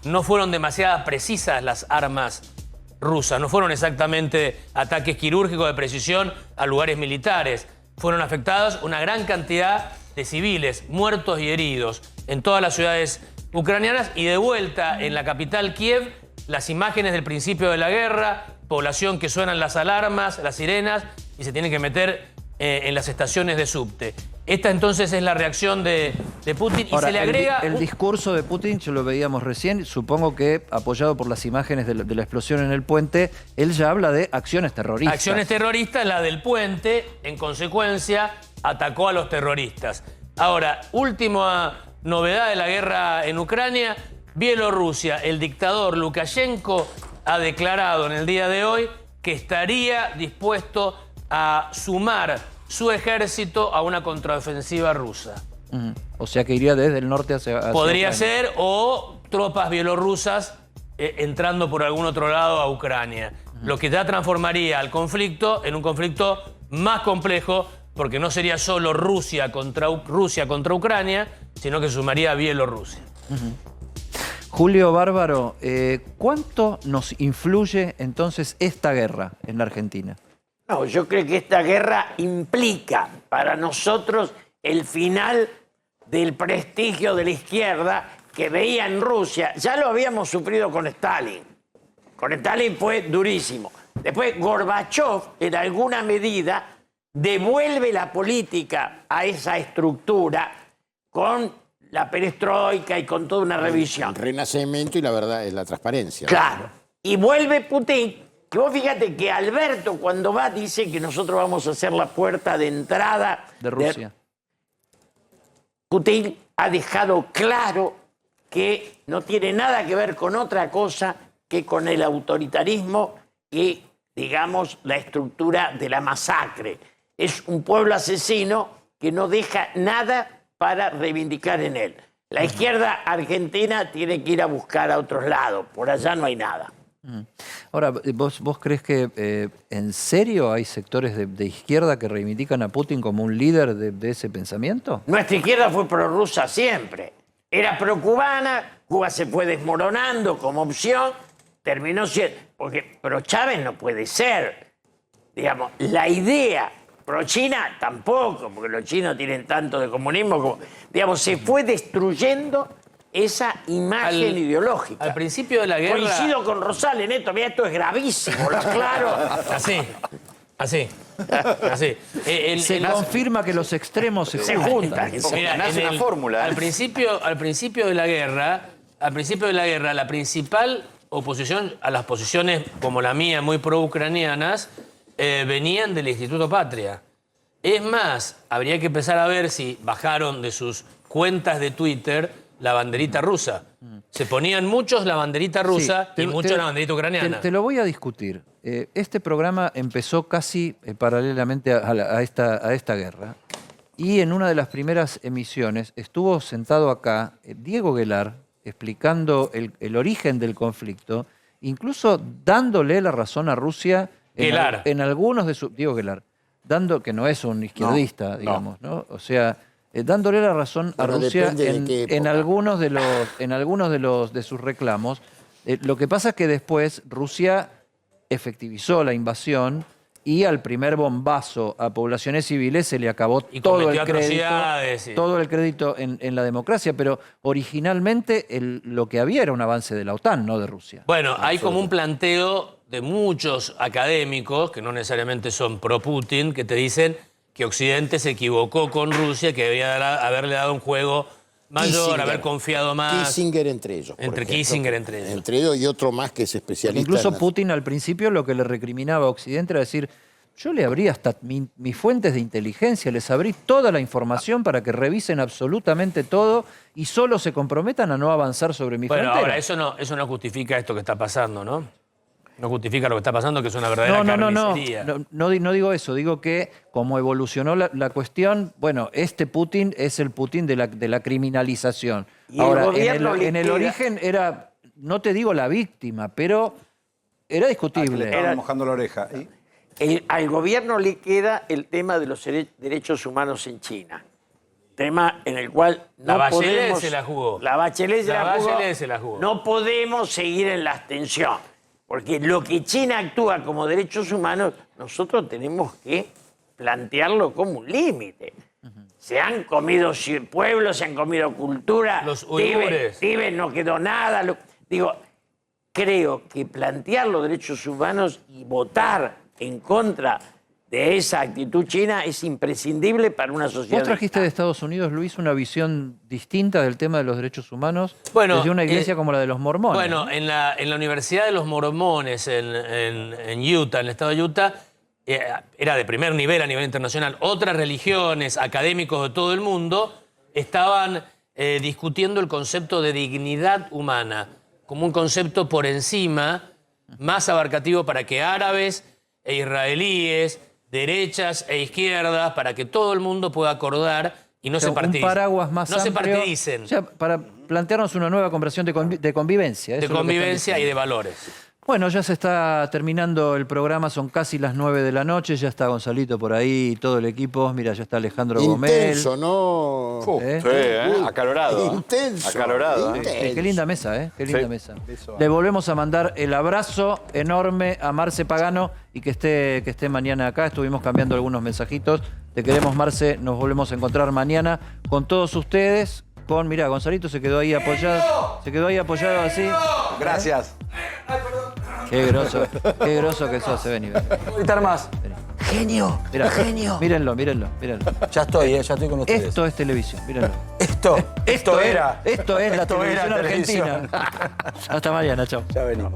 no fueron demasiado precisas las armas rusas, no fueron exactamente ataques quirúrgicos de precisión a lugares militares. Fueron afectados una gran cantidad de civiles, muertos y heridos en todas las ciudades ucranianas y de vuelta en la capital Kiev, las imágenes del principio de la guerra, población que suenan las alarmas, las sirenas y se tienen que meter en las estaciones de subte. Esta entonces es la reacción de Putin y Ahora, se le agrega... el discurso de Putin, ya lo veíamos recién, supongo que apoyado por las imágenes de la explosión en el puente, él ya habla de acciones terroristas. Acciones terroristas, la del puente, en consecuencia, atacó a los terroristas. Ahora, última novedad de la guerra en Ucrania, Bielorrusia, el dictador Lukashenko ha declarado en el día de hoy que estaría dispuesto a sumar su ejército a una contraofensiva rusa. O sea que iría desde el norte hacia Podría Ucrania. ser, o tropas bielorrusas entrando por algún otro lado a Ucrania. Lo que ya transformaría al conflicto en un conflicto más complejo, porque no sería solo Rusia contra Ucrania, sino que sumaría a Bielorrusia. Julio Bárbaro, ¿cuánto nos influye entonces esta guerra en la Argentina? No, yo creo que esta guerra implica para nosotros el final del prestigio de la izquierda que veía en Rusia. Ya lo habíamos sufrido con Stalin. Con Stalin fue durísimo. Después Gorbachev, en alguna medida, devuelve la política a esa estructura con la perestroika y con toda una revisión. El renacimiento y la verdad es la transparencia. Claro. Y vuelve Putin, que vos fíjate que Alberto cuando va dice que nosotros vamos a hacer la puerta de entrada De Rusia. Putin ha dejado claro que no tiene nada que ver con otra cosa que con el autoritarismo y, digamos, la estructura de la masacre. Es un pueblo asesino que no deja nada para reivindicar en él. La izquierda argentina tiene que ir a buscar a otros lados. Por allá no hay nada. Ahora, ¿vos crees que en serio hay sectores de izquierda que reivindican a Putin como un líder de ese pensamiento? Nuestra izquierda fue prorrusa siempre. Era procubana, Cuba se fue desmoronando como opción, terminó siendo... Pero Chávez no puede ser. Digamos, la idea pro-China tampoco, porque los chinos tienen tanto de comunismo como... Digamos, se fue destruyendo esa imagen ideológica. Al principio de la guerra... Coincido con Rosales en esto, mira, esto es gravísimo, lo aclaro. Así. Se confirma que los extremos se juntan. Mira, Nace una fórmula. Al principio de la guerra, al principio de la guerra, la principal oposición a las posiciones como la mía, muy pro-ucranianas, venían del Instituto Patria. Es más, habría que empezar a ver si bajaron de sus cuentas de Twitter la banderita rusa. Se ponían muchos la banderita rusa y muchos la banderita ucraniana. Te lo voy a discutir. Este programa empezó casi paralelamente a esta guerra. Y en una de las primeras emisiones estuvo sentado acá Diego Guelar explicando el origen del conflicto, incluso dándole la razón a Rusia en algunos de sus... Diego Guelar, que no es un izquierdista, digamos, ¿no? O sea... dándole la razón a Rusia en algunos de sus reclamos. Lo que pasa es que después Rusia efectivizó la invasión y al primer bombazo a poblaciones civiles se le acabó todo el crédito en la democracia, pero originalmente lo que había era un avance de la OTAN, no de Rusia. Bueno, hay como un planteo de muchos académicos, que no necesariamente son pro-Putin, que te dicen que Occidente se equivocó con Rusia, que debía haberle dado un juego mayor, haber confiado más. Kissinger entre ellos. Kissinger entre ellos. Entre ellos y otro más que es especialista. Incluso Putin al principio lo que le recriminaba a Occidente era decir, yo le abrí hasta mis fuentes de inteligencia, les abrí toda la información para que revisen absolutamente todo y solo se comprometan a no avanzar sobre mi frontera. Bueno, ahora eso no justifica esto que está pasando, ¿no? No justifica lo que está pasando, que es una verdadera carnicería. No digo eso, digo que como evolucionó la cuestión, bueno, este Putin es el Putin de la criminalización. Y ahora, en el origen era, no te digo la víctima, pero era discutible. Le estaban mojando la oreja. Al gobierno le queda el tema de los derechos humanos en China. Tema en el cual la Bachelet se la jugó. La Bachelet se la jugó. No podemos seguir en la abstención. Porque lo que China actúa como derechos humanos, nosotros tenemos que plantearlo como un límite. Se han comido pueblos, se han comido cultura. Los uigures. Tíbet no quedó nada. Creo que plantear los derechos humanos y votar en contra de esa actitud china es imprescindible para una sociedad. Vos trajiste de Estados Unidos, Luis, una visión distinta del tema de los derechos humanos desde una iglesia como la de los mormones. Bueno, en la Universidad de los Mormones en Utah, en el estado de Utah, era de primer nivel a nivel internacional. Otras religiones, académicos de todo el mundo, estaban discutiendo el concepto de dignidad humana como un concepto por encima, más abarcativo para que árabes e israelíes, derechas e izquierdas, para que todo el mundo pueda acordar y no se particen. Un paraguas más amplio. No se partidicen. O sea, para plantearnos una nueva conversación de convivencia. De convivencia y de valores. Bueno, ya se está terminando el programa, son casi las 9 de la noche, ya está Gonzalito por ahí y todo el equipo. Mira, ya está Alejandro Gomel. Intenso, ¿no? Acalorado. Intenso. Acalorado. Qué linda mesa, qué linda mesa. Le volvemos a mandar el abrazo enorme a Marce Pagano y que esté mañana acá. Estuvimos cambiando algunos mensajitos. Te queremos, Marce. Nos volvemos a encontrar mañana con todos ustedes. Mirá, Gonzalito se quedó ahí apoyado. Se quedó ahí apoyado así. Gracias. Qué groso que sos, vení. ¿Puedo gritar más? Genio, Mirá, genio. Mírenlo. Ya estoy con ustedes. Esto es televisión, mírenlo. Esto es la televisión argentina. Hasta mañana, chao. Ya venimos.